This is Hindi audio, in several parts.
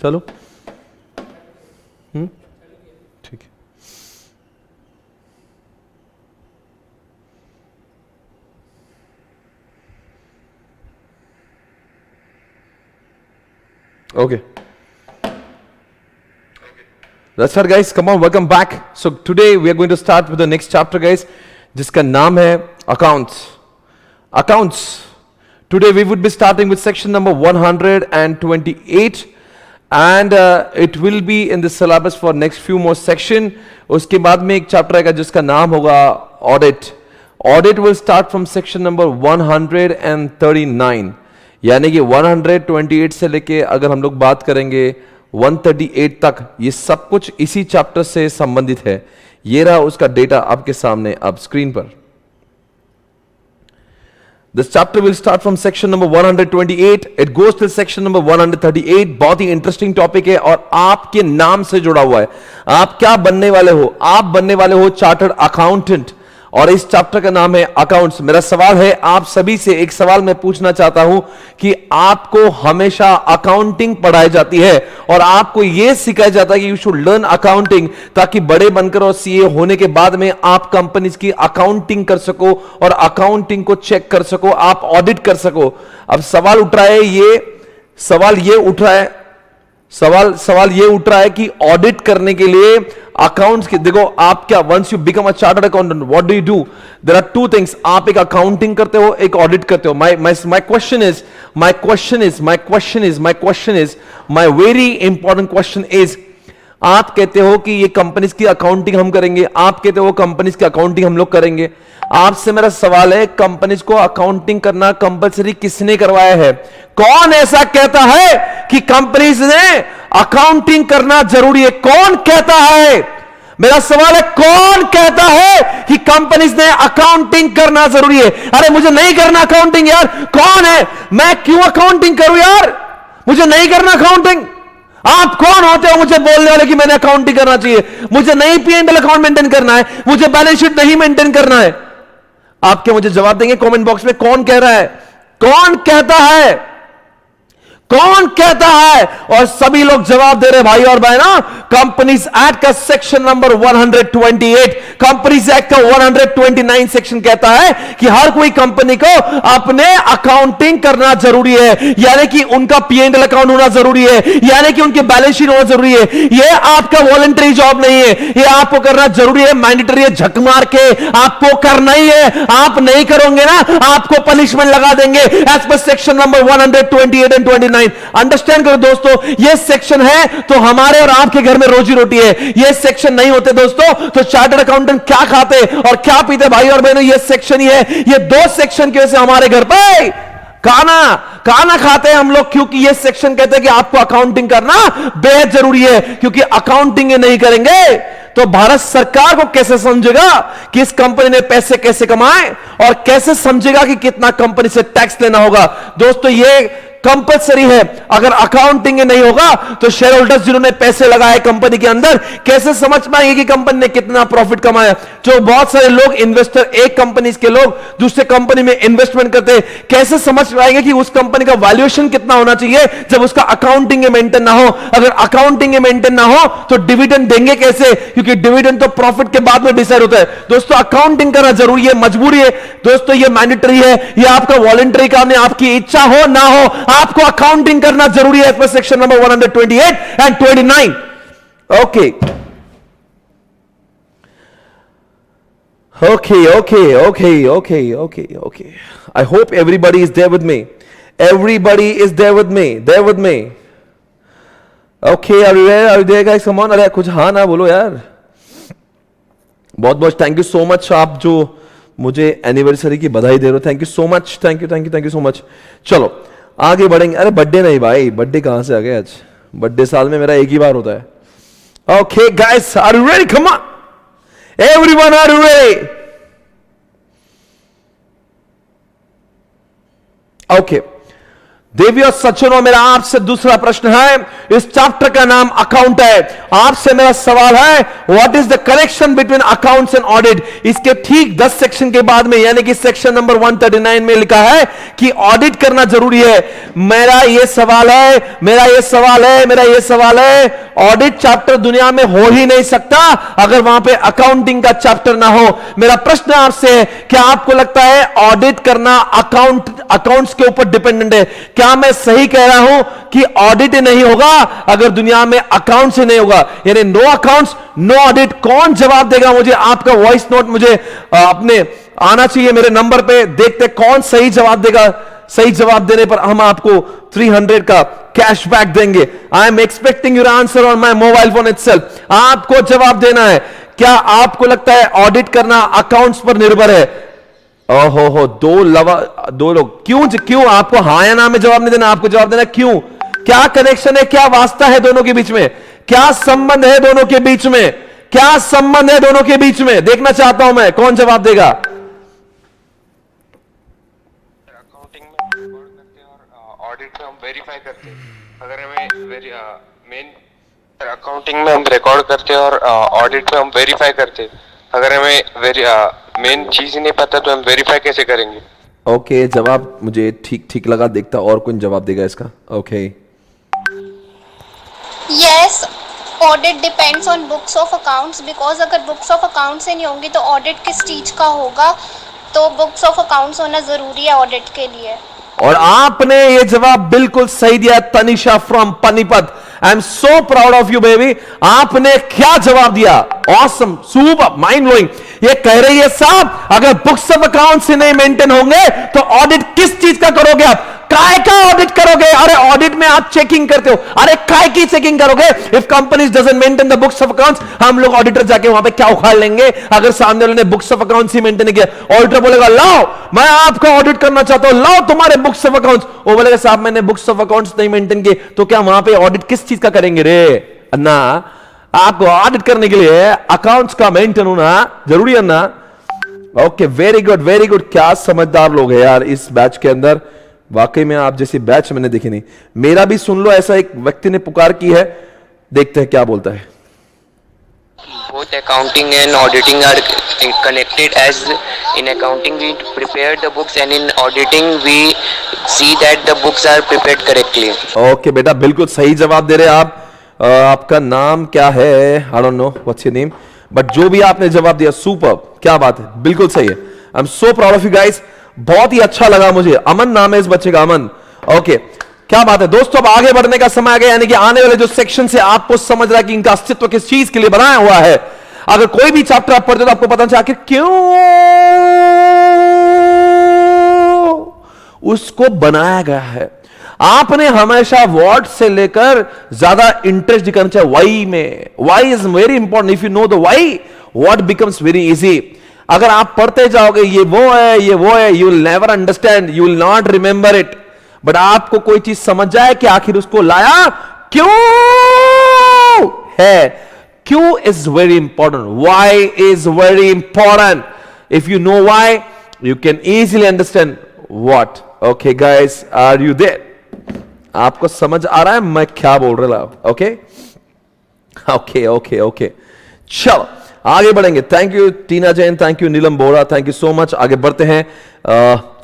चलो ठीक है। Okay. That's right, guys. Come on, welcome back. So today we are going to start with the next chapter, guys, जिसका नाम है accounts. Accounts. Today we would be starting with section number 128, and it will be in the syllabus for next few more section. उसके बाद में एक चैप्टर आएगा जिसका नाम होगा audit. Audit will start from section number 139. यानी कि 128 से लेके अगर हम लोग बात करेंगे 138 तक, ये सब कुछ इसी चैप्टर से संबंधित है। ये रहा उसका डेटा आपके सामने अब स्क्रीन पर। This chapter will start from section number 128. It goes to section number 138. बहुत ही इंटरेस्टिंग टॉपिक है और आपके नाम से जुड़ा हुआ है। आप क्या बनने वाले हो? आप बनने वाले हो चार्टर्ड अकाउंटेंट, और इस चैप्टर का नाम है अकाउंट्स। मेरा सवाल है आप सभी से, एक सवाल मैं पूछना चाहता हूं कि आपको हमेशा अकाउंटिंग पढ़ाई जाती है और आपको यह सिखाया जाता है कि यू शुड लर्न अकाउंटिंग, ताकि बड़े बनकर और सीए होने के बाद में आप कंपनीज की अकाउंटिंग कर सको और अकाउंटिंग को चेक कर सको, आप ऑडिट कर सको। अब सवाल उठ रहा है सवाल ये उठ रहा है कि ऑडिट करने के लिए अकाउंट्स की, देखो आप क्या, once you become a chartered accountant what do you do? There are two things, आप एक अकाउंटिंग करते हो, एक ऑडिट करते हो। My question is my very important question is, आप कहते हो कि ये कंपनीज की अकाउंटिंग हम करेंगे, आप कहते हो कंपनीज की अकाउंटिंग हम लोग करेंगे। आपसे मेरा सवाल है, कंपनीज को अकाउंटिंग करना कंपलसरी किसने करवाया है? कौन ऐसा कहता है कि कंपनीज ने अकाउंटिंग करना जरूरी है? कौन कहता है? मेरा सवाल है, कौन कहता है कि कंपनीज ने अकाउंटिंग करना जरूरी है? अरे मुझे नहीं करना अकाउंटिंग यार। कौन है? मैं क्यों अकाउंटिंग करूं यार? मुझे नहीं करना अकाउंटिंग। आप कौन होते हो मुझे बोलने वाले कि मैंने अकाउंटिंग करना चाहिए? मुझे नहीं P&L अकाउंट मेंटेन करना है, मुझे बैलेंस शीट नहीं मेंटेन करना है। आप क्या मुझे जवाब देंगे कमेंट बॉक्स में? कौन कह रहा है? कौन कहता है? कौन कहता है? और सभी लोग जवाब दे रहे भाई और बहना। कंपनीज एक्ट का सेक्शन नंबर 128, कंपनीज एक्ट का 129 सेक्शन कहता है कि हर कोई कंपनी को अपने अकाउंटिंग करना जरूरी है, यानी कि उनका P&L अकाउंट होना जरूरी है, यानी कि उनके बैलेंस शीट होना जरूरी है। यह आपका वॉलंटरी जॉब नहीं है, यह आपको करना जरूरी है, मैंडेटरी है, झक मार के आपको करना ही है। आप नहीं करोगे ना, आपको पनिशमेंट लगा देंगे as per section number 128 and 29। Understand करो दोस्तों, यह सेक्शन है तो हमारे और आपके घर में रोजी रोटी है। यह सेक्शन नहीं होते दोस्तों तो चार्टर्ड अकाउंटेंट क्या खाते और क्या पीते भाई और बहनों? यह सेक्शन ही है। ये दो सेक्शन की वजह से हमारे घर पे खाना खाते हैं हम लोग, क्योंकि यह सेक्शन कहते हैं कि आपको अकाउंटिंग करना बेहद जरूरी है। क्योंकि अकाउंटिंग नहीं करेंगे तो भारत सरकार को कैसे समझेगा कि इस कंपनी ने पैसे कैसे कमाए, और कैसे समझेगा कि कितना कंपनी से टैक्स लेना होगा? दोस्तों ये कंपलसरी है। अगर अकाउंटिंग नहीं होगा तो शेयर होल्डर्स जिन्होंने पैसे लगाए कंपनी के अंदर कैसे समझ पाएंगे कि कंपनी ने कितना प्रॉफिट कमाया? जो बहुत सारे लोग इन्वेस्टर, एक कंपनी के लोग दूसरे कंपनी में इन्वेस्टमेंट करते हैं, कैसे समझ पाएंगे कि उस कंपनी का वैल्यूएशन कितना होना चाहिए जब उसका अकाउंटिंग मेंटेन ना हो? अगर अकाउंटिंग मेंटेन ना हो तो डिविडेंड देंगे कैसे? क्योंकि डिविडेंड तो प्रॉफिट के बाद में डिसाइड होता है। दोस्तों अकाउंटिंग करना जरूरी है, मजबूरी है दोस्तों, ये मैंडेटरी है, ये आपका वॉलंटरी काम है। आपकी इच्छा हो ना हो, आपको अकाउंटिंग करना जरूरी है section number 128 and 29। Okay I hope everybody is there with me. Everybody is there with me. Okay, are you there guys? Come on. अरे कुछ हाँ ना बोलो यार। बहुत बहुत थैंक यू सो मच, आप जो मुझे एनिवर्सरी की बधाई दे रहे हो, thank you so much, thank you so much. चलो आगे बढ़ेंगे। अरे बर्थडे नहीं भाई, बर्थडे कहां से आ गया? आज बर्थडे साल में मेरा एक ही बार होता है। Okay guys, are you ready? Come on everyone, are you ready? Okay, देवी और सज्जनों, मेरा आपसे दूसरा प्रश्न है, इस चैप्टर का नाम अकाउंट है। आपसे मेरा सवाल है, what is the connection between accounts and audit? इसके ठीक 10 सेक्शन के बाद में, यानी कि सेक्शन नंबर 139 में लिखा है कि ऑडिट करना जरूरी है। मेरा यह सवाल है, ऑडिट चैप्टर दुनिया में हो ही नहीं सकता अगर वहां पे अकाउंटिंग का चैप्टर ना हो। मेरा प्रश्न आपसे है, क्या आपको लगता है ऑडिट करना अकाउंट्स के ऊपर डिपेंडेंट है? क्या मैं सही कह रहा हूं कि ऑडिट नहीं होगा अगर दुनिया में अकाउंट से नहीं होगा, यानी नो अकाउंट्स नो ऑडिट? कौन जवाब देगा मुझे? आपका वॉइस नोट मुझे अपने आना चाहिए मेरे नंबर पे। देखते कौन सही जवाब देगा। सही जवाब देने पर हम आपको 300 का कैशबैक देंगे। I am expecting your answer on my mobile phone itself. आपको जवाब देना है। क्या आपको लगता है ऑडिट करना अकाउंट्स पर निर्भर है? ओहो, दो लोग। क्यों आपको हाँ या ना में जवाब नहीं देना, आपको जवाब देना क्यों? क्या कनेक्शन है, क्या वास्ता है दोनों के बीच में? क्या संबंध है दोनों के बीच में? क्या संबंध है दोनों के बीच में? देखना चाहता हूं मैं, कौन जवाब देगा? अकाउंटिंग में हम रिकॉर्ड करते हैं और ऑडिट में हम वेरीफाई करते हैं। अगर हमें मेन अकाउंटिंग में हम रिकॉर्ड करते हैं और ऑडिट में हम वेरीफाई करते हैं। अगर हमें मेन चीज ही नहीं पता तो हम वेरीफाई कैसे करेंगे? ओके, जवाब मुझे ठीक लगा। देखता और कौन जवाब देगा इसका। Okay, yes, audit depends on books of accounts, because अगर बुक्स ऑफ अकाउंट्स से नहीं होंगी तो ऑडिट किस चीज का होगा? तो बुक्स ऑफ अकाउंट्स होना जरूरी है ऑडिट के लिए। और आपने ये जवाब बिल्कुल सही दिया, Tanisha from Panipat. I am so proud of you baby. आपने क्या जवाब दिया? Awesome, super, mind blowing. ये कह रही है साहब, अगर बुक्स ऑफ अकाउंट से नहीं मेंटेन होंगे तो ऑडिट किस चीज का करोगे आप? काय का ऑडिट करोगे? अरे ऑडिट में आप चेकिंग करते हो, अरे काय की चेकिंग करोगे? If companies doesn't maintain the books of accounts, हम लोग ऑडिटर जाके वहां पे क्या उखाड़ लेंगे अगर सामने वाले ने books of accounts he maintain किया? ऑडिटर बोलेगा लाओ मैं आपका ऑडिट करना चाहता हूं, लाओ तुम्हारे बुक्स ऑफ अकाउंट्स। वो बोलेगा साहब मैंने बुक्स ऑफ अकाउंट्स नहीं मेंटेन किए, तो क्या वहां पे ऑडिट किस चीज का करेंगे रे? अन्ना, आपको ऑडिट करने के लिए अकाउंट्स का मेंटेन होना जरूरी है ना। Okay, very good very good. क्या समझदार लोग हैं यार इस बैच के अंदर। वाकई में आप जैसी बैच मैंने देखी नहीं। मेरा भी सुन लो, ऐसा एक व्यक्ति ने पुकार की है, देखते हैं क्या बोलता है। Both accounting and auditing are connected, as in accounting we prepare the books and in auditing we see that the books are prepared correctly. Okay बेटा, बिल्कुल सही जवाब दे रहे हैं आप। आपका नाम क्या है? I don't know what's your name, but जो भी आपने जवाब दिया सुपर, क्या बात है, बिल्कुल सही है। आई am so proud of you guys. बहुत ही अच्छा लगा मुझे। अमन नाम है इस बच्चे का, अमन। ओके, क्या बात है दोस्तों। अब आगे बढ़ने का समय आ गया, यानी कि आने वाले जो सेक्शन से आपको समझ रहा है कि इनका अस्तित्व किस चीज के लिए बनाया हुआ है। अगर कोई भी चैप्टर आप पढ़ते हो तो आपको पता चला आखिर क्यों उसको बनाया गया है। आपने हमेशा व्हाट से लेकर ज्यादा इंटरेस्ट दिखाना चाहिए वाई में। Why is very important. If you know the why, what becomes very easy. अगर आप पढ़ते जाओगे ये वो है ये वो है, you will never understand, you will not remember it. But आपको कोई चीज समझ जाए कि आखिर उसको लाया क्यों है। क्यों is very important, why is very important. If you know why, you can easily understand what. Okay guys, are you there? आपको समझ आ रहा है मैं क्या बोल रहा हूं? ओके ओके ओके ओके, चलो आगे बढ़ेंगे। Thank you Tina Jain, thank you Neelam Bora, thank you so much. आगे बढ़ते हैं।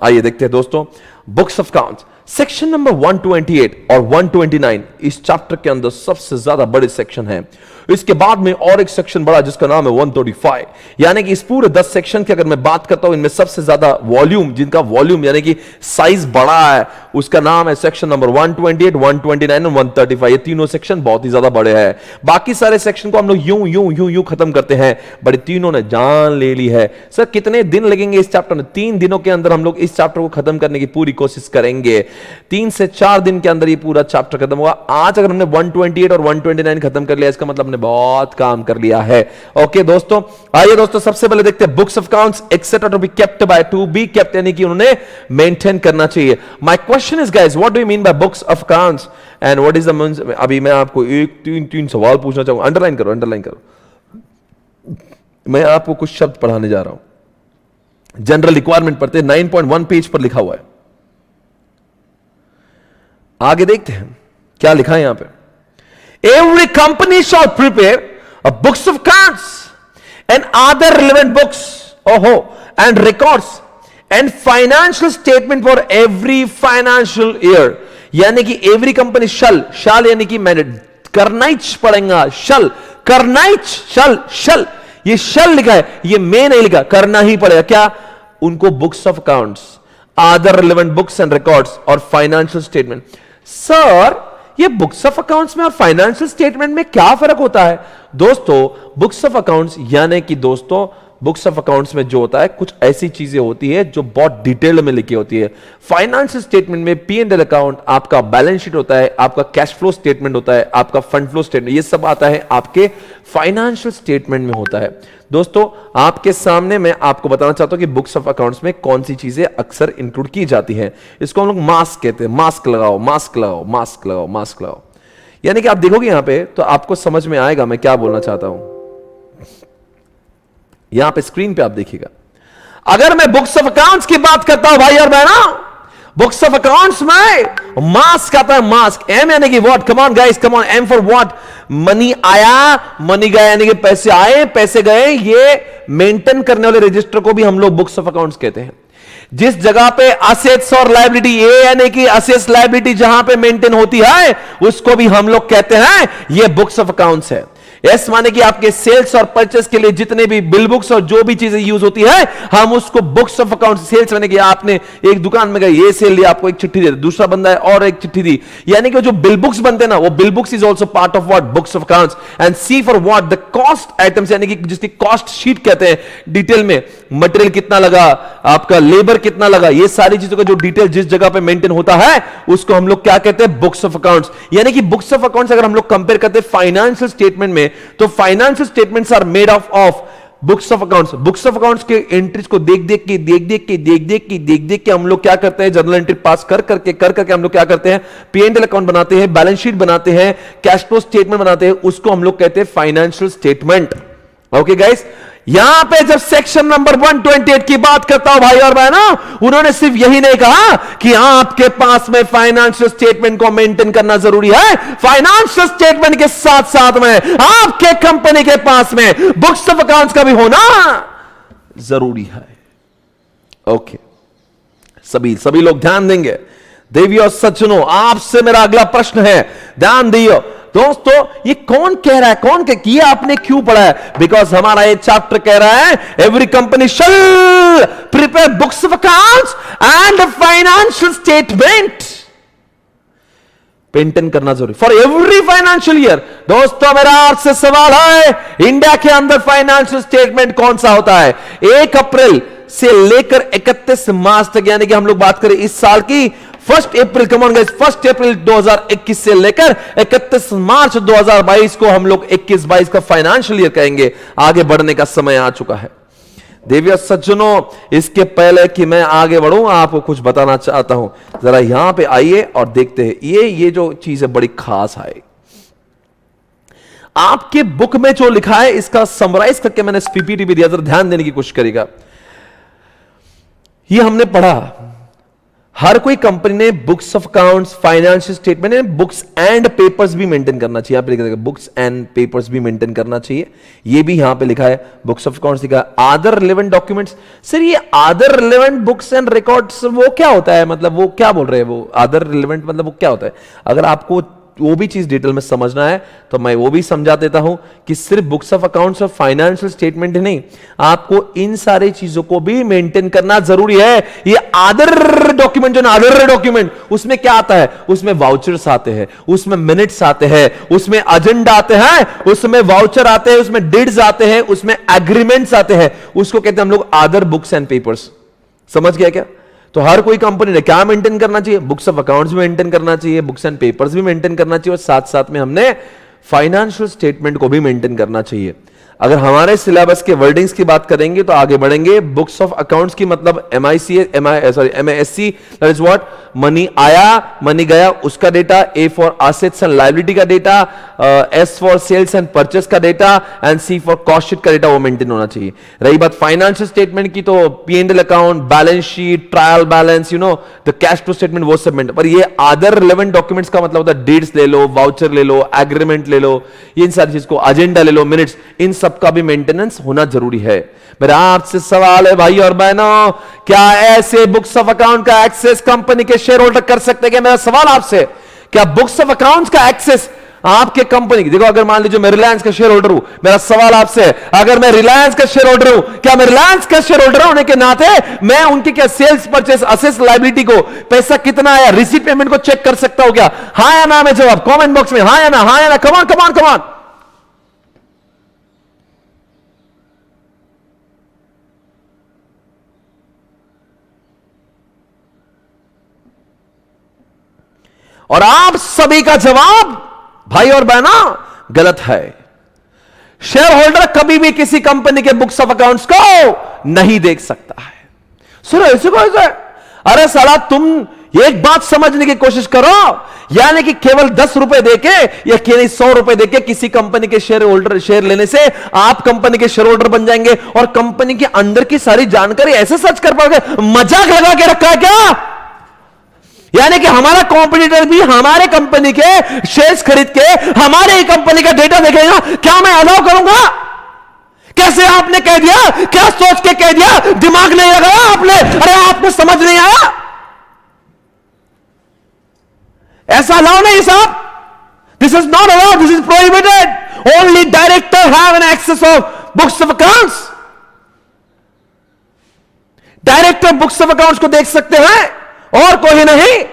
आइए देखते हैं दोस्तों, books of accounts section number 128 और 129 इस चैप्टर के अंदर सबसे ज्यादा बड़े सेक्शन हैं। इसके बाद में और एक सेक्शन बड़ा जिसका नाम है 135, यानी कि इस पूरे 10 सेक्शन की अगर मैं बात करता हूं, इनमें सबसे ज्यादा वॉल्यूम, जिनका वॉल्यूम यानी कि साइज बड़ा है, उसका नाम है सेक्शन नंबर 128, 129 और 135। ये तीनों सेक्शन बहुत ही ज्यादा बड़े हैं। बाकी सारे सेक्शन को हम लोग यूं यूं यूं यूं खत्म करते हैं, बट तीनों ने जान ले ली है। सर कितने दिन लगेंगे इस चैप्टर में? 3 दिनों के अंदर हम लोग इस चैप्टर को खत्म करने की पूरी कोशिश करेंगे। 3 से 4 दिन के अंदर ये पूरा चैप्टर खत्म होगा। आज अगर हमने 128 और 129 खत्म कर लिया, इसका मतलब हमने बहुत काम कर लिया है। ओके दोस्तों, आइए दोस्तों सबसे पहले देखते हैं books of accounts etcetera to be kept by, to be kept यानी कि उन्होंने मेंटेन करना चाहिए। My question is guys, what do you mean by books of accounts and what is the means? अभी मैं आपको एक तीन सवाल पूछना चाहूंगा। अंडरलाइन करो, अंडरलाइन करो। मैं आपको कुछ शब्द पढ़ाने जा रहा हूं। जनरल रिक्वायरमेंट पढ़ते हैं, 9.1 पेज पर लिखा हुआ है। आगे देखते हैं क्या लिखा है यहां पे। Every company shall prepare books of cards and other relevant books ओहो and records and financial statement for every financial year. यानी कि एवरी कंपनी शल यानी कि मैंने करना ही पड़ेगा, शल करना ही, शल ये शल लिखा है, ये मैं नहीं लिखा, करना ही पड़ेगा। क्या? उनको books of accounts, other relevant books and records और फाइनेंशियल स्टेटमेंट। सर ये बुक्स ऑफ अकाउंट्स में और फाइनेंशियल स्टेटमेंट में क्या फर्क होता है? दोस्तों बुक्स ऑफ अकाउंट्स यानी कि दोस्तों बुक्स ऑफ अकाउंट्स में जो होता है कुछ ऐसी चीजें होती है जो बहुत डिटेल में लिखी होती है। फाइनेंशियल स्टेटमेंट में P&L अकाउंट, आपका बैलेंस शीट होता है, आपका कैश फ्लो स्टेटमेंट होता है, आपका फंड फ्लो स्टेटमेंट, ये सब आता है आपके फाइनेंशियल स्टेटमेंट में होता है। दोस्तों आपके सामने मैं आपको बताना चाहता हूं कि बुक्स ऑफ अकाउंट्स में कौन सी चीजें अक्सर इंक्लूड की जाती हैं। इसको हम लोग मास्क कहते हैं, मास्क लगाओ, मास्क लगाओ, मास्क लगाओ, मास्क लगाओ। यानी कि आप देखोगे यहां पे तो आपको समझ में आएगा मैं क्या बोलना चाहता हूं। यहां पे स्क्रीन पे आप देखिएगा, अगर मैं बुक्स ऑफ अकाउंट्स की बात करता हूं भाई और बहनों, बुक्स ऑफ अकाउंट्स में मास्क आता है, मास्क। एम यानी कि what, come on guys, come on, M for what, money आया, मनी गया, यानी कि पैसे आए, पैसे गए, ये मेंटेन करने वाले रजिस्टर को भी हम लोग बुक्स ऑफ अकाउंट्स कहते हैं। जिस जगह पे असेट्स और लायबिलिटी, ए यानी कि असेट्स लायबिलिटी जहां पे मेंटेन होती है उसको भी हम लोग कहते हैं ये बुक्स ऑफ अकाउंट्स है। एस माने कि आपके सेल्स और परचेस के लिए जितने भी बिल बुक्स और जो भी चीजें यूज होती है हम उसको बुक्स ऑफ अकाउंट। सेल्स माने कि आपने एक दुकान में गए, ये सेल लिया, आपको एक चिट्ठी दे, दूसरा बंदा है और एक चिट्ठी दी, यानी कि जो बिल बुक्स बनते हैं ना वो bill books is also part of what, books of accounts. And C for what, the cost items, यानी कि जिसकी कॉस्ट शीट कहते हैं, डिटेल में मटेरियल कितना लगा, आपका लेबर कितना लगा, ये सारी चीजों का जो डिटेल जिस जगह पे मेंटेन होता है उसको हम लोग क्या कहते हैं, बुक्स ऑफ अकाउंट्स। यानी कि बुक्स ऑफ अकाउंट्स अगर हम लोग कंपेयर करते हैं फाइनेंशियल स्टेटमेंट में, तो financial statements are made of books of accounts. Books of accounts के एंट्रीज को देख देख के हम लोग क्या करते हैं, जर्नल एंट्री पास कर करके हम लोग क्या करते हैं, P&L अकाउंट बनाते हैं, बैलेंस शीट बनाते हैं, कैश फ्लो स्टेटमेंट बनाते हैं, उसको हम लोग कहते हैं फाइनेंशियल स्टेटमेंट। ओके गाइस, यहां पे जब सेक्शन नंबर 128 की बात करता हूं भाई और बहनों, उन्होंने सिर्फ यही नहीं कहा कि आपके पास में फाइनेंशियल स्टेटमेंट को मेंटेन करना जरूरी है, फाइनेंशियल स्टेटमेंट के साथ साथ में आपके कंपनी के पास में बुक्स ऑफ अकाउंट्स का भी होना जरूरी है। ओके, सभी लोग ध्यान देंगे। देवी और सज्जनों, आपसे मेरा अगला प्रश्न है, ध्यान दियो दोस्तों, ये कौन कह रहा है, कौन कह किया आपने क्यों पढ़ा है? बिकॉज हमारा ये चैप्टर कह रहा है every company shall prepare books of accounts and financial statement maintain करना जरूरी फॉर एवरी फाइनेंशियल ईयर। दोस्तों मेरा आपसे सवाल है, इंडिया के अंदर फाइनेंशियल स्टेटमेंट कौन सा होता है? 1 अप्रैल से लेकर 31 मार्च तक, यानी कि हम लोग बात करें इस साल की 1 अप्रैल, कम ऑन गाइस, 1 अप्रैल 2021 से लेकर 31 मार्च 2022 को हम लोग 21-22 का फाइनेंशियल ईयर कहेंगे। आगे बढ़ने का समय आ चुका है। देवी और सज्जनों, इसके पहले कि मैं आगे बढ़ूं आपको कुछ बताना चाहता हूं, जरा यहां पे आइए और देखते हैं। ये जो चीज है बड़ी खास है, आपके बुक में जो लिखा है इसका समराइज करके मैंने पीपीटी भी दिया, जरा ध्यान देने की कोशिश करिएगा। ये हमने पढ़ा, हर कोई कंपनी ने books of accounts, financial statement, books and papers भी मेंटेन करना चाहिए। यहां पे लिखा है बुक्स एंड पेपर्स भी मेंटेन करना चाहिए, ये भी यहां पे लिखा है। बुक्स ऑफ अकाउंट्स लिखा है, अदर रिलेवेंट डॉक्यूमेंट्स। सर ये other relevant books and records वो क्या होता है, मतलब वो क्या बोल रहे हैं, वो अदर रिलेवेंट मतलब वो क्या होता है? अगर आपको वो भी चीज डिटेल में समझना है तो मैं वो भी समझा देता हूं कि सिर्फ बुक्स ऑफ अकाउंट्स और फाइनेंशियल स्टेटमेंट ही नहीं, आपको इन सारी चीजों को भी मेंटेन करना जरूरी है। ये अदर डॉक्यूमेंट जो ना, अदर डॉक्यूमेंट, उसमें क्या आता है? उसमें वाउचर्स आते हैं, उसमें मिनट्स आते हैं, उसमें एजेंडा आते हैं, उसमें वाउचर आते हैं, उसमें डिड्स आते हैं, उसमें एग्रीमेंट्स आते हैं, उसको कहते हैं हम लोग अदर बुक्स एंड पेपर्स। समझ गया क्या? तो हर कोई कंपनी ने क्या मेंटेन करना चाहिए? बुक्स ऑफ अकाउंट्स भी मेंटेन करना चाहिए, बुक्स एंड पेपर्स भी मेंटेन करना चाहिए, और साथ साथ में हमने फाइनेंशियल स्टेटमेंट को भी मेंटेन करना चाहिए। अगर हमारे सिलेबस के वर्डिंग्स की बात करेंगे तो आगे बढ़ेंगे। बुक्स ऑफ अकाउंट्स की मतलब MISC, that is what, money आया मनी गया उसका data, A for assets and liability का data, S for sales and purchase का data and C for cost sheet का डेटा, वो मेंटेन होना चाहिए। रही बात फाइनेंशियल स्टेटमेंट की तो P&L account, balance sheet, trial balance, you know the cash flow statement, वो सब मेंटेन। पर ये अदर रिलेवेंट डॉक्यूमेंट्स का मतलब होता है डेट्स ले लो, वाउचर ले लो, एग्रीमेंट ले लो, इन सारी चीज को, एजेंडा ले लो, मिनट्स, इन सब का भी मेंटेनेंस होना जरूरी है। मेरा आपसे सवाल है भाई और बहनों, क्या ऐसे बुक्स ऑफ अकाउंट का एक्सेस कंपनी के शेयर होल्डर कर सकते हैं? क्या मेरा सवाल आपसे, क्या बुक्स ऑफ अकाउंट्स का एक्सेस आपके कंपनी, देखो अगर मान लीजिए मैं रिलायंस का शेयर होल्डर हूं, मेरा सवाल आपसे है, अगर मैं रिलायंस का शेयर होल्डर हूं, क्या मैं रिलायंस का शेयर होल्डर होने के नाते मैं उनके क्या सेल्स परचेस असेस लायबिलिटी को पैसा कितना आया, रिसीट पेमेंट को चेक कर सकता हूं क्या? हां या ना में जवाब कमेंट बॉक्स में, हां या ना, come on come on come on. और आप सभी का जवाब भाई और बहना गलत है। शेयर होल्डर कभी भी किसी कंपनी के बुक्स ऑफ अकाउंट्स को नहीं देख सकता है। सुनो ऐसे को ऐसे, अरे साला तुम एक बात समझने की कोशिश करो, यानी कि केवल 10 रुपए देके या केवल 100 रुपए देके किसी कंपनी के शेयर लेने से आप कंपनी के शेयर होल्डर बन जाएंगे और कंपनी के अंदर की सारी जानकारी ऐसे सर्च कर पाओगे? मजाक लगा के रखा है क्या? यानी कि हमारा कॉम्पिटिटर भी हमारे कंपनी के शेयर्स खरीद के हमारे ही कंपनी का डेटा देखेगा, क्या मैं अलाउ करूंगा? कैसे आपने कह दिया? क्या सोच के कह दिया? दिमाग नहीं लगाया आपने? अरे आपको समझ नहीं आया? ऐसा अलाउ नहीं साहब, this is not allowed, this is prohibited. Only director have an access of books of accounts. Director books of accounts को देख सकते हैं और कोई नहीं।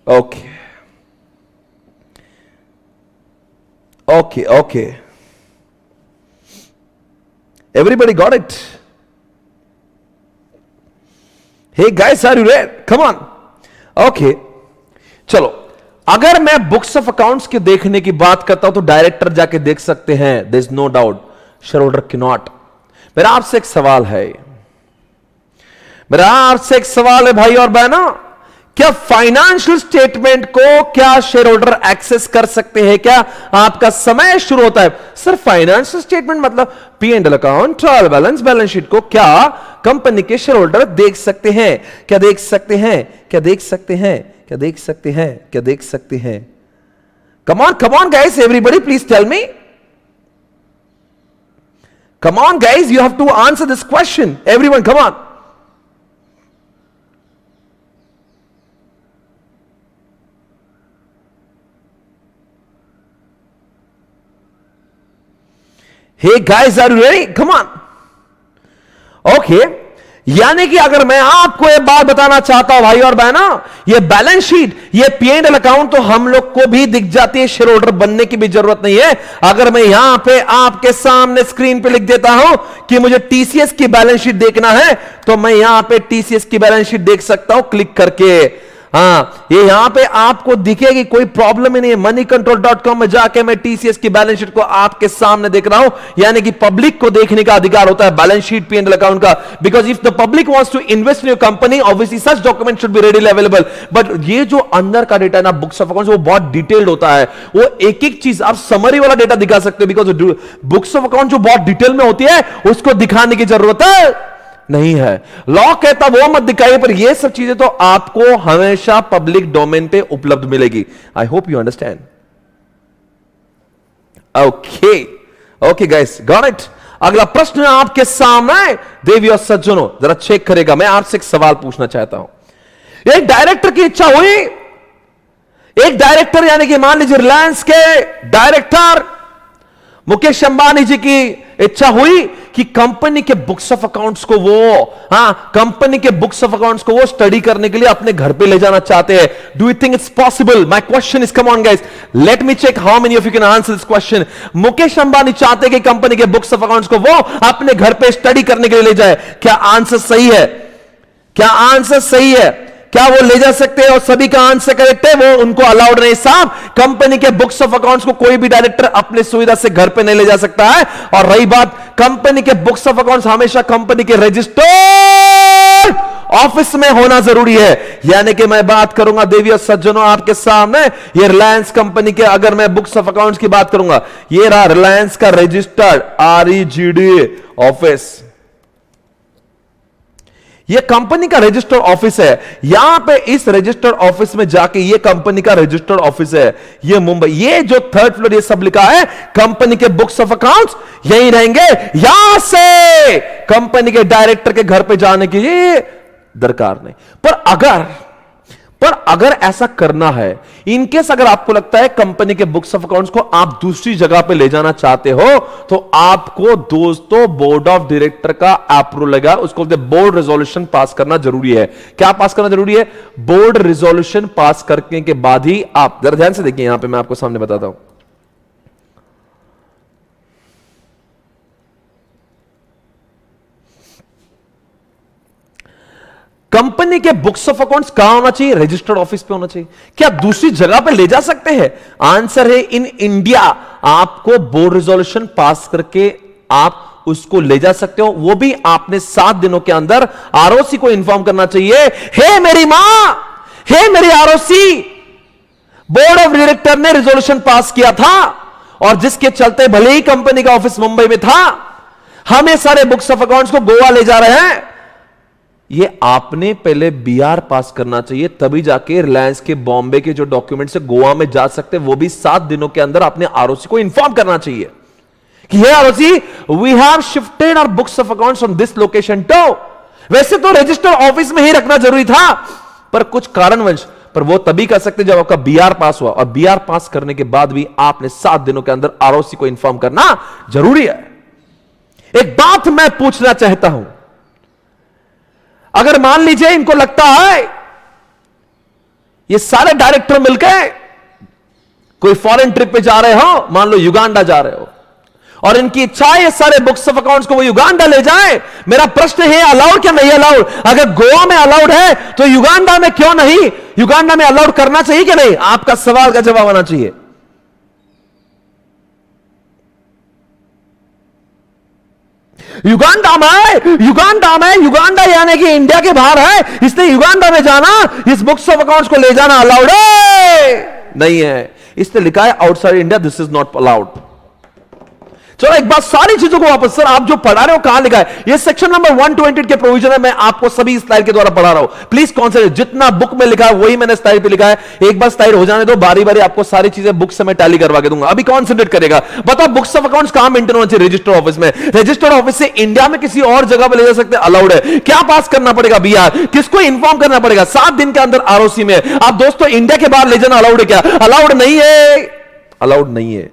Okay okay okay, everybody got it? Hey guys, are you ready? Come on. Okay चलो, अगर मैं बुक्स ऑफ अकाउंट्स के देखने की बात करता हूं तो डायरेक्टर जाके देख सकते हैं, there is no doubt. Share holder can not. मेरा आपसे एक सवाल है, भाई और बहनों, क्या फाइनेंशियल स्टेटमेंट को क्या शेयर होल्डर एक्सेस कर सकते हैं? क्या आपका समय शुरू होता है सर फाइनेंशियल स्टेटमेंट मतलब P&L account, trial balance, balance sheet को क्या कंपनी के शेयर होल्डर देख सकते हैं? क्या देख सकते हैं? क्या देख सकते हैं? क्या देख सकते हैं? क्या देख सकते हैं? Come on guys, everybody please tell me. Come on guys, you have to answer this question. Everyone, come on. Hey guys, are you ready? Come on. Okay. यानी कि अगर मैं आपको एक बात बताना चाहता हूं भाई और बहना, ये बैलेंस शीट, ये P&L अकाउंट तो हम लोग को भी दिख जाती है, शेयर होल्डर बनने की भी जरूरत नहीं है। अगर मैं यहां पे आपके सामने स्क्रीन पे लिख देता हूं कि मुझे TCS की बैलेंस शीट देखना है, तो मैं यहां पे TCS की बैलेंस शीट देख सकता हूं क्लिक करके। हाँ, ये यहां पे आपको दिखेगी, कोई प्रॉब्लम ही नहीं है। moneycontrol.com में जाके मैं TCS की बैलेंस शीट को आपके सामने देख रहा हूं, यानी कि पब्लिक को देखने का अधिकार होता है बैलेंस शीट P&L अकाउंट का, because if the public wants to invest in your company, obviously such document should be readily available. But ये जो अंदर का डेटा है ना बुक्स ऑफ अकाउंट्स, वो बहुत डिटेल्ड होता है। वो एक एक चीज आप समरी वाला डेटा दिखा सकते हो, बिकॉज बुक्स ऑफ अकाउंट जो बहुत डिटेल में होती है उसको दिखाने की जरूरत है नहीं है। लॉ कहता वो मत दिखाइए, पर ये सब चीजें तो आपको हमेशा पब्लिक डोमेन पे उपलब्ध मिलेगी। आई hope you understand. Okay okay guys, got it. अगला प्रश्न आपके सामने, देवी और सज्जनों जरा चेक करेगा। मैं आपसे एक सवाल पूछना चाहता हूं। एक डायरेक्टर की इच्छा हुई, एक डायरेक्टर यानी कि मान लीजिए रिलायंस के डायरेक्टर मुकेश अंबानी जी की इच्छा हुई कि कंपनी के बुक्स ऑफ अकाउंट्स को कंपनी के बुक्स ऑफ अकाउंट्स को वो स्टडी करने के लिए अपने घर पे ले जाना चाहते हैं। Do you think it's possible? My question is, come on guys, let me check how many of you can answer this question. Mukesh Ambani चाहते कि कंपनी के बुक्स ऑफ अकाउंट्स को वो अपने घर पे स्टडी करने के लिए ले जाए। क्या आंसर सही है? क्या आंसर सही है? क्या वो ले जा सकते हैं? और सभी का आंसर करेक्ट है, वो उनको अलाउड नहीं साहब। कंपनी के बुक्स ऑफ अकाउंट्स को कोई भी डायरेक्टर अपने सुविधा से घर पे नहीं ले जा सकता है। और रही बात, कंपनी के बुक्स ऑफ अकाउंट्स हमेशा कंपनी के रजिस्टर्ड ऑफिस में होना जरूरी है। यानी कि मैं बात करूंगा देवी और सज्जनों आपके सामने, ये रिलायंस कंपनी के अगर मैं बुक्स ऑफ अकाउंट्स की बात करूंगा, ये रहा रिलायंस का रजिस्टर्ड REGD ऑफिस, ये कंपनी का रजिस्टर्ड ऑफिस है। यहां पे इस रजिस्टर्ड ऑफिस में जाके, ये कंपनी का रजिस्टर्ड ऑफिस है, ये मुंबई, ये जो 3rd फ्लोर ये सब लिखा है, कंपनी के बुक्स ऑफ अकाउंट्स यही रहेंगे। यहां से कंपनी के डायरेक्टर के घर पे जाने की ये दरकार नहीं। पर अगर ऐसा करना है, इनकेस अगर आपको लगता है कंपनी के बुक्स ऑफ अकाउंट्स को आप दूसरी जगह पे ले जाना चाहते हो, तो आपको दोस्तों बोर्ड ऑफ डायरेक्टर का अप्रूवल लगा, उसको बोर्ड रेजोल्यूशन पास करना जरूरी है। क्या पास करना जरूरी है? बोर्ड रेजोल्यूशन पास करने के बाद ही आप, जरा ध्यान से देखिए, यहां पे मैं आपको सामने बताता हूं। कंपनी के बुक्स ऑफ अकाउंट्स कहां होना चाहिए? रजिस्टर्ड ऑफिस पे होना चाहिए। क्या दूसरी जगह पे ले जा सकते हैं? आंसर है इन इंडिया आपको बोर्ड रेजोल्यूशन पास करके आप उसको ले जा सकते हो। वो भी आपने 7 दिनों के अंदर ROC को इन्फॉर्म करना चाहिए, हे मेरी मां, हे मेरी ROC, बोर्ड ऑफ डायरेक्टर ने रेजोल्यूशन पास किया था, और जिसके चलते भले ही कंपनी का ऑफिस मुंबई में था, हम ये सारे बुक्स ऑफ अकाउंट्स को गोवा ले जा रहे हैं। ये आपने पहले BR पास करना चाहिए, तभी जाके रिलायंस के बॉम्बे के जो डॉक्यूमेंट से गोवा में जा सकते, वो भी 7 दिनों के अंदर आपने ROC को इन्फॉर्म करना चाहिए कि hey ROC, we have shifted our books of accounts from this location to. वैसे तो रजिस्टर ऑफिस में ही रखना जरूरी था, पर कुछ कारणवश, पर वो तभी कर सकते जब आपका BR पास हुआ, और BR पास करने के बाद भी आपने 7 दिनों के अंदर ROC को इन्फॉर्म करना जरूरी है। एक बात मैं पूछना चाहता हूं, अगर मान लीजिए इनको लगता है ये सारे डायरेक्टर मिलकर कोई फॉरेन ट्रिप पे जा रहे हो, मान लो युगांडा जा रहे हो, और इनकी इच्छा है ये सारे बुक्स ऑफ अकाउंट्स को वो युगांडा ले जाए, मेरा प्रश्न है अलाउड क्या नहीं अलाउड? अगर गोवा में अलाउड है तो युगांडा में क्यों नहीं? युगांडा में अलाउड करना चाहिए कि नहीं? आपका सवाल का जवाब आना चाहिए। युगांडा यानी कि इंडिया के बाहर है, इसलिए युगांडा में जाना, इस बुक्स ऑफ अकाउंट्स को ले जाना अलाउड है नहीं है, इसलिए लिखा है outside India this is not allowed. चलो एक बात, सारी चीजों को वापस, सर आप जो पढ़ा रहे हो कहां लिखा है? ये सेक्शन नंबर 128 के प्रोविजन है, मैं आपको सभी स्लाइड के द्वारा पढ़ा रहा हूं, प्लीज कॉन्सेंट्रेट। जितना बुक में लिखा है वही मैंने स्लाइड पे लिखा है। एक बार स्लाइड हो जाने दो, बारी बारी आपको सारी चीजें बुक से मैं टैली करवा के दूंगा। अभी कॉन्सेंट्रेट करेगा। बताओ बुक्स ऑफ अकाउंट्स कहां मेंटेन होना चाहिए? रजिस्टर्ड ऑफिस में। रजिस्टर्ड ऑफिस से इंडिया में किसी और जगह पर ले जा सकते हैं, अलाउड है। क्या पास करना पड़ेगा? BR। किसको इन्फॉर्म करना पड़ेगा? 7 दिन के अंदर ROC में। आप दोस्तों इंडिया के बाहर ले जाना अलाउड है क्या? अलाउड नहीं है, अलाउड नहीं है।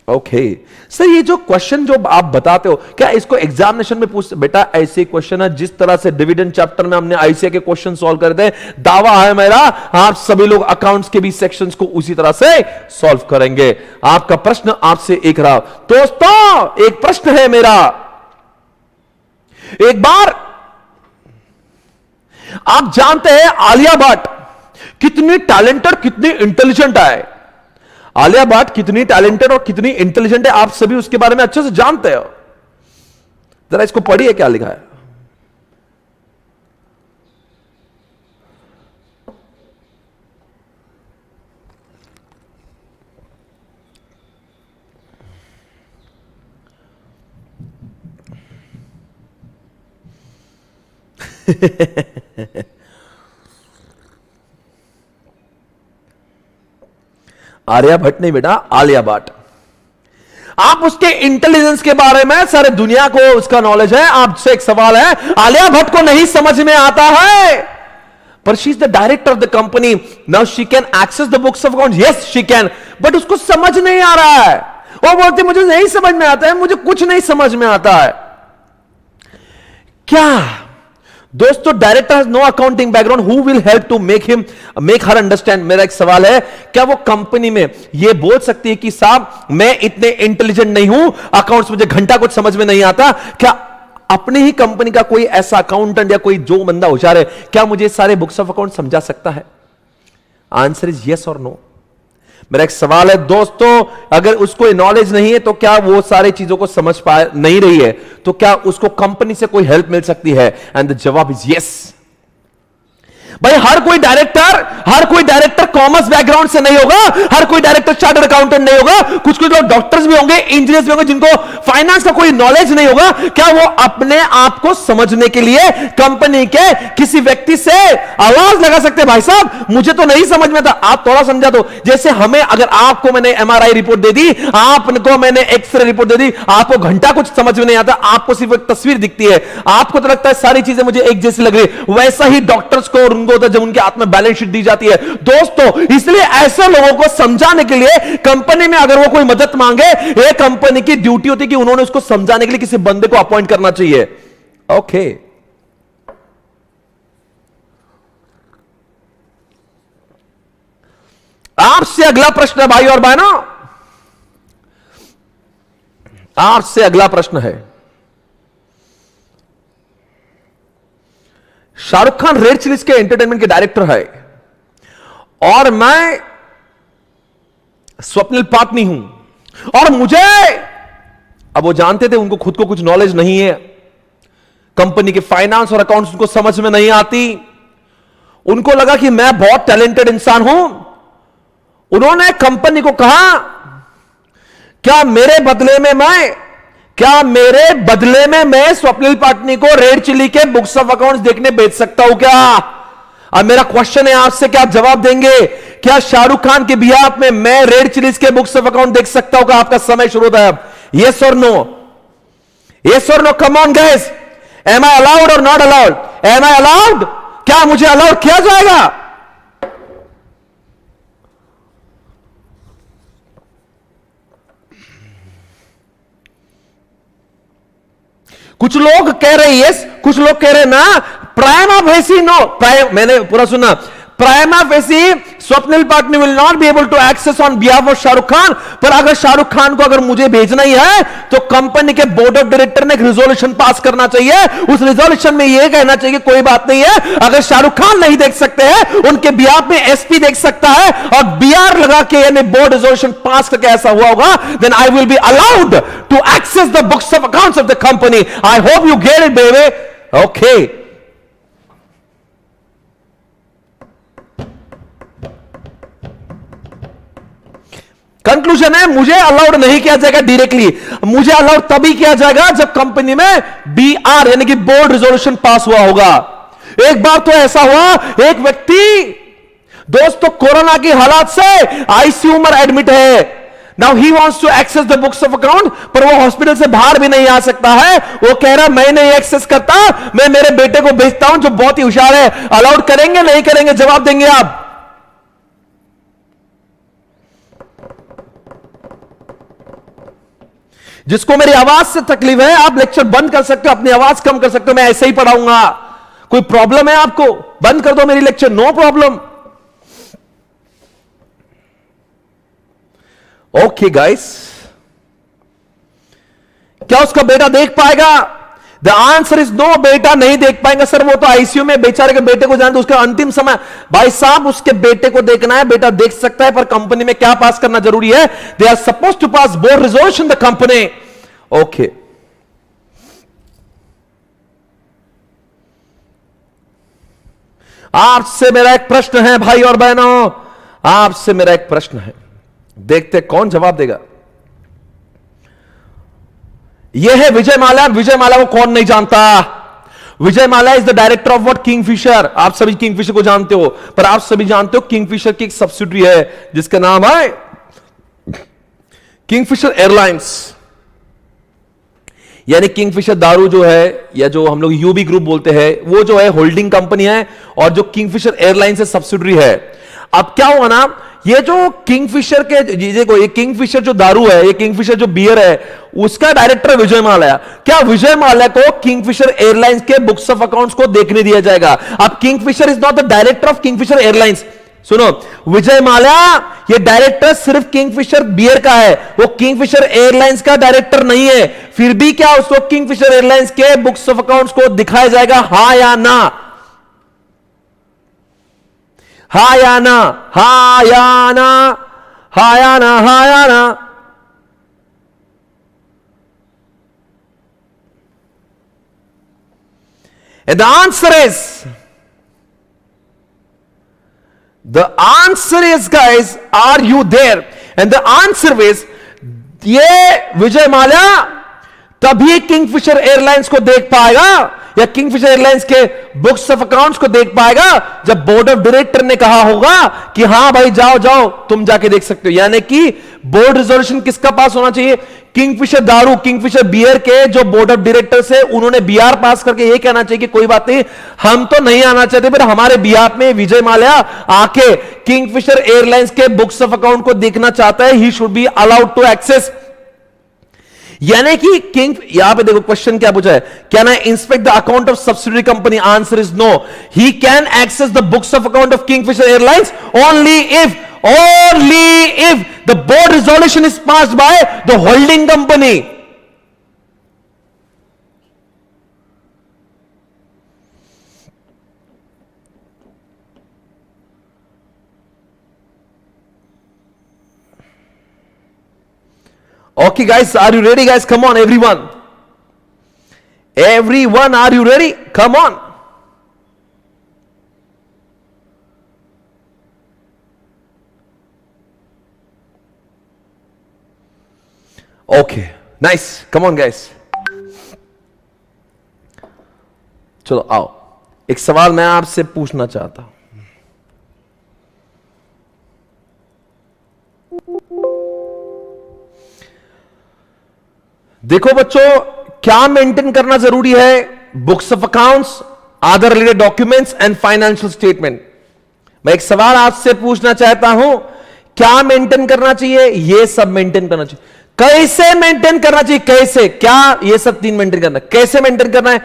ओके सर, ये जो क्वेश्चन जो आप बताते हो, क्या इसको एग्जामिनेशन में पूछ? बेटा ऐसे क्वेश्चन है जिस तरह से डिविडेंड चैप्टर में हमने ICA के क्वेश्चन सॉल्व करते हैं, दावा है मेरा आप सभी लोग अकाउंट्स के भी सेक्शंस को उसी तरह से सॉल्व करेंगे। आपका प्रश्न आपसे एक रहा दोस्तों, एक प्रश्न है मेरा, एक बार आप जानते हैं आलिया भट्ट कितनी टैलेंटेड, कितनी इंटेलिजेंट है? आलिया भट्ट कितनी टैलेंटेड और कितनी इंटेलिजेंट है, आप सभी उसके बारे में अच्छे से जानते हो। जरा इसको पढ़िए क्या लिखा है। आलिया भट्ट नहीं बेटा, आलिया भट्ट। आप उसके इंटेलिजेंस के बारे में सारे दुनिया को उसका नॉलेज है। आपसे एक सवाल है, आलिया भट्ट को नहीं समझ में आता है, पर she is the director of the company, now she can access the books of accounts, yes she can, but उसको समझ नहीं आ रहा है। वो बोलते मुझे नहीं समझ में आता है, मुझे कुछ नहीं समझ में आता है। क्या दोस्तों director has no accounting background, who will help to make her understand? मेरा एक सवाल है, क्या वो कंपनी में ये बोल सकती है कि साहब मैं इतने इंटेलिजेंट नहीं हूं, अकाउंट्स मुझे घंटा कुछ समझ में नहीं आता? क्या अपनी ही कंपनी का कोई ऐसा अकाउंटेंट या कोई जो बंदा होशियार है, क्या मुझे सारे बुक्स ऑफ अकाउंट समझा सकता है? Answer is yes or no. मेरा एक सवाल है दोस्तों, अगर उसको नॉलेज नहीं है तो क्या वो सारी चीजों को समझ पा नहीं रही है, तो क्या उसको कंपनी से कोई हेल्प मिल सकती है? एंड द जवाब इज यस। भाई हर कोई डायरेक्टर कॉमर्स बैकग्राउंड से नहीं होगा, हर कोई डायरेक्टर चार्टर्ड अकाउंटेंट नहीं होगा, कुछ कुछ लोग डॉक्टर्स भी होंगे, इंजीनियर्स भी होंगे जिनको फाइनेंस का कोई नॉलेज नहीं होगा। क्या वो अपने आप को समझने के लिए कंपनी के किसी व्यक्ति से आवाज लगा सकते हैं, भाई साहब मुझे तो नहीं समझ में था, आप थोड़ा समझा दो। जैसे हमें, अगर आपको मैंने एमआरआई रिपोर्ट दे दी, आपको मैंने एक्सरे रिपोर्ट दे दी, आपको घंटा कुछ समझ में नहीं आता, आपको सिर्फ एक तस्वीर दिखती है, आपको तो लगता है सारी चीजें मुझे एक जैसी लग रही। वैसा ही डॉक्टर्स को उनको होता है जब उनके हाथ में बैलेंस शीट दी जाती है। दोस्तों इसलिए ऐसे लोगों को समझाने के लिए कंपनी में अगर वो कोई मदद मांगे, ये कंपनी की ड्यूटी होती है कि उन्होंने उसको समझाने के लिए किसी बंदे को अपॉइंट करना चाहिए। ओके, आपसे अगला प्रश्न है भाई और बहनों, आपसे अगला प्रश्न है। शाहरुख खान रेड चिलीज के एंटरटेनमेंट के डायरेक्टर है और मैं स्वप्निल पाटनी हूं, और मुझे, अब वो जानते थे उनको खुद को कुछ नॉलेज नहीं है, कंपनी के फाइनेंस और अकाउंट्स उनको समझ में नहीं आती, उनको लगा कि मैं बहुत टैलेंटेड इंसान हूं। उन्होंने कंपनी को कहा, क्या मेरे बदले में मैं स्वप्निल पाटनी को रेड चिली के बुक्स ऑफ अकाउंट्स देखने भेज सकता हूं क्या? अब मेरा क्वेश्चन है आपसे, क्या आप जवाब देंगे? क्या शाहरुख खान के बिहाफ में मैं रेड चिलीज के बुक्स ऑफ अकाउंट देख सकता हूं? क्या आपका समय शुरू होता है अब? Yes or no? Yes or no? Come on guys, am I allowed or not allowed? Am I allowed? क्या मुझे अलाउड किया जाएगा? कुछ लोग कह रहे यस, कुछ लोग कह रहे ना। प्राइमा फेसी नो, मैंने पूरा सुना। Prima facie Swapnil Patni will not be able to access on behalf of Shahrukh Khan, पर अगर शाहरुख खान को अगर मुझे भेजना ही है तो कंपनी के बोर्ड ऑफ डायरेक्टर ने एक रिजोल्यूशन पास करना चाहिए। उस रिजोल्यूशन में यह कहना चाहिए कोई बात नहीं है, अगर शाहरुख खान नहीं देख सकते हैं उनके बिहाफ में एसपी देख सकता है, और बीआर लगा के यानी बोर्ड रिजोल्यूशन पास करके ऐसा हुआ होगा, then I will be allowed to access the books of accounts of the company. I hope you get it baby. Okay, conclusion है, मुझे अलाउड नहीं किया जाएगा डायरेक्टली, मुझे अलाउड तभी किया जाएगा जब कंपनी में बीआर यानी कि बोर्ड रिजोल्यूशन पास हुआ होगा। एक बार तो ऐसा हुआ, एक व्यक्ति दोस्तों कोरोना की हालात से आईसीयू में एडमिट है। Now he wants to access the books of account, पर वो हॉस्पिटल से बाहर भी नहीं आ सकता है। वो कह रहा मैं नहीं एक्सेस करता, मैं मेरे बेटे को भेजता हूं जो बहुत ही होशियार है। अलाउड करेंगे नहीं करेंगे? जवाब देंगे आप? जिसको मेरी आवाज से तकलीफ है, आप लेक्चर बंद कर सकते हो, अपनी आवाज कम कर सकते हो, मैं ऐसे ही पढ़ाऊंगा। कोई प्रॉब्लम है आपको? बंद कर दो मेरी lecture, no problem. Okay guys, क्या उसका बेटा देख पाएगा? द आंसर इज नो, बेटा नहीं देख पाएंगे। सर वो तो आईसीयू में, बेचारे के बेटे को जानते, उसका अंतिम समय। भाई साहब उसके बेटे को देखना है, बेटा देख सकता है, पर कंपनी में क्या पास करना जरूरी है? They are suppose to pass board resolution the company. Okay, आपसे मेरा एक प्रश्न है भाई और बहनों, आपसे मेरा एक प्रश्न है, देखते कौन जवाब देगा। यह है विजय माल्या। विजय माल्या को कौन नहीं जानता? Vijay Mallya is the director of what? Kingfisher. आप सभी किंगफिशर को जानते हो, पर आप सभी जानते हो किंगफिशर की एक सब्सिडियरी है जिसका नाम है किंगफिशर एयरलाइंस। यानी किंगफिशर दारू जो है, या जो हम लोग यूबी ग्रुप बोलते हैं, वो जो है होल्डिंग कंपनी है, और जो किंगफिशर एयरलाइंस से सब्सिडियरी है। अब क्या हुआ ना, ये जो किंगफिशर के, देखो ये किंगफिशर जो दारू है, ये किंगफिशर जो बियर है, उसका डायरेक्टर विजय माल्या। क्या विजय माल्या को किंगफिशर एयरलाइंस के बुक्स ऑफ अकाउंट्स को देखने दिया जाएगा? अब Kingfisher is not the director of Kingfisher airlines, सुनो, विजय माल्या ये डायरेक्टर सिर्फ किंगफिशर बियर का है, वो किंगफिशर एयरलाइंस का डायरेक्टर नहीं है। फिर भी क्या उसको किंगफिशर एयरलाइंस के बुक्स ऑफ अकाउंट्स को दिखाया जाएगा, हां या ना? हा या ना? हा या ना? हा या ना? हा या ना? And the answer is guys, are you there? And the answer is, ये विजय माल्या तभी किंगफिशर एयरलाइंस को देख पाएगा या किंगफिशर एयरलाइंस के बुक्स ऑफ अकाउंट्स को देख पाएगा जब बोर्ड ऑफ डायरेक्टर ने कहा होगा कि हां भाई जाओ जाओ तुम जाके देख सकते हो। यानी कि बोर्ड रिजोल्यूशन किसका पास होना चाहिए? किंगफिशर दारू, किंगफिशर बियर के जो बोर्ड ऑफ डायरेक्टर्स है उन्होंने बीआर पास करके ये कहना चाहिए कि कोई बात नहीं, हम तो नहीं आना चाहते, पर हमारे बिहार में विजय माल्या आके किंगफिशर एयरलाइंस के बुक्स ऑफ अकाउंट को देखना चाहता है, he should be allowed to access. यानी कि किंग, यहां पे देखो क्वेश्चन क्या पूछा है, can I inspect the account of subsidiary company? Answer is no. He can access the books of account of Kingfisher Airlines only if the board resolution is passed by the holding company. Okay guys, are you ready guys? Come on everyone. Everyone, are you ready? Come on. Okay, nice. Come on guys. चलो आओ, एक सवाल मैं आपसे पूछना चाहता हूं। देखो बच्चों, क्या मेंटेन करना जरूरी है? Books of accounts, other related documents and financial statement. मैं एक सवाल आपसे पूछना चाहता हूं, क्या मेंटेन करना चाहिए? ये सब मेंटेन करना चाहिए। कैसे मेंटेन करना चाहिए? कैसे? क्या ये सब तीन मेंटेन करना है। कैसे मेंटेन करना है?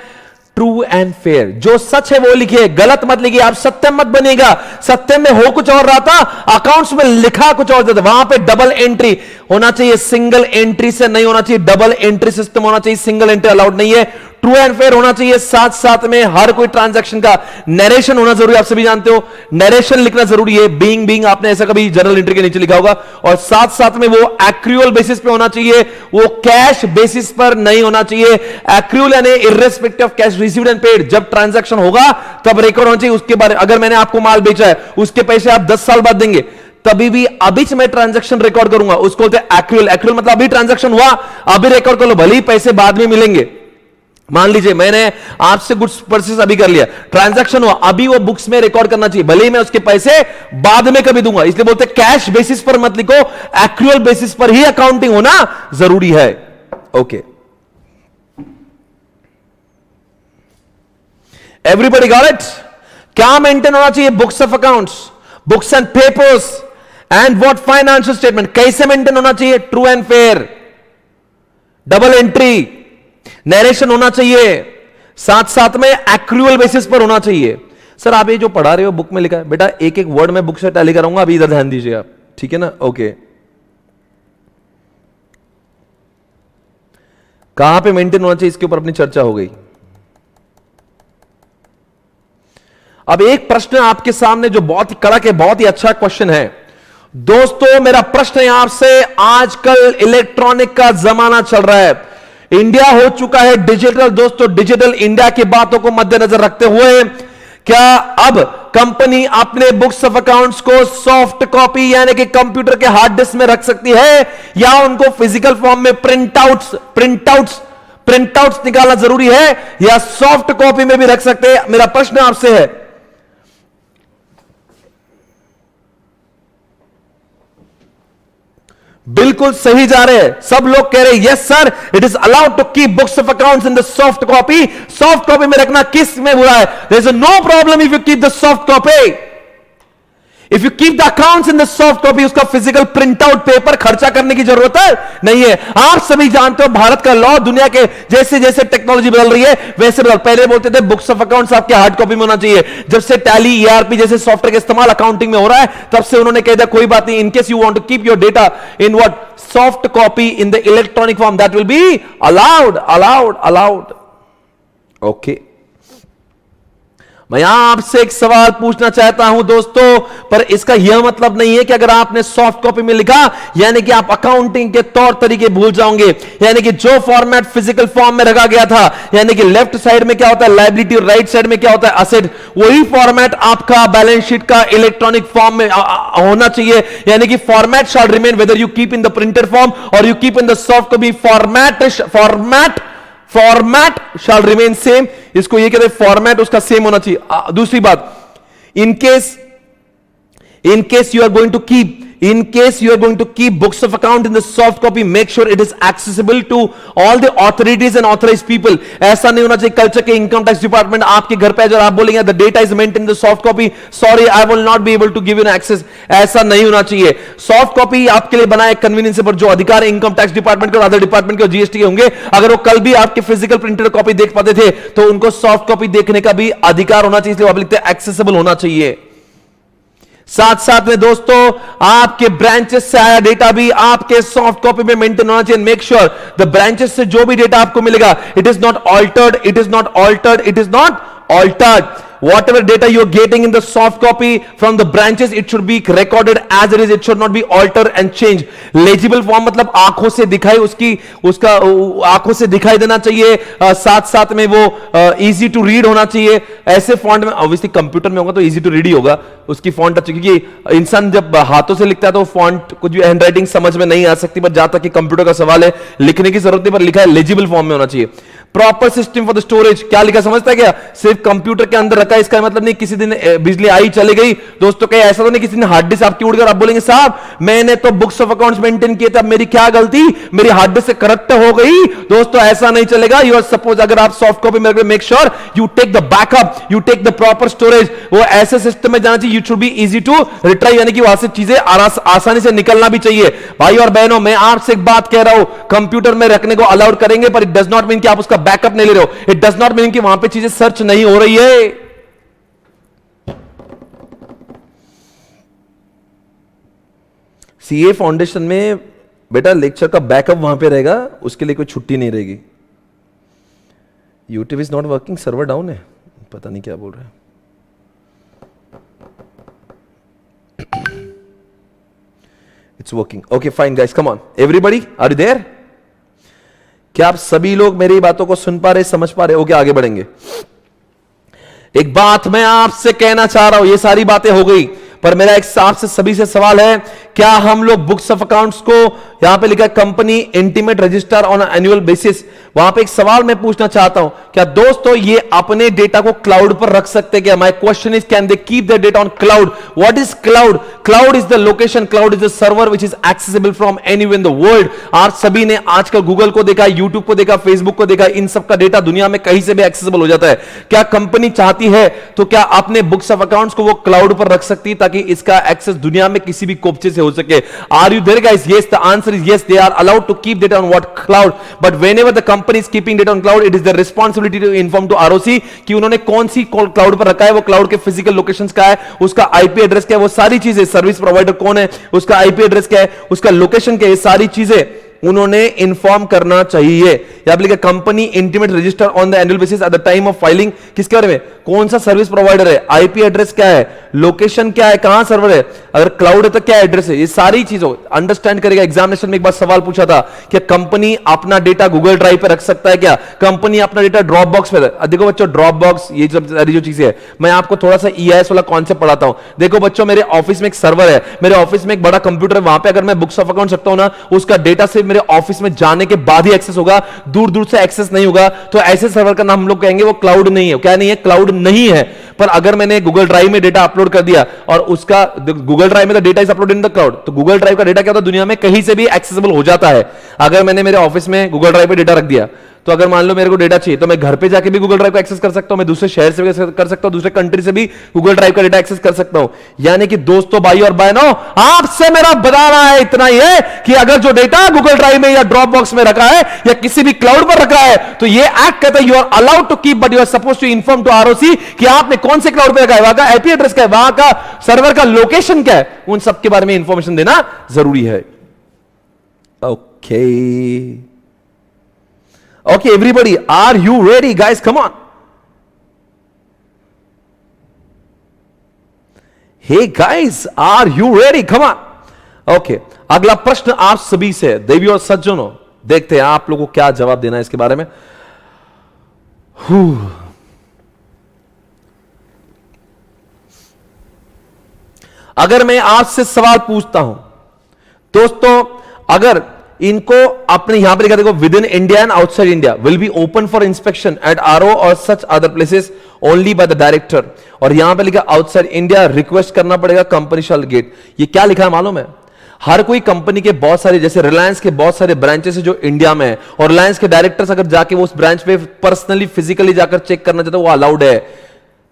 ट्रू एंड फेयर, जो सच है वो लिखिए, गलत मत लिखिए। आप सत्यम मत बनेगा, सत्यम में हो कुछ और रहा था, अकाउंट्स में लिखा कुछ और था। वहां पे डबल एंट्री होना चाहिए, सिंगल एंट्री से नहीं होना चाहिए। डबल एंट्री सिस्टम होना चाहिए, सिंगल एंट्री अलाउड नहीं है। ट्रू एंड फेयर होना चाहिए। साथ साथ में हर कोई ट्रांजैक्शन का नरेशन होना जरूरी है। आप सभी जानते हो नरेशन लिखना जरूरी है। बीइंग आपने ऐसा कभी जर्नल एंट्री के नीचे लिखा होगा। और साथ साथ में वो एक्रूअल बेसिस पे होना चाहिए, वो कैश बेसिस पर नहीं होना चाहिए। एक्रूअल यानी irrespective of cash received and paid, जब ट्रांजैक्शन होगा तब रिकॉर्ड होना चाहिए। उसके बारे अगर मैंने आपको माल बेचा है, उसके पैसे आप 10 साल बाद देंगे, तभी भी अभी मैं ट्रांजैक्शन रिकॉर्ड करूंगा, उसको बोलते हैं एक्रूअल। एक्रूअल मतलब अभी ट्रांजैक्शन हुआ, अभी रिकॉर्ड कर लो, भले ही पैसे बाद में मिलेंगे। मान लीजिए मैंने आपसे गुड्स परचेस अभी कर लिया, ट्रांजैक्शन हुआ, अभी वो बुक्स में रिकॉर्ड करना चाहिए, भले ही मैं उसके पैसे बाद में कभी दूंगा। इसलिए बोलते हैं कैश बेसिस पर मत लिखो, एक्रूअल बेसिस पर ही अकाउंटिंग होना जरूरी है। Okay, everybody got it? क्या मेंटेन होना चाहिए? Books of accounts, books and papers and what financial statement. कैसे मेंटेन होना चाहिए? True and fair, double entry, narration होना चाहिए, साथ साथ में एक्रूअल बेसिस पर होना चाहिए। सर आप ये जो पढ़ा रहे हो बुक में लिखा है, बेटा एक एक वर्ड में बुक से टैली कराऊंगा, अभी इधर ध्यान दीजिए आप, ठीक है ना? ओके, कहां पे मेंटेन होना चाहिए इसके ऊपर अपनी चर्चा हो गई। अब एक प्रश्न आपके सामने जो बहुत ही कड़क है, बहुत ही अच्छा क्वेश्चन है दोस्तों। मेरा प्रश्न है आपसे, आजकल इलेक्ट्रॉनिक का जमाना चल रहा है, इंडिया हो चुका है डिजिटल। दोस्तों डिजिटल इंडिया की बातों को मद्देनजर रखते हुए क्या अब कंपनी अपने बुक्स ऑफ अकाउंट्स को सॉफ्ट कॉपी यानी कि कंप्यूटर के हार्ड डिस्क में रख सकती है, या उनको फिजिकल फॉर्म में प्रिंटआउट्स निकालना जरूरी है, या सॉफ्ट कॉपी में भी रख सकते हैं? मेरा प्रश्न आपसे है। बिल्कुल सही जा रहे हैं सब लोग, कह रहे हैं yes sir, it is allowed to keep books of accounts in the soft copy. Soft copy में रखना किस में बुरा है? There is no problem if you keep the soft copy. If you keep the accounts in the soft copy, उसका फिजिकल प्रिंट आउट पेपर खर्चा करने की जरूरत है नहीं है। आप सभी जानते हो भारत का लॉ, दुनिया के जैसे जैसे टेक्नोलॉजी बदल रही है वैसे बदल। पहले बोलते थे बुक्स ऑफ अकाउंट्स आपके हार्ड कॉपी में होना चाहिए। जब से टैली, ईआरपी जैसे सॉफ्टवेयर का इस्तेमाल अकाउंटिंग में हो रहा है, तब से उन्होंने कह दिया कोई बात नहीं, in case you want to keep your data in what soft copy in the electronic form, that will be allowed. Okay, मैं आपसे एक सवाल पूछना चाहता हूं दोस्तों, पर इसका यह मतलब नहीं है कि अगर आपने सॉफ्ट कॉपी में लिखा यानी कि आप अकाउंटिंग के तौर तरीके भूल जाओगे। यानी कि जो फॉर्मेट फिजिकल फॉर्म में रखा गया था, यानी कि लेफ्ट साइड में क्या होता है लायबिलिटी और राइट साइड में क्या होता है असेट, वही फॉर्मेट आपका बैलेंस शीट का इलेक्ट्रॉनिक फॉर्म में होना चाहिए। यानी कि format shall remain whether you keep in the printed form or you keep in the soft copy, format shall remain same. इसको ये कहते हैं फॉर्मेट उसका सेम होना चाहिए। दूसरी बात, in case you are going to keep books of account in the soft copy, make sure it is accessible to all the authorities and authorized people. ऐसा नहीं होना चाहिए कल्चर के इनकम टैक्स डिपार्टमेंट आपके घर पे जो आप बोलेंगे the data is maintain in the soft copy, sorry I will not be able to give you access, ऐसा नहीं होना चाहिए। सॉफ्ट कॉपी आपके लिए बनाए कन्वीनियंस पर जो अधिकार इनकम टैक्स डिपार्टमेंट के और अदर डिपार्टमेंट के और जीएसटी के होंगे, अगर वो कल भी आपके फिजिकल प्रिंटेड कॉपी देख पाते थे तो उनको सॉफ्ट कॉपी देखने का भी अधिकार होना चाहिए, इसलिए आप लिखते हैं एक्सेसिबल होना चाहिए। साथ साथ में दोस्तों आपके ब्रांचेस से आया डेटा भी आपके सॉफ्ट कॉपी में मेंटेन होना चाहिए। मेक श्योर द ब्रांचेस से जो भी डेटा आपको मिलेगा it is not altered. Whatever data you are getting in the soft copy from the branches, it should be recorded as it is. It should not be altered and changed. Legible form मतलब आंखों से दिखाई उसका आंखों से दिखाई देना चाहिए, साथ साथ में वो easy to read होना चाहिए। ऐसे फॉन्ट में ऑब्वियसली कंप्यूटर में होगा तो easy to read ही होगा उसकी फॉन्ट अच्छी, क्योंकि इंसान जब हाथों से लिखता है तो फॉन्ट कुछ भी हैंडराइटिंग समझ में नहीं आ सकती, पर जहां तक कि कंप्यूटर का सवाल है लिखने की जरूरत नहीं, पर लिखा है लेजिबल फॉर्म में होना चाहिए। Proper system for the storage, क्या लिखा समझता है क्या? सिर्फ कंप्यूटर के अंदर रखा है, इसका मतलब नहीं किसी दिन बिजली आई चली गई दोस्तों, कहीं ऐसा तो नहीं किसी ने हार्ड डिस्क आपकी उड़ गई, आप बोलेंगे साहब मैंने तो बुक्स ऑफ अकाउंट्स मेंटेन किए थे, अब मेरी क्या गलती, मेरी हार्ड डिस्क से करप्ट हो गई। दोस्तों ऐसा नहीं चलेगा। यू आर सपोज अगर आप सॉफ्ट कॉपी में make sure you take the backup, you take the proper storage, वो ऐसे सिस्टम में जाना चाहिए, you should be easy to retrieve, यानी कि वहां से चीजें आसानी से निकलना भी चाहिए। भाई और बहनों मैं आपसे एक बात कह रहा हूं, कंप्यूटर में रखने को अलाउड करेंगे पर इट डज नॉट मीन कि आप उसका बैकअप नहीं ले रहे हो, इट डज नॉट मीन कि वहां पे चीजें सर्च नहीं हो रही है। सीए फाउंडेशन में बेटा लेक्चर का बैकअप वहां पे रहेगा, उसके लिए कोई छुट्टी नहीं रहेगी। YouTube is not working, server down है, पता नहीं क्या बोल रहे हैं। It's working, okay fine guys, come on everybody, are you there? क्या आप सभी लोग मेरी बातों को सुन पा रहे, समझ पा रहे? ओके आगे बढ़ेंगे। एक बात मैं आपसे कहना चाह रहा हूं, ये सारी बातें हो गई, पर मेरा एक आपसे सभी से सवाल है, क्या हम लोग बुक्स ऑफ अकाउंट्स को यहां पे लिखा है company intimate register on annual basis, वहां पे एक सवाल मैं पूछना चाहता हूं, क्या दोस्तों ये अपने डेटा को क्लाउड पर रख सकते हैं क्या? My question is can they keep the data on cloud? What is cloud? Cloud is the location, cloud is the server which is accessible from anywhere in the world. आप सभी ने आजकल गूगल को देखा, यूट्यूब को देखा, फेसबुक को देखा, इन सब का डेटा दुनिया में कहीं से भी एक्सेसिबल हो जाता है। क्या कंपनी चाहती है तो क्या अपने बुक्स ऑफ अकाउंट्स को वो क्लाउड पर रख सकती है ताकि इसका एक्सेस दुनिया में किसी भी कोपचे से हो सके? Are you there guys? Yes, the answer is yes, they are allowed to keep data on what cloud, but whenever the company is keeping data on cloud it is the responsibility to inform to ROC कि उन्होंने कौन सी क्लाउड पर रखा है, वो क्लाउड के फिजिकल लोकेशंस क्या है, उसका आईपी एड्रेस क्या है, वो सारी चीजें, सर्विस प्रोवाइडर कौन है, उसका आईपी एड्रेस क्या है, उसका लोकेशन क्या है, सारी चीजें उन्होंने इन्फॉर्म करना चाहिए। या लिखा company intimate register on the annual basis at the time of filing, किसके बारे में, कौन सा सर्विस प्रोवाइडर है, आईपी एड्रेस क्या है, लोकेशन क्या है, कहां सर्वर है, अगर क्लाउड है तो क्या एड्रेस है, ये सारी चीजों अंडरस्टैंड करेगा। एग्जामिनेशन में एक बार सवाल पूछा था कि कंपनी अपना डेटा गूगल ड्राइव पे रख सकता है क्या, कंपनी अपना डेटा ड्रॉप बॉक्स पे? देखो बच्चों ड्रॉप बॉक्स ये सारी जो चीजें है, मैं आपको थोड़ा सा ईआईएस वाला कॉन्सेप्ट पढ़ाता हूं। देखो बच्चों मेरे ऑफिस में एक सर्वर है, मेरे ऑफिस में एक बड़ा कंप्यूटर है, वहां पे अगर मैं बुक्स ऑफ अकाउंट रखता हूं ना, उसका डेटा सिर्फ मेरे ऑफिस में जाने के बाद ही एक्सेस होगा, दूर दूर से एक्सेस नहीं होगा। तो ऐसे सर्वर का नाम हम लोग कहेंगे वो क्लाउड नहीं है। क्या नहीं है? क्लाउड नहीं है। पर अगर मैंने गूगल ड्राइव में डेटा अपलोड कर दिया और उसका गूगल ड्राइव में the data is upload in the cloud, तो गूगल ड्राइव का डेटा क्या होता है, दुनिया में कहीं से भी एक्सेसिबल हो जाता है। अगर मैंने मेरे ऑफिस में गूगल ड्राइव पे डेटा रख दिया तो अगर मान लो मेरे को डेटा चाहिए तो मैं घर पे जाके भी गूगल ड्राइव को एक्सेस कर सकता हूं, मैं दूसरे शहर से भी कर सकता हूं, दूसरे कंट्री से भी गूगल ड्राइव का डेटा एक्सेस कर सकता हूं। यानी कि दोस्तों, भाई और बहनों, आपसे मेरा बताना है इतना ही है कि अगर जो डेटा गूगल ड्राइव में या ड्रॉप बॉक्स में रखा है या किसी भी क्लाउड पर रखा है तो ये एक्ट कहता है you are allowed to keep, but you are suppose to inform to ROC कि आपने कौन से क्लाउड पे रखा है, वहां का आईपी एड्रेस क्या है, वहां का सर्वर का लोकेशन क्या है, उन सब के बारे में इंफॉर्मेशन देना जरूरी है। Okay, everybody, are you ready, guys? Come on. Hey, guys, are you ready? Come on. Okay, अगला प्रश्न आप सभी से है, देवी और सज्जनों, देखते हैं आप लोगों को क्या जवाब देना है इसके बारे में। अगर मैं आपसे सवाल पूछता हूं दोस्तों, अगर इनको अपने यहां पर लिखा देखो, within India and outside India will be open for inspection at RO और such other places only by the director, और यहां पे लिखा आउटसाइड इंडिया रिक्वेस्ट करना पड़ेगा कंपनी शैल गेट। ये क्या लिखा है मालूम है? हर कोई कंपनी के बहुत सारे, जैसे रिलायंस के बहुत सारे ब्रांचेस है जो इंडिया में है, और रिलायंस के डायरेक्टर्स अगर जाके वो उस ब्रांच पे पर्सनली फिजिकली जाकर चेक करना चाहते हैं, वो अलाउड है।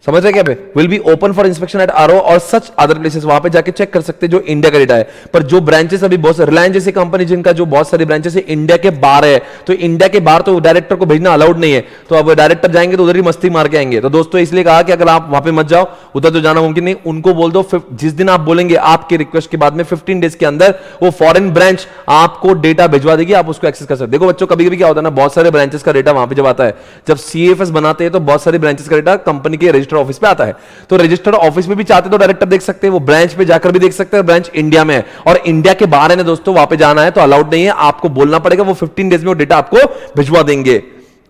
समझ रहे क्या पे? Will be open for inspection at RO और सच अदर प्लेसेस, वहां पे जाके चेक कर सकते हैं जो इंडिया का डेटा है। पर जो ब्रांचेस अभी बहुत, रिलायंस जैसी कंपनी जिनका जो बहुत सारी ब्रांचेस है इंडिया के बाहर है, तो इंडिया के बाहर तो डायरेक्टर को भेजना अलाउड नहीं है, तो अब डायरेक्टर जाएंगे तो उधर ही मस्ती मार के आएंगे। तो दोस्तों इसलिए कहा कि अगर आप वहां पे मत जाओ, उधर तो जाना मुमकिन नहीं, उनको बोल दो जिस दिन आप बोलेंगे आपके रिक्वेस्ट के बाद में 15 डेज के अंदर वो फॉरेन ब्रांच आपको डेटा भिजवा देगी, आप उसको एक्सेस कर सकते। देखो बच्चों, कभी कभी क्या होता है ना, बहुत सारे ब्रांचेस का डेटा वहां पे जब आता है, जब सीएफएस बनाते हैं तो बहुत सारी ब्रांचेस का डेटा कंपनी के रजिस्टर ऑफिस पे आता है, तो रजिस्टर्ड ऑफिस में भी चाहते तो डायरेक्टर देख सकते हैं, वो ब्रांच पे जाकर भी देख सकते हैं। ब्रांच इंडिया में है और इंडिया के बाहर है ना दोस्तों, वहां पे जाना है तो अलाउड नहीं है, आपको बोलना पड़ेगा, वो 15 डेज में वो डेटा आपको भिजवा देंगे।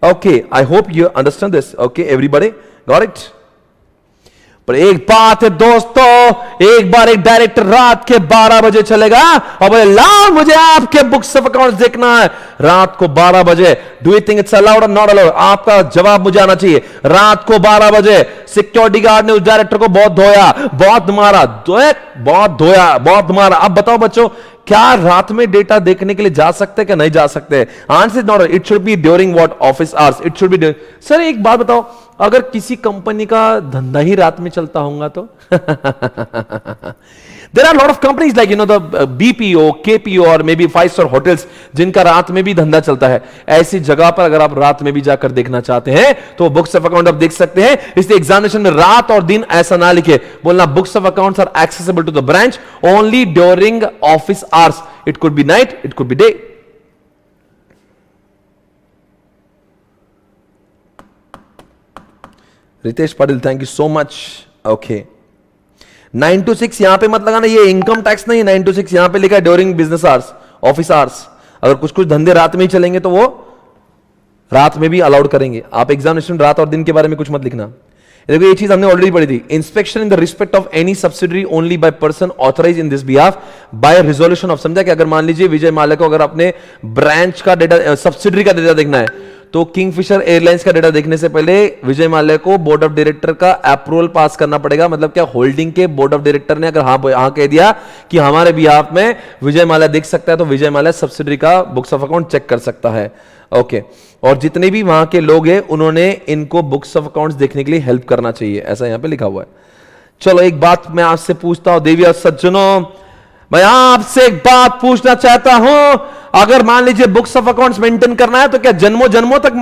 Okay, I hope you understand this. Okay everybody, got it? पर एक बात है दोस्तों, एक बार एक डायरेक्टर रात के 12 बजे चलेगा और बोले लाओ मुझे आपके बुक्स ऑफ अकाउंट्स देखना है, रात को 12 बजे। Do you think it's allowed or not allowed? आपका जवाब मुझे आना चाहिए। रात को 12 बजे सिक्योरिटी गार्ड ने उस डायरेक्टर को बहुत धोया, बहुत मारा, बहुत धोया, बहुत मारा। अब बताओ बच्चों, क्या रात में डेटा देखने के लिए जा सकते हैं क्या नहीं जा सकते? Answer is not, it should be during what office hours, it should be. Sir एक बात बताओ, अगर किसी कंपनी का धंधा ही रात में चलता होगा तो there are lot of companies like the BPO, KPO और मे बी 5-स्टार होटल्स जिनका रात में भी धंधा चलता है। ऐसी जगह पर अगर आप रात में भी जाकर देखना चाहते हैं तो बुक्स ऑफ अकाउंट आप देख सकते हैं। इसलिए एग्जामिनेशन में रात और दिन ऐसा ना लिखे, बोलना books of accounts are accessible to the branch only during office hours. It could be night, it could be day. Ritesh Patil, thank you so much. Okay, 9 to 6 यहां पे मत लगाना, ये इनकम टैक्स नहीं है। 9 to 6 यहां पे लिखा है during business hours, office hours. अगर कुछ कुछ धंधे रात में ही चलेंगे तो वो रात में भी अलाउड करेंगे। आप एग्जामिनेशन रात और दिन के बारे में कुछ मत लिखना। देखो ये चीज हमने ऑलरेडी पढ़ी थी, inspection in the respect of any subsidiary only by person authorise in this behalf by resolution of. समझा कि अगर मान लीजिए विजय माल्या को अगर अपने ब्रांच का डेटा, सब्सिडरी का डेटा देखना है, तो किंगफिशर एयरलाइंस का डेटा देखने से पहले विजय माल्या को बोर्ड ऑफ डायरेक्टर का अप्रूवल पास करना पड़ेगा। मतलब क्या, होल्डिंग के बोर्ड ऑफ डायरेक्टर ने अगर हाँ कह दिया कि हमारे बिहाफ में विजय माल्या देख सकता है, तो विजय माल्या सब्सिडरी का बुक्स ऑफ अकाउंट चेक कर सकता है। ओके, और जितने भी वहां के लोग हैं उन्होंने इनको बुक्स ऑफ अकाउंट्स देखने के लिए हेल्प करना चाहिए, ऐसा यहां पे लिखा हुआ है। चलो एक बात मैं आपसे पूछता हूं देवी और सज्जनों, मैं आपसे एक बात पूछना चाहता हूं, अगर मान लीजिए बुक्स ऑफ अकाउंट्स मेंटेन करना है तो क्या जन्मों जन्मों तक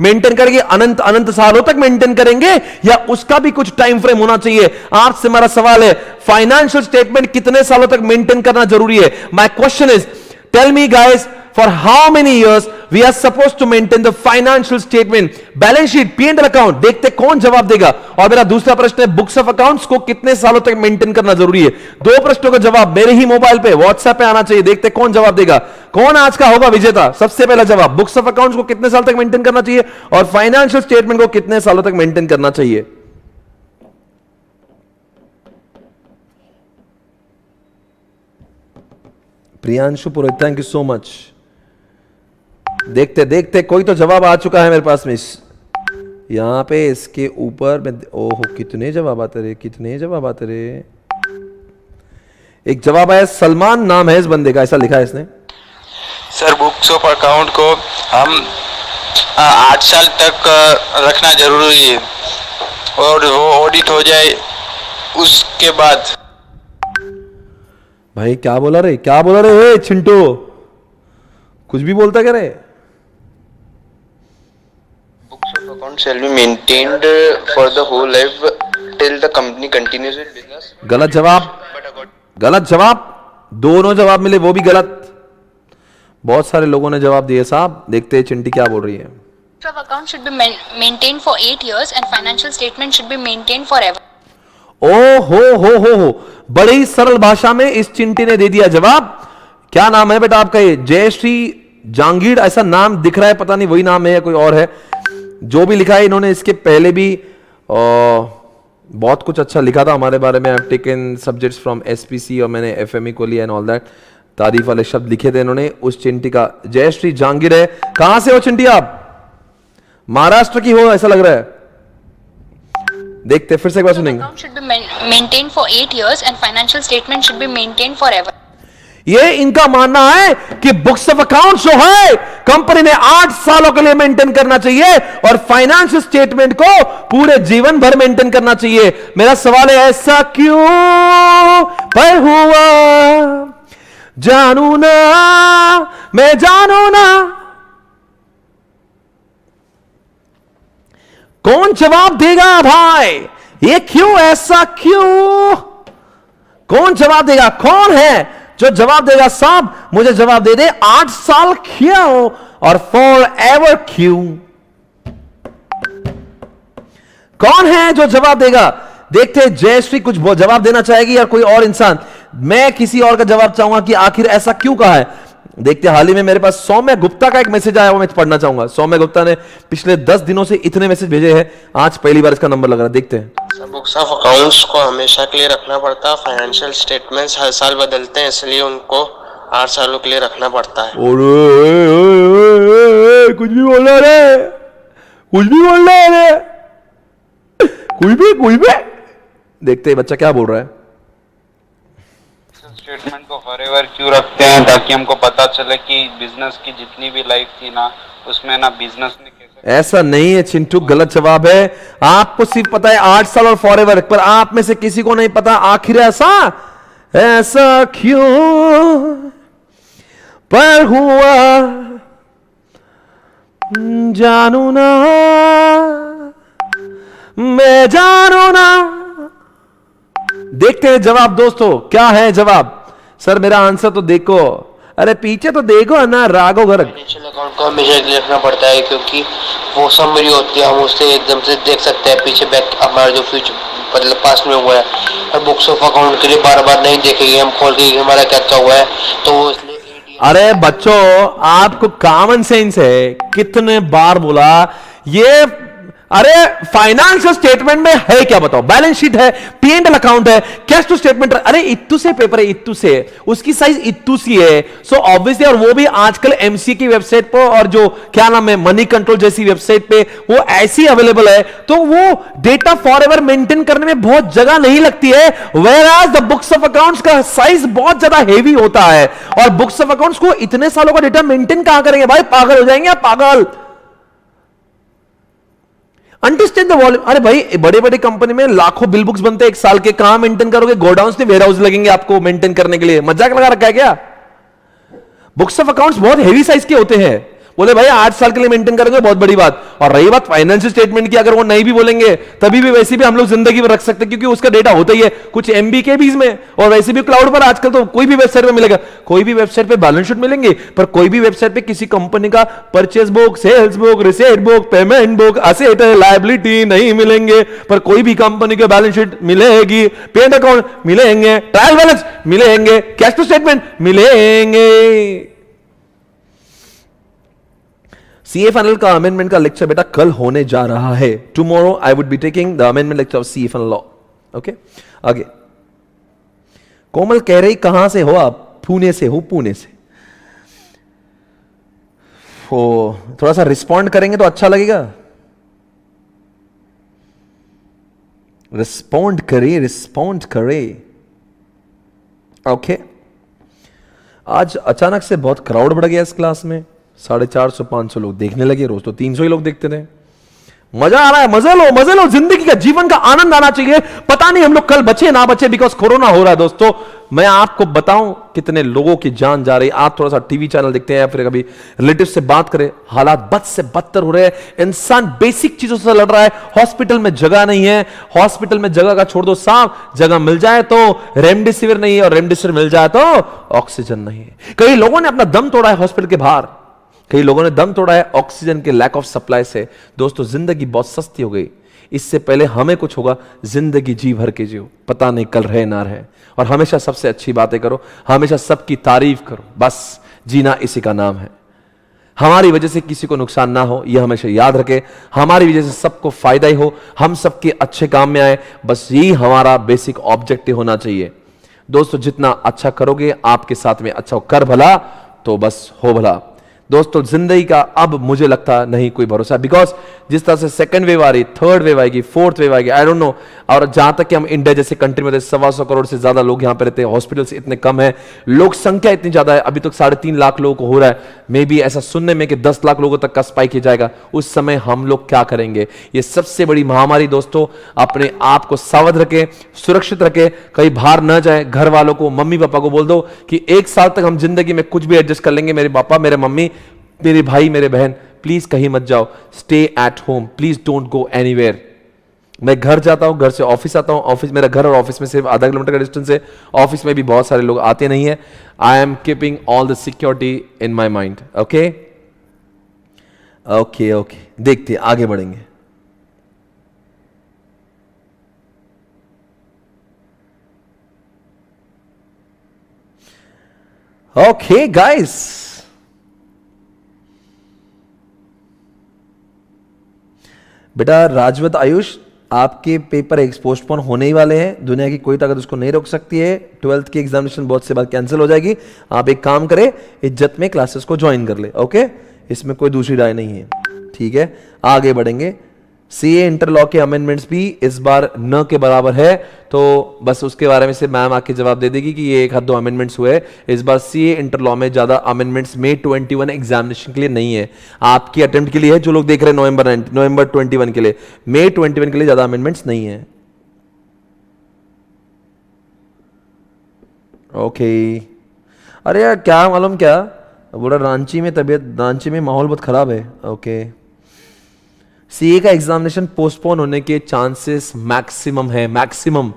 मेंटेन करेंगे, अनंत अनंत सालों तक मेंटेन करेंगे, या उसका भी कुछ टाइम फ्रेम होना चाहिए? आपसे मेरा सवाल है, फाइनेंशियल स्टेटमेंट कितने सालों तक मेंटेन करना जरूरी है? My question is, tell me guys, for how many years we are supposed to maintain the financial statement, balance sheet, P&L account? देखते कौन जवाब देगा। और मेरा दूसरा प्रश्न है, बुक्स ऑफ अकाउंट्स को कितने सालों तक मेंटेन करना जरूरी है? दो प्रश्नों का जवाब मेरे ही मोबाइल पे व्हाट्सएप पे आना चाहिए, देखते कौन जवाब देगा। कौन आज का होगा विजेता? सबसे पहला जवाब, बुक्स ऑफ अकाउंट्स को कितने साल तक मेंटेन करना चाहिए और फाइनेंशियल स्टेटमेंट को कितने सालों तक मेंटेन करना चाहिए? प्रियांशु पुरोहित, थैंक यू सो मच। देखते देखते कोई तो जवाब आ चुका है मेरे पास में। यहां पे इसके ऊपर मैं, ओहो कितने जवाब आते रहे, कितने जवाब आते रहे। एक जवाब आया, सलमान नाम है इस बंदे का, ऐसा लिखा है इसने। सर बुक्स ऑफ अकाउंट को हम 8 साल तक रखना जरूरी है और वो ऑडिट हो जाए उसके बाद। भाई क्या बोला रे, क्या बोला रे ए, चिंटू कुछ भी बोलता क्या रे? Books of accounts shall be maintained for the whole life till the company continues its business. गलत जवाब, गलत जवाब, दोनों जवाब मिले वो भी गलत। बहुत सारे लोगों ने जवाब दिए साहब। देखते हैं चिंटी क्या बोल रही है। Books of accounts should be maintained for 8 years and financial statement should be maintained forever. ओ हो, बड़ी सरल भाषा में इस चिंटी ने दे दिया जवाब। क्या नाम है बेटा आपका? ये जयश्री जांगीड़ ऐसा नाम दिख रहा है, पता नहीं वही नाम है या कोई और है। जो भी लिखा है इन्होंने इसके पहले भी बहुत कुछ अच्छा लिखा था हमारे बारे में। I have taken subjects from SPC और मैंने एफएमई को लिया एंड ऑल दैट। तारीफ वाले शब्द लिखे थे इन्होंने उस चिंटी का। जयश्री जांगीड़ है। कहां से हो चिंटी आप? महाराष्ट्र की हो ऐसा लग रहा है। देखते फिर से एक बार सुनेंगे। Account should be maintained for 8 years and financial statement should be maintained forever. ये इनका मानना है कि बुक्स ऑफ अकाउंट्स जो है कंपनी ने 8 सालों के लिए मेंटेन करना चाहिए और फाइनेंशियल स्टेटमेंट को पूरे जीवन भर मेंटेन करना चाहिए। मेरा सवाल है ऐसा क्यों पर हुआ? जानू ना, मैं जानू ना। कौन जवाब देगा भाई? ये क्यों, ऐसा क्यों? कौन जवाब देगा? कौन है जो जवाब देगा? साहब मुझे जवाब दे दे। 8 साल क्यों और फॉर एवर क्यों? कौन है जो जवाब देगा? देखते हैं जयश्री कुछ जवाब देना चाहेगी या कोई और इंसान। मैं किसी और का जवाब चाहूंगा कि आखिर ऐसा क्यों कहा है। देखते हाल ही में मेरे पास सौम्य गुप्ता का एक मैसेज आया, वो मैं पढ़ना चाहूंगा। सौम्य गुप्ता ने पिछले 10 दिनों से इतने मैसेज भेजे हैं, आज पहली बार इसका नंबर लग रहा है। देखते हैं। बुक्स ऑफ अकाउंट्स को हमेशा के लिए रखना पड़ता है। फाइनेंशियल स्टेटमेंट्स हर साल बदलते हैं, इसलिए उनको 8 सालों के लिए रखना पड़ता है। कुछ भी बोल रहा है, कुछ भी बोल रहा है, कुछ भी। देखते हैं बच्चा क्या बोल रहा है। स्टेटमेंट को फॉरएवर क्यों रखते हैं? ताकि हमको पता चले कि बिजनेस की जितनी भी लाइफ थी ना, उसमें ना बिजनेस ने कैसे। ऐसा नहीं है चिंटू, गलत जवाब है। आपको सिर्फ पता है 8 साल और फॉरएवर, पर आप में से किसी को नहीं पता आखिर ऐसा क्यों पर हुआ। जानू ना, मैं जानू ना। देखते हैं जवाब दोस्तों, क्या है जवाब। सर मेरा आंसर तो देखो, अरे पीछे तो देखो ना, रागो घर। फाइनेंशियल अकाउंट को हमेशा के लिए रखना पड़ता है क्योंकि वो समरी होती है, हम उससे एकदम से देख सकते हैं पीछे बैक हमारा जो फ्यूचर मतलब पास्ट में हुआ है। और बुक्स ऑफ अकाउंट के लिए बार बार नहीं देखेंगे हम खोल के हमारा क्या क्या हुआ है, तो वो इसलिए। अरे बच्चों आपको कॉमन सेंस है, कितने बार बोला ये। अरे फाइनेंशियल स्टेटमेंट में है क्या बताओ? बैलेंस शीट है, P&L अकाउंट है, कैश टू स्टेटमेंट। अरे इत्तू से पेपर है, इत्तू से, उसकी साइज इत्तू सी है। सो ऑब्वियसली, और वो भी आजकल एमसी की वेबसाइट पर और जो क्या नाम है मनी कंट्रोल जैसी वेबसाइट पे वो ऐसी अवेलेबल है, तो वो डेटा फॉर एवर मेंटेन करने में बहुत जगह नहीं लगती है। Whereas the books of accounts का साइज बहुत ज्यादा हेवी होता है और बुक्स ऑफ अकाउंट्स को इतने सालों का डेटा मेंटेन कहां करेंगे भाई? पागल हो जाएंगे आप, पागल। Understand the volume. अरे भाई बड़े बड़े कंपनी में लाखों बिल बुक्स बनते हैं एक साल के, कहां मेंटेन करोगे? गोडाउन में वेयर हाउस लगेंगे आपको मेंटेन करने के लिए। मजाक लगा रखा है क्या? बुक्स ऑफ अकाउंट्स बहुत हेवी साइज के होते हैं। बोले भाई 8 साल के लिए मेंटेन करेंगे, बहुत बड़ी बात। और रही बात फाइनेंशियल स्टेटमेंट की, अगर वो नहीं भी बोलेंगे तभी भी वैसे भी हम लोग जिंदगी में रख सकते हैं, क्योंकि उसका डेटा होता ही है कुछ एमबी के बीच में। और वैसे भी क्लाउड पर आजकल तो कोई भी वेबसाइट पे मिलेगा, कोई भी वेबसाइट पे बैलेंस शीट मिलेंगे, पर कोई भी वेबसाइट पे किसी कंपनी का purchase book, sales book, receipt book, payment book, asset, liability नहीं मिलेंगे। पर कोई भी कंपनी के बैलेंस शीट मिलेगी, पेड अकाउंट मिलेंगे, ट्रायल बैलेंस मिलेंगे, कैश टू स्टेटमेंट मिलेंगे। सीए फाइनल का अमेंडमेंट का लेक्चर बेटा कल होने जा रहा है। Tomorrow I would be taking the amendment lecture of CA final law. Okay, आगे कोमल कह रही कहां से हो आप? पुणे से हो, पुणे से। थोड़ा सा रिस्पॉन्ड करेंगे तो अच्छा लगेगा। रिस्पॉन्ड करे, रिस्पॉन्ड करे। ओके, आज अचानक से बहुत क्राउड बढ़ गया इस क्लास में। 450 500 लोग देखने लगे, रोज तो 300 ही लोग देखते थे। मजा आ रहा है, मजे लो, जिंदगी का, जीवन का आनंद आना चाहिए। पता नहीं हम लोग कल बचे ना बचे, बिकॉज कोरोना हो रहा है। दोस्तों मैं आपको बताऊं कितने लोगों की जान जा रही। आप थोड़ा सा टीवी चैनल देखते हैं या फिर कभी रिलेटिव से बात करें, हालात बद से बदतर हो रहे हैं। इंसान बेसिक चीजों से लड़ रहा है। हॉस्पिटल में जगह नहीं है, हॉस्पिटल में जगह का छोड़ दो, साफ जगह मिल जाए तो रेमडेसिविर नहीं है, और रेमडेसिविर मिल जाए तो ऑक्सीजन नहीं है। कई लोगों ने अपना दम तोड़ा है हॉस्पिटल के बाहर, कई लोगों ने दम तोड़ा है ऑक्सीजन के लैक ऑफ सप्लाई से। दोस्तों जिंदगी बहुत सस्ती हो गई, इससे पहले हमें कुछ होगा, जिंदगी जी भर के जियो, पता नहीं कल रहे ना रहे। और हमेशा सबसे अच्छी बातें करो, हमेशा सबकी तारीफ करो, बस जीना इसी का नाम है। हमारी वजह से किसी को नुकसान ना हो, यह हमेशा याद रखे। हमारी वजह से सबको फायदा ही हो, हम सबके अच्छे काम में आए, बस यही हमारा बेसिक ऑब्जेक्टिव होना चाहिए। दोस्तों जितना अच्छा करोगे, आपके साथ में अच्छा कर भला तो बस हो भला। दोस्तों जिंदगी का अब मुझे लगता नहीं कोई भरोसा, बिकॉज जिस तरह से सेकंड वेव आ रही, थर्ड वेव आएगी, फोर्थ वेव आएगी, आई डोंट नो। और जहां तक कि हम इंडिया जैसे कंट्री में 125 करोड़ से ज्यादा लोग यहां पे रहते हैं, हॉस्पिटल्स इतने कम है, लोक संख्या इतनी ज्यादा है, अभी तक 3.5 लाख लोगों को हो रहा है। मे बी ऐसा सुनने में कि 10 लाख लोगों तक का स्पाइक किया जाएगा। उस समय हम लोग क्या करेंगे? ये सबसे बड़ी महामारी। दोस्तों अपने आप को सावध रखें, सुरक्षित रखें, कहीं बाहर न जाए। घर वालों को, मम्मी पापा को बोल दो कि 1 साल तक हम जिंदगी में कुछ भी एडजस्ट कर लेंगे, मेरे पापा, मेरे मम्मी, मेरे भाई, मेरे बहन, प्लीज कहीं मत जाओ, stay at home, please don't go anywhere. मैं घर जाता हूं, घर से ऑफिस आता हूं, ऑफिस, मेरा घर और ऑफिस में सिर्फ आधा किलोमीटर का डिस्टेंस है, ऑफिस में भी बहुत सारे लोग आते नहीं है। I am keeping all the security in my mind. Okay okay okay, देखते आगे बढ़ेंगे। ओके गाइस, बेटा राजवत आयुष, आपके पेपर पोस्टपोन होने ही वाले हैं, दुनिया की कोई ताकत उसको नहीं रोक सकती है। 12th की एग्जामिनेशन बहुत से बाद कैंसिल हो जाएगी। आप एक काम करें, इज्जत में क्लासेस को ज्वाइन कर ले। ओके, इसमें कोई दूसरी राय नहीं है, ठीक है। आगे बढ़ेंगे। सीए इंटरलॉ के अमेंडमेंट्स भी इस बार न के बराबर है, तो बस उसके बारे में से मैम आके जवाब दे देगी कि ये 1 2 अमेंडमेंट्स हुए। इस बार सीए इंटरलॉ में ज्यादा अमेंडमेंट्स May 21 एग्जामिनेशन के लिए नहीं है, आपकी अटेम्प्ट के लिए है। जो लोग देख रहे हैं नवंबर 21 के लिए, May 21 के लिए ज्यादा अमेंडमेंट्स नहीं है। ओके, अरे यार क्या मालूम, क्या बोला, रांची में माहौल बहुत खराब है। ओके, सीए का एग्जामिनेशन पोस्टपोन होने के चांसेस मैक्सिमम है, maximum.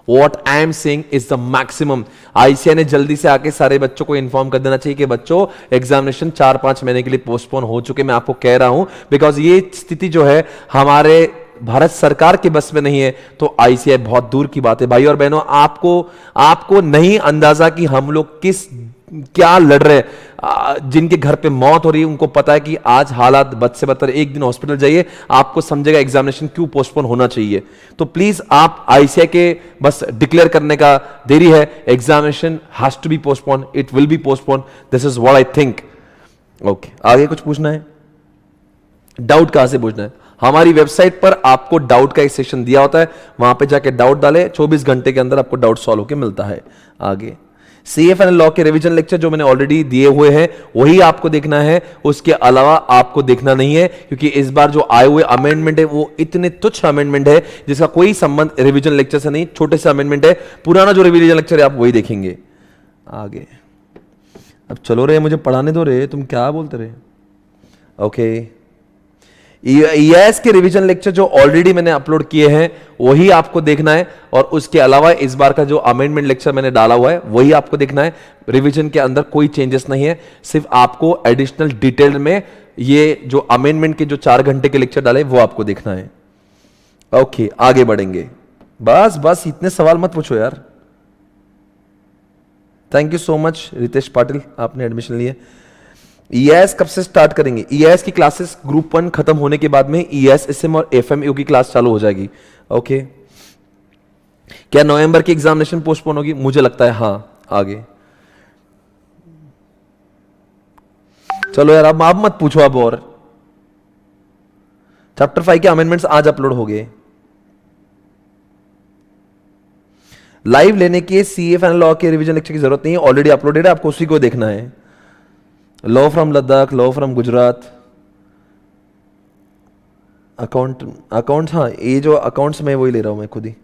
What I am saying is the maximum. ICI ने जल्दी से आके सारे बच्चों को इन्फॉर्म कर देना चाहिए कि बच्चों एग्जामिनेशन 4-5 महीने के लिए पोस्टपोन हो चुके। मैं आपको कह रहा हूं बिकॉज ये स्थिति जो है हमारे भारत सरकार के बस में नहीं है, तो आईसीआई बहुत दूर की बात है। भाई और बहनों, आपको नहीं अंदाजा कि हम लोग क्या लड़ रहे हैं। जिनके घर पे मौत हो रही है उनको पता है कि आज हालात बद से बदतर, एक दिन हॉस्पिटल जाइए आपको समझेगा एग्जामिनेशन क्यों पोस्टपोन होना चाहिए। तो प्लीज आप आईसीआई के बस डिक्लेयर करने का देरी है, examination has to be postpone, it will be postpone, this is what I think. Okay, आगे कुछ पूछना है? डाउट कहां से पूछना है? हमारी वेबसाइट पर आपको डाउट का एक सेक्शन दिया होता है, वहां पे जाके डाउट डाले, 24 घंटे के अंदर आपको डाउट सॉल्व होकर मिलता है। आगे सीएफएन लॉ के रिवीजन लेक्चर जो मैंने ऑलरेडी दिए हुए हैं वही आपको देखना है, उसके अलावा आपको देखना नहीं है, क्योंकि इस बार जो आए हुए अमेंडमेंट है वो इतने तुच्छ अमेंडमेंट है जिसका कोई संबंध रिवीजन लेक्चर से नहीं, छोटे से अमेंडमेंट है। पुराना जो रिवीजन लेक्चर है आप वही देखेंगे। आगे अब चलो रे, मुझे पढ़ाने दो रे, तुम क्या बोलते रहे। ओके, ईएस के रिवीजन लेक्चर जो ऑलरेडी मैंने अपलोड किए हैं वही आपको देखना है, और उसके अलावा इस बार का जो अमेंडमेंट लेक्चर मैंने डाला हुआ है वही आपको देखना है। रिवीजन के अंदर कोई चेंजेस नहीं है, सिर्फ आपको एडिशनल डिटेल में ये जो अमेंडमेंट के जो 4 घंटे के लेक्चर डाले वो आपको देखना है। ओके, आगे बढ़ेंगे। बस इतने सवाल मत पूछो यार। Thank you so much Ritesh Patil, आपने एडमिशन लिए। ईएस कब से स्टार्ट करेंगे? ईएस की क्लासेस ग्रुप 1 खत्म होने के बाद में ईएस, एसएम और एफएमयू की क्लास चालू हो जाएगी। ओके, क्या नवंबर की एग्जामिनेशन पोस्टपोन होगी? मुझे लगता है हाँ। आगे चलो यार, अब आप मत पूछो अब। और चैप्टर 5 के अमेंडमेंट्स आज अपलोड हो गए। लाइव लेने के सीए फाइनल लॉ के रिवीजन लेक्चर की जरूरत नहीं है, ऑलरेडी अपलोडेड है, आपको उसी को देखना है। Law from Ladakh, law from Gujarat, accounts, हाँ ये जो अकाउंट्स में वही ले रहा हूं मैं खुद ही।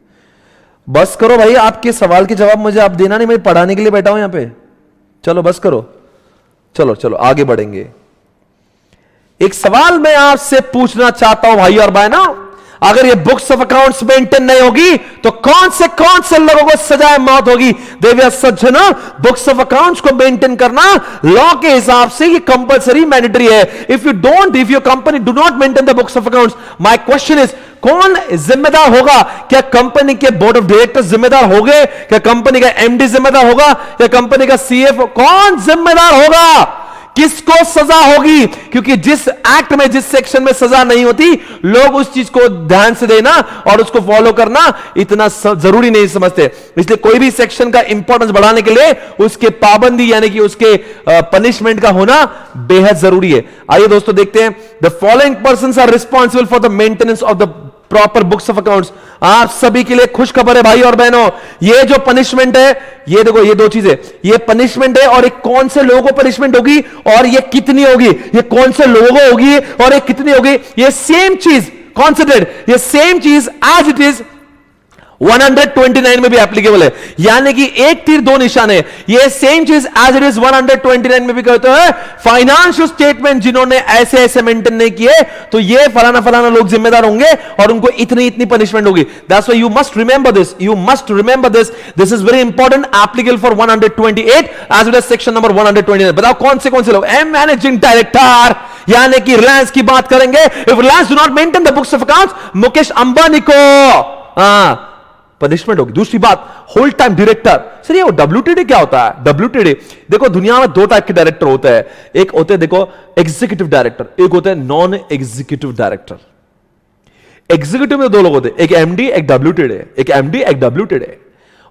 बस करो भाई, आपके सवाल के जवाब मुझे आप देना नहीं, मैं पढ़ाने के लिए बैठा हूं यहां पे। चलो बस करो, चलो चलो आगे बढ़ेंगे। एक सवाल मैं आपसे पूछना चाहता हूं भाई और बहनों, अगर ये बुक्स ऑफ अकाउंट्स मेंटेन नहीं होगी तो कौन से लोगों को सजाए मौत होगी? देविया सज्जनों, बुक्स ऑफ अकाउंट्स को मेंटेन करना लॉ के हिसाब से ये कंपलसरी मैंडेटरी है। If your company do not maintain the books of accounts, my question is कौन जिम्मेदार होगा? क्या कंपनी के बोर्ड ऑफ डायरेक्टर्स जिम्मेदार होंगे? क्या कंपनी का एमडी जिम्मेदार होगा? या कंपनी का सीएफओ? कौन जिम्मेदार होगा? किसको सजा होगी? क्योंकि जिस एक्ट में, जिस सेक्शन में सजा नहीं होती, लोग उस चीज को ध्यान से देना और उसको फॉलो करना इतना जरूरी नहीं समझते। इसलिए कोई भी सेक्शन का इंपॉर्टेंस बढ़ाने के लिए उसके पाबंदी यानी कि उसके पनिशमेंट का होना बेहद जरूरी है। आइए दोस्तों देखते हैं, the following persons are responsible for the maintenance of the proper books of accounts. आप सभी के लिए खुशखबर है भाई और बहनों, ये जो पनिशमेंट है, ये देखो, ये दो चीजें, ये पनिशमेंट है और एक कौन से लोगों को पनिशमेंट होगी और ये कितनी होगी, ये कौन से लोगों को होगी और ये कितनी होगी, ये सेम चीज कॉन्सिडर्ड, ये सेम चीज एज इट इज 129 में भी एप्लीकेबल है। यानी कि एक तीर दो निशान है, ये सेम चीज एज इट इज 129 में भी कहते हैं फाइनेंशियल स्टेटमेंट जिन्होंने ऐसे ऐसे मेंटेन नहीं किए तो ये फलाना फलाना लोग जिम्मेदार होंगे और उनको इतनी इतनी पनिशमेंट होगी। That's why you must remember this, you must remember this, this is very important, applicable for 128 as well as section number 129। बताओ कौन से लोग? मैनेजिंग डायरेक्टर, यानी कि रिलायंस की बात करेंगे। If Reliance do not maintain the books of accounts, Mukesh Ambani को पनिशमेंट होगी। दूसरी बात, होल टाइम डायरेक्टर। सर ये WTD क्या होता है? WTD देखो, दुनिया में दो टाइप के डायरेक्टर होते हैं, एक होते हैं देखो एग्जीक्यूटिव डायरेक्टर, एक होते हैं नॉन एग्जीक्यूटिव डायरेक्टर। एग्जीक्यूटिव में दो लोग होते हैं, एक MD एक WTD, एक MD एक WTD।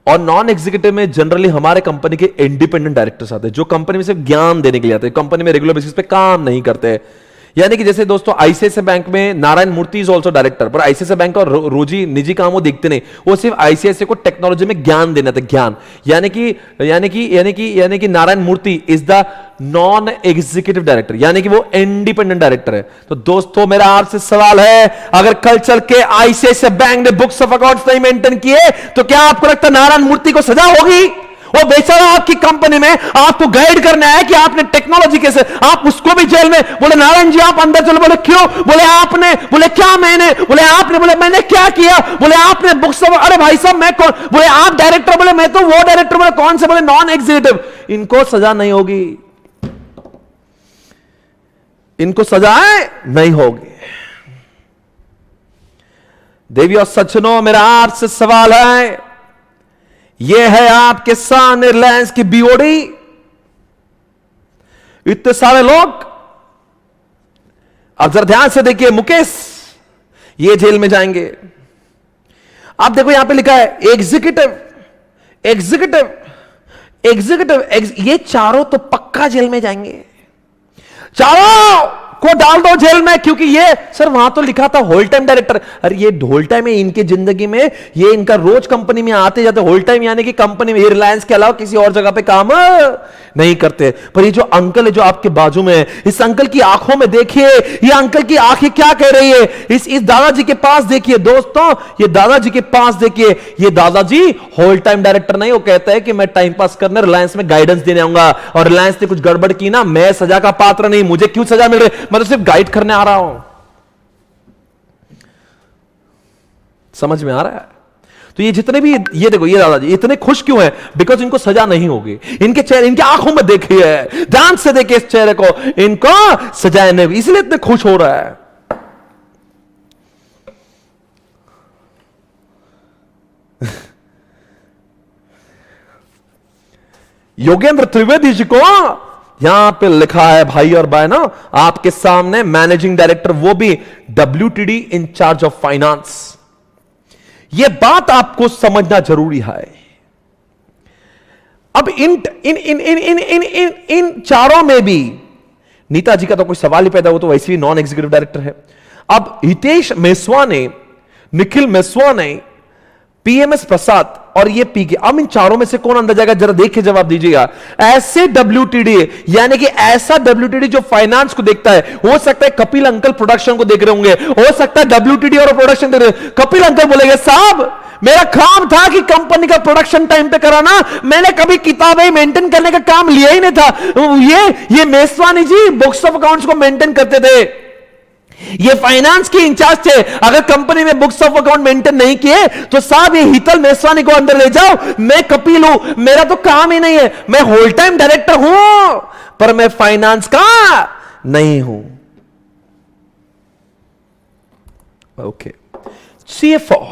और नॉन एग्जीक्यूटिव में जनरली हमारे कंपनी के इंडिपेंडेंट डायरेक्टर्स आते हैं जो कंपनी में सिर्फ ज्ञान देने के लिए आते हैं, कंपनी में रेगुलर बेसिस पे काम नहीं करते। यानी कि जैसे दोस्तों ICICI बैंक में Narayan Murthy is also director, पर ICICI बैंक का रोजी निजी काम वो देखते नहीं, वो सिर्फ ICICI को टेक्नोलॉजी में ज्ञान देना था, ज्ञान। यानी कि Narayana Murthy is the non executive director, यानी कि वो इंडिपेंडेंट डायरेक्टर है। तो दोस्तों मेरा आपसे सवाल है, अगर कल चल के ICICI बैंक ने बुक्स ऑफ अकाउंट्स नहीं मेंटेन किए तो क्या आपको लगता है नारायण मूर्ति को सजा होगी? वो बेचारा आपकी कंपनी में आपको गाइड करना है कि आपने टेक्नोलॉजी कैसे, आप उसको भी जेल में, बोले नारायण जी आप अंदर चलो, बोले क्यों, बोले आपने, बोले क्या मैंने, बोले आपने, बोले मैंने क्या किया, बोले आपने बुक्स, अरे भाई साहब मैं कौन, बोले आप डायरेक्टर, बोले मैं तो वो डायरेक्टर, बोले कौन से, बोले नॉन एग्जीक्यूटिव। इनको सजा नहीं होगी, इनको सजाएं नहीं होगी। देवी और सज्जनों मेरा आपसे सवाल है, यह है आपके सामने रिलायंस की BOD, इतने सारे लोग। अब जरा ध्यान से देखिए, मुकेश ये जेल में जाएंगे। आप देखो यहां पे लिखा है एग्जीक्यूटिव, एग्जीक्यूटिव, एग्जीक्यूटिव, ये चारों तो पक्का जेल में जाएंगे, चारों को डाल दो जेल में, क्योंकि ये सर वहां तो लिखा था होल टाइम डायरेक्टर। अरे ये होल टाइम है इनके जिंदगी में, ये इनका रोज कंपनी में आते जाते होल टाइम, यानी कि कंपनी में ये रिलायंस के अलावा किसी और जगह पे काम नहीं करते। पर ये जो अंकल है जो आपके बाजू में है, इस अंकल की आंखों में देखिए, ये अंकल की आंखें क्या कह रही है, इस दादाजी के पास देखिए दोस्तों, ये दादाजी के पास देखिए, ये दादाजी होल टाइम डायरेक्टर नहीं, वो कहता है कि मैं टाइम पास करने रिलायंस में गाइडेंस देने आऊंगा और रिलायंस ने कुछ गड़बड़ की ना, मैं सजा का पात्र नहीं, मुझे क्यों सजा मिल रही, मैं तो सिर्फ गाइड करने आ रहा हूं। समझ में आ रहा है? तो ये जितने भी, ये देखो ये दादाजी इतने खुश क्यों हैं? बिकॉज इनको सजा नहीं होगी। इनके चेहरे, इनकी आंखों में देखिए, ध्यान से देखिए इस चेहरे को, इनको सजाए नहीं, इसलिए इतने खुश हो रहा है। योगेंद्र त्रिवेदी जी को यहां पे लिखा है भाई और बहनों आपके सामने, मैनेजिंग डायरेक्टर, वो भी WTD in charge of finance. यह बात आपको समझना जरूरी है। अब इन इन इन इन इन इन इन इन चारों में भी नीता जी का तो कोई सवाल ही पैदा हो, तो वैसे भी नॉन एग्जीक्यूटिव डायरेक्टर है। अब हितेश मेसवा ने, निखिल मेसवा ने, PMS प्रसाद, और ये पी के। अब इन चारों में से कौन अंदर जाएगा, जरा देख के जवाब दीजिएगा। ऐसे WTD यानी कि ऐसा WTD जो फाइनेंस को देखता है, हो सकता है कपिल अंकल प्रोडक्शन को देख रहे होंगे, हो सकता है WTD और प्रोडक्शन देख रहे। कपिल अंकल बोलेंगे साहब मेरा काम था कि कंपनी का प्रोडक्शन टाइम पे कराना, मैंने कभी किताबें मेंटेन करने का काम लिया ही नहीं था। ये मेसवानी जी बुक्स ऑफ अकाउंट्स को मेंटेन करते थे, ये फाइनेंस के इंचार्ज थे। अगर कंपनी में बुक्स ऑफ अकाउंट मेंटेन नहीं किए तो साहब ये हितल मेसवानी को अंदर ले जाओ, मैं कपिल हूं, मेरा तो काम ही नहीं है, मैं होल टाइम डायरेक्टर हूं पर मैं फाइनेंस का नहीं हूं। Okay, CFO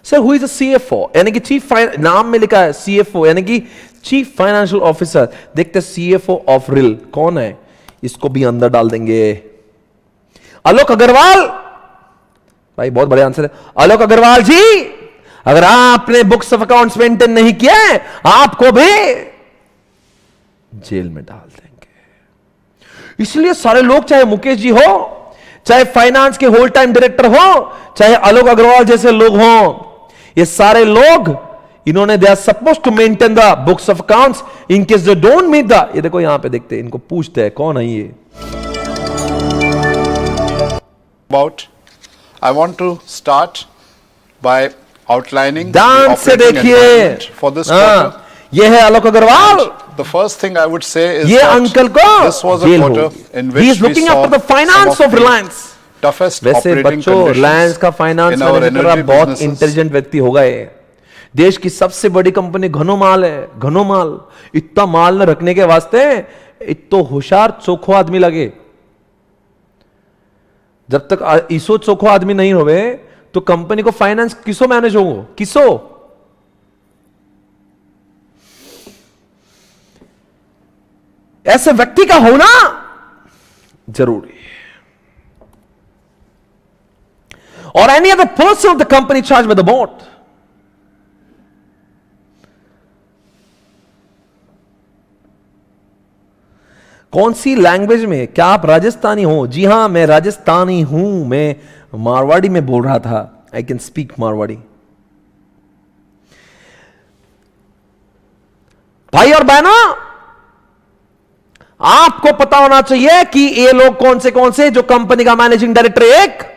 sir, who is a CFO यानी कि चीफ, नाम में लिखा है CFO यानी कि चीफ फाइनेंशियल ऑफिसर। देखते CFO ऑफ रिल कौन है, इसको भी अंदर डाल देंगे। आलोक अग्रवाल, भाई बहुत बड़े आंसर है। आलोक अग्रवाल जी, अगर आपने बुक्स ऑफ अकाउंट्स मेंटेन नहीं किया आपको भी जेल में डाल देंगे। इसलिए सारे लोग, चाहे मुकेश जी हो, चाहे फाइनेंस के होल टाइम डायरेक्टर हो, चाहे आलोक अग्रवाल जैसे लोग हों, ये सारे लोग इन्होंने they are suppose to maintain the books of accounts in case they don't meet the. ये देखो यहां पे देखते हैं, इनको पूछते हैं कौन है ये। About, I want to start by outlining the ध्यान से operating देखिए, environment for this quarter. ये है Alok Agarwal. The first thing I would say is ये that अंकल को this was a jail quarter होगी। in He which is we looking saw after the finance some of the Reliance। toughest वैसे operating बच्चों, रिलायंस का finance in our manager energy बहुत businesses. इंटेलिजेंट व्यक्ति हो गए। देश की सबसे बड़ी कंपनी घनोमाल है, घनोमाल। इतना माल न रखने के वास्ते इतो होशियार चोखो आदमी लगे। जब तक इसो चोखो आदमी नहीं होवे तो कंपनी को फाइनेंस किसो मैनेज होगा, किसो। ऐसे व्यक्ति का होना जरूरी है। और any other person of the company charge by the board. कौन सी लैंग्वेज में, क्या आप राजस्थानी हो? जी हां, मैं राजस्थानी हूं, मैं मारवाड़ी में बोल रहा था। I can speak Marwari. भाई और बहनों, आपको पता होना चाहिए कि ये लोग कौन से जो कंपनी का मैनेजिंग डायरेक्टर, एक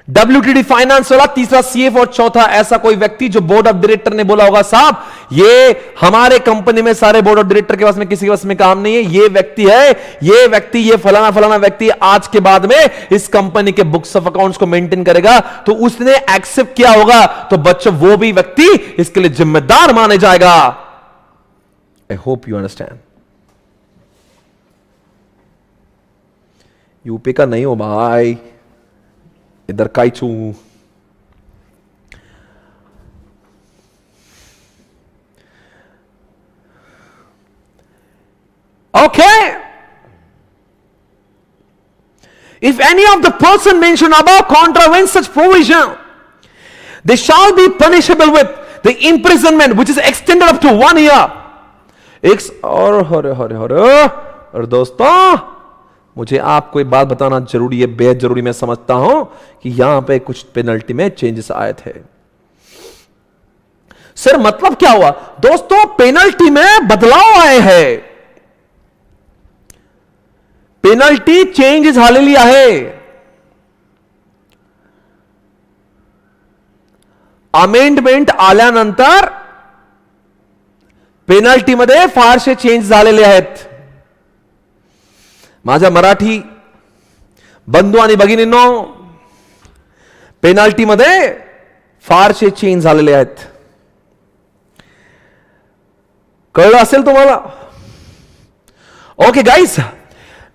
WTD फाइनेंस वाला, तीसरा CFO और चौथा ऐसा कोई व्यक्ति जो बोर्ड ऑफ डायरेक्टर ने बोला होगा साहब ये हमारे कंपनी में सारे बोर्ड ऑफ डायरेक्टर के पास में किसी के पास में काम नहीं है, ये व्यक्ति है, ये फलाना व्यक्ति आज के बाद में इस कंपनी के बुक्स ऑफ अकाउंट्स को मेंटेन करेगा, तो उसने एक्सेप्ट किया होगा, तो बच्चों वो भी व्यक्ति इसके लिए जिम्मेदार माने जाएगा। आई होप यू अंडरस्टैंड। यूपी का नहीं हो भाई, इधर काई छू। Okay. If any of the person mentioned above contravenes such provision, they shall be punishable with the imprisonment which is extended up to 1 year. और दोस्तों, मुझे आपको एक बात बताना जरूरी है, बेहद जरूरी। मैं समझता हूं कि यहां पे कुछ पेनल्टी में चेंजेस आए थे। सर मतलब क्या हुआ? दोस्तों, पेनल्टी में बदलाव आए हैं, पेनल्टी चेंजेस झालेली आहे। अमेंडमेंट आल्यानंतर पेनल्टीमध्ये फारसे चेंज झालेले आहेत। माझ्या मराठी बंधू आणि भगिनींनो, पेनल्टीमध्ये फारसे चेंज झालेले आहेत। कळलं असेल तुम्हाला? Okay guys,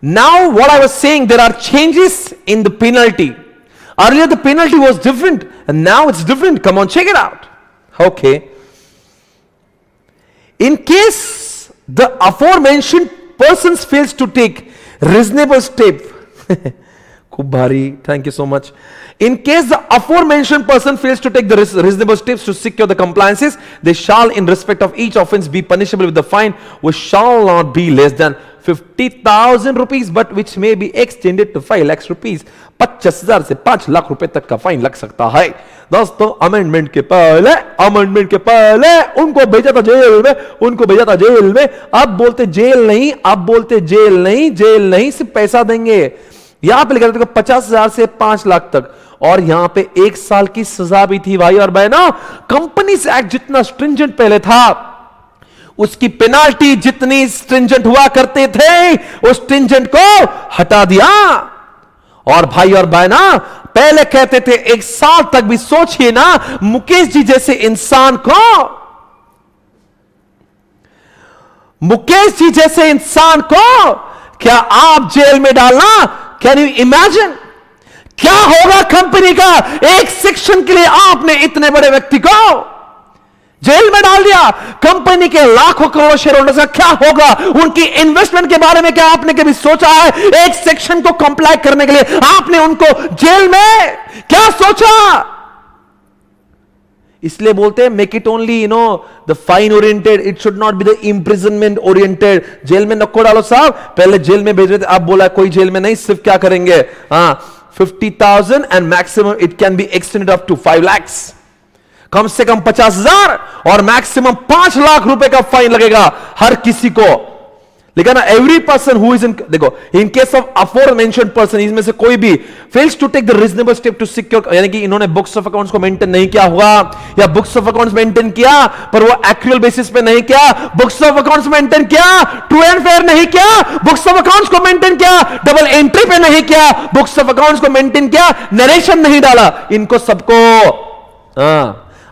now what I was saying, there are changes in the penalty. Earlier the penalty was different and now it's different. Come on, check it out. Okay. In case the aforementioned persons fails to take reasonable step खूब भारी, thank you so much. In case the aforementioned person fails to take the reasonable steps to secure the compliances, they shall, in respect of each offense, be punishable with the fine, which shall not be less than 50,000 rupees, but which may be extended to 5 lakhs rupees. 50,000 से 5 लाख रुपए तक का फाइन लग सकता है. दोस्तों, अमेंडमेंट के पहले उनको भेजा था जेल में, अब बोलते जेल नहीं, सिर्फ पैसा देंगे. यहां पे लिखा था 50,000 से 5 लाख तक, और यहां पे 1 साल की सजा भी थी. भाई और बहनों, कंपनीज एक्ट जितना स्ट्रिंजेंट पहले था, उसकी पेनाल्टी जितनी स्ट्रिंजेंट हुआ करते थे, उस स्ट्रिंजेंट को हटा दिया. और भाई और बहना, पहले कहते थे 1 साल तक भी. सोचिए ना, मुकेश जी जैसे इंसान को क्या आप जेल में डालना? कैन यू इमेजिन क्या होगा कंपनी का? एक सेक्शन के लिए आपने इतने बड़े व्यक्ति को जेल में डाल दिया. कंपनी के लाखों करोड़ों शेयर होल्डर्स का क्या होगा? उनकी इन्वेस्टमेंट के बारे में क्या आपने कभी सोचा है? एक सेक्शन को कंप्लाई करने के लिए आपने उनको जेल में क्या सोचा? इसलिए बोलते हैं make it only the fine oriented, it should not be the imprisonment oriented. Jail में नको डालो साहब, पहले जेल में भेज रहे थे, अब बोला कोई जेल में नहीं, सिर्फ क्या करेंगे, 50,000 and maximum it can be extended up to 5 lakhs. कम से कम 50,000 और मैक्सिमम 5 लाख रुपए का फाइन लगेगा हर किसी को. लिखा ना, every person who is in, देखो, in case of aforementioned person, इसमें से कोई भी fails to take the reasonable step to secure, यानी कि इन्होंने बुक्स ऑफ अकाउंट्स को मेंटेन नहीं किया होगा, या बुक्स ऑफ अकाउंट्स मेंटेन किया पर वो एक्चुअल बेसिस पे नहीं किया, बुक्स ऑफ अकाउंट्स मेंटेन किया, ट्रू एंड फेयर नहीं किया, बुक्स ऑफ अकाउंट्स को मेंटेन किया, डबल एंट्री पे नहीं किया, बुक्स ऑफ अकाउंट्स को मेंटेन किया, नरेशन नहीं डाला, इनको सबको,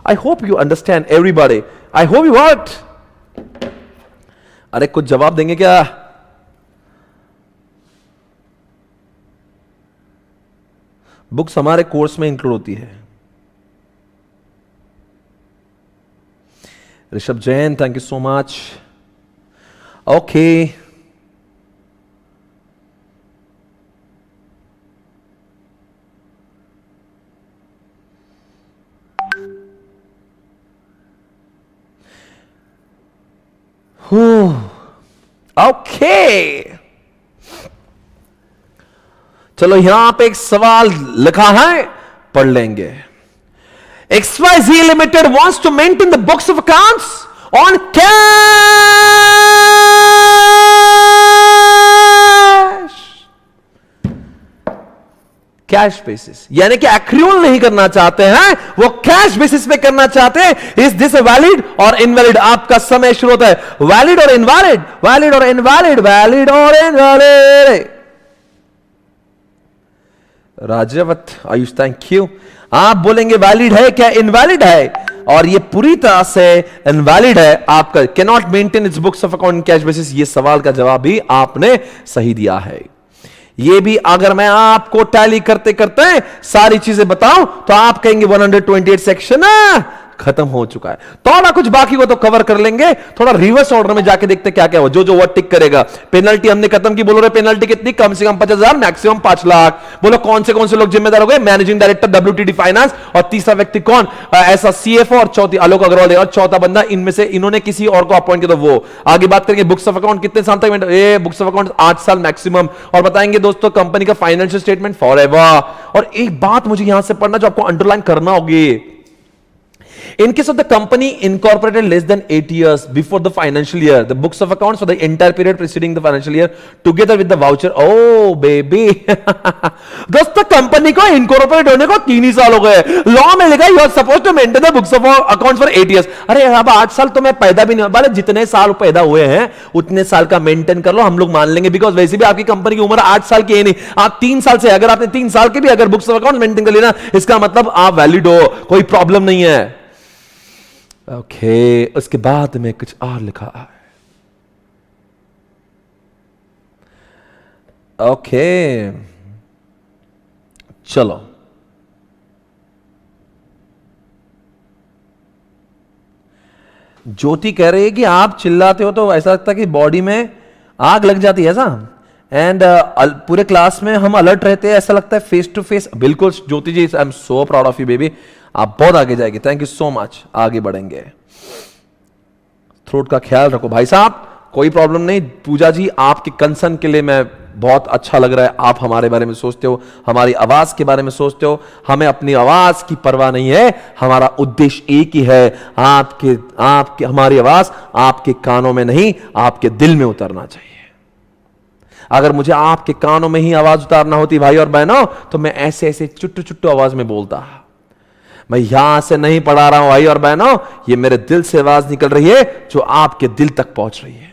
आई hope you understand everybody, I hope you what. अरे कुछ जवाब देंगे क्या? बुक्स हमारे कोर्स में इंक्लूड होती है. Rishabh Jain, thank you so much. Okay, okay, चलो यहां पे एक सवाल लिखा है, पढ़ लेंगे. XYZ Limited wants to maintain the books of accounts on cash basis, यानी कि एक्रूअल नहीं करना चाहते हैं, वो कैश बेसिस पे करना चाहते हैं. Is this valid or invalid? आपका समय शुरू होता है. Valid or invalid, valid or invalid, valid or invalid. Rajawat Ayush, thank you. आप बोलेंगे वैलिड है क्या इनवैलिड है? और ये पूरी तरह से इनवैलिड है. आपका can not maintain its books of account cash basis. ये सवाल का जवाब भी आपने सही दिया है. ये भी अगर मैं आपको टैली करते करते सारी चीजें बताऊं तो आप कहेंगे 128 सेक्शन खत्म हो चुका है. थोड़ा कुछ बाकी को तो कवर कर लेंगे, थोड़ा रिवर्स ऑर्डर में जाके देखते क्या क्या हो. जो जो वर्ड टिक करेगा. पेनल्टी हमने खत्म की. बोलो रे पेनल्टी कितनी? कम से कम 50,000, मैक्सिमम 5 लाख. बोलो कौन से लोग जिम्मेदार हो गए? मैनेजिंग डायरेक्टर WTT फाइनेंस, और तीसरा व्यक्ति कौन? ऐसा CFO, और चौथी आलोक अग्रवाल, और चौथा बंदा इनमें से इन्होंने किसी और को अपॉइंट किया तो वो. आगे बात करेंगे बुक्स ऑफ अकाउंट कितने साल तक, बुक्स ऑफ अकाउंट 8 साल मैक्सिमम. और बताएंगे दोस्तों कंपनी का फाइनेंशियल स्टेटमेंट फॉरएवर. और एक बात मुझे यहां से पढ़ना जो आपको अंडरलाइन करना होगी. In case of the company incorporated less than 8 years before the financial year, the books of accounts for the entire period preceding the financial year, together with the voucher. Oh baby, दोस्तों कंपनी को इनकॉर्पोरेट होने को 3 ही साल हो गए. लॉ में लिखा you are suppose to maintain the books of accounts for 8 years. अरे अब 8 साल तो मैं पैदा भी नहीं हुआ. जितने साल पैदा हुए हैं उतने साल का मेंटेन कर लो, हम लोग मान लेंगे. बिकॉज वैसे भी आपकी कंपनी की उम्र 8 साल की है नहीं, आप 3 साल से, अगर आपने 3 साल के भी अगर बुक्स ऑफ अकाउंट मेंटेन कर लेना, इसका मतलब आप वैलिड हो, कोई प्रॉब्लम नहीं है. ओके, उसके बाद में कुछ और लिखा है. ओके, चलो ज्योति कह रही है कि आप चिल्लाते हो तो ऐसा लगता है कि बॉडी में आग लग जाती है. ऐसा एंड पूरे क्लास में हम अलर्ट रहते हैं, ऐसा लगता है फेस टू फेस। बिल्कुल Jyoti ji, I am so proud of you baby, आप बहुत आगे जाएंगे, थैंक यू सो मच। आगे बढ़ेंगे, थ्रोट का ख्याल रखो भाई साहब, कोई प्रॉब्लम नहीं। पूजा जी, आपके कंसर्न के लिए मैं बहुत अच्छा लग रहा है, आप हमारे बारे में सोचते हो, हमारी आवाज के बारे में सोचते हो। हमें अपनी आवाज की परवाह नहीं है, हमारा उद्देश्य एक ही है, आपके हमारी आवाज आपके कानों में नहीं, आपके दिल में उतरना चाहिए। अगर मुझे आपके कानों में ही आवाज उतारना होती भाई और बहनों, तो मैं ऐसे ऐसे चुट्टू चुट्टू आवाज में बोलता। मैं यहां से नहीं पढ़ा रहा हूं भाई और बहनों, ये मेरे दिल से आवाज निकल रही है जो आपके दिल तक पहुंच रही है।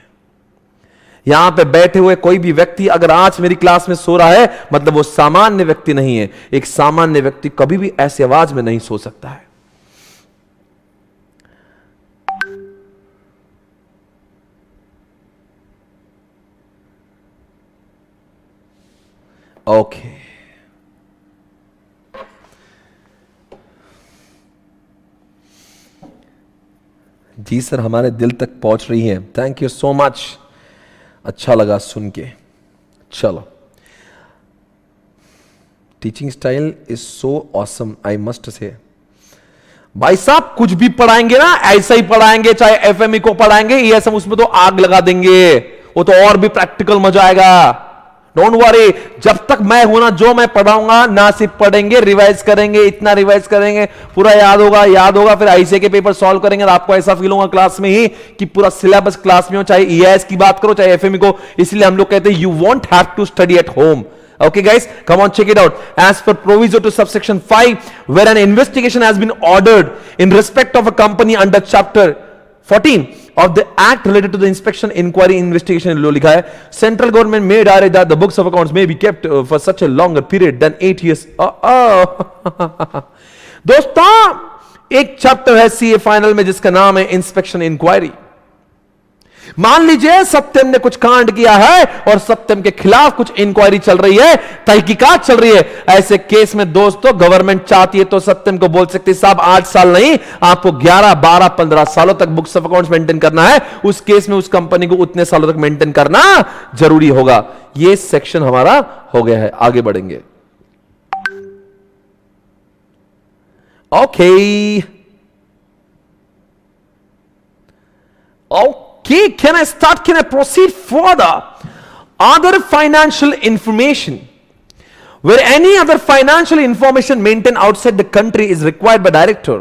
यहां पे बैठे हुए कोई भी व्यक्ति अगर आज मेरी क्लास में सो रहा है, मतलब वो सामान्य व्यक्ति नहीं है। एक सामान्य व्यक्ति कभी भी ऐसी आवाज में नहीं सो सकता है। ओके, जी सर, हमारे दिल तक पहुंच रही है, थैंक यू सो मच, अच्छा लगा सुन के। चलो, teaching style is so awesome, I must say. भाई साहब कुछ भी पढ़ाएंगे ना, ऐसा ही पढ़ाएंगे, चाहे एफएमई को पढ़ाएंगे ईएसएम, उसमें तो आग लगा देंगे, वो तो और भी प्रैक्टिकल मजा आएगा। डोंट वरी, जब तक मैं हूं ना, जो मैं पढ़ाऊंगा ना सिर्फ पढ़ेंगे, रिवाइज करेंगे, इतना रिवाइज करेंगे पूरा याद होगा, फिर आईसीए के पेपर सॉल्व करेंगे और आपको ऐसा फील होगा क्लास में ही कि पूरा सिलेबस क्लास में हो, चाहे ईएएस की बात करो चाहे एफएमई को। इसलिए हम लोग कहते हैं you won't have to study at home. Okay guys, come on, check it out. As per proviso to subsection 5, where an investigation has been ordered in respect of a company under chapter 14 of the act related to the inspection, inquiry, investigation, लो लिखा है, central government may direct that the books of accounts may be kept for such a longer period than 8 years. दोस्तों, एक चैप्टर है सीए फाइनल में जिसका नाम है इंस्पेक्शन इंक्वायरी। मान लीजिए सत्यम ने कुछ कांड किया है और सत्यम के खिलाफ कुछ इंक्वायरी चल रही है, तहकीकात चल रही है। ऐसे केस में दोस्तों गवर्नमेंट चाहती है तो सत्यम को बोल सकती है साहब 8 साल नहीं, आपको 11, 12, 15 सालों तक बुक्स ऑफ अकाउंट्स मेंटेन करना है। उस केस में उस कंपनी को उतने सालों तक मेंटेन करना जरूरी होगा। यह सेक्शन हमारा हो गया है, आगे बढ़ेंगे। Okay, can I start? Can I proceed further? Other financial information. Where any other financial information maintained outside the country is required by director.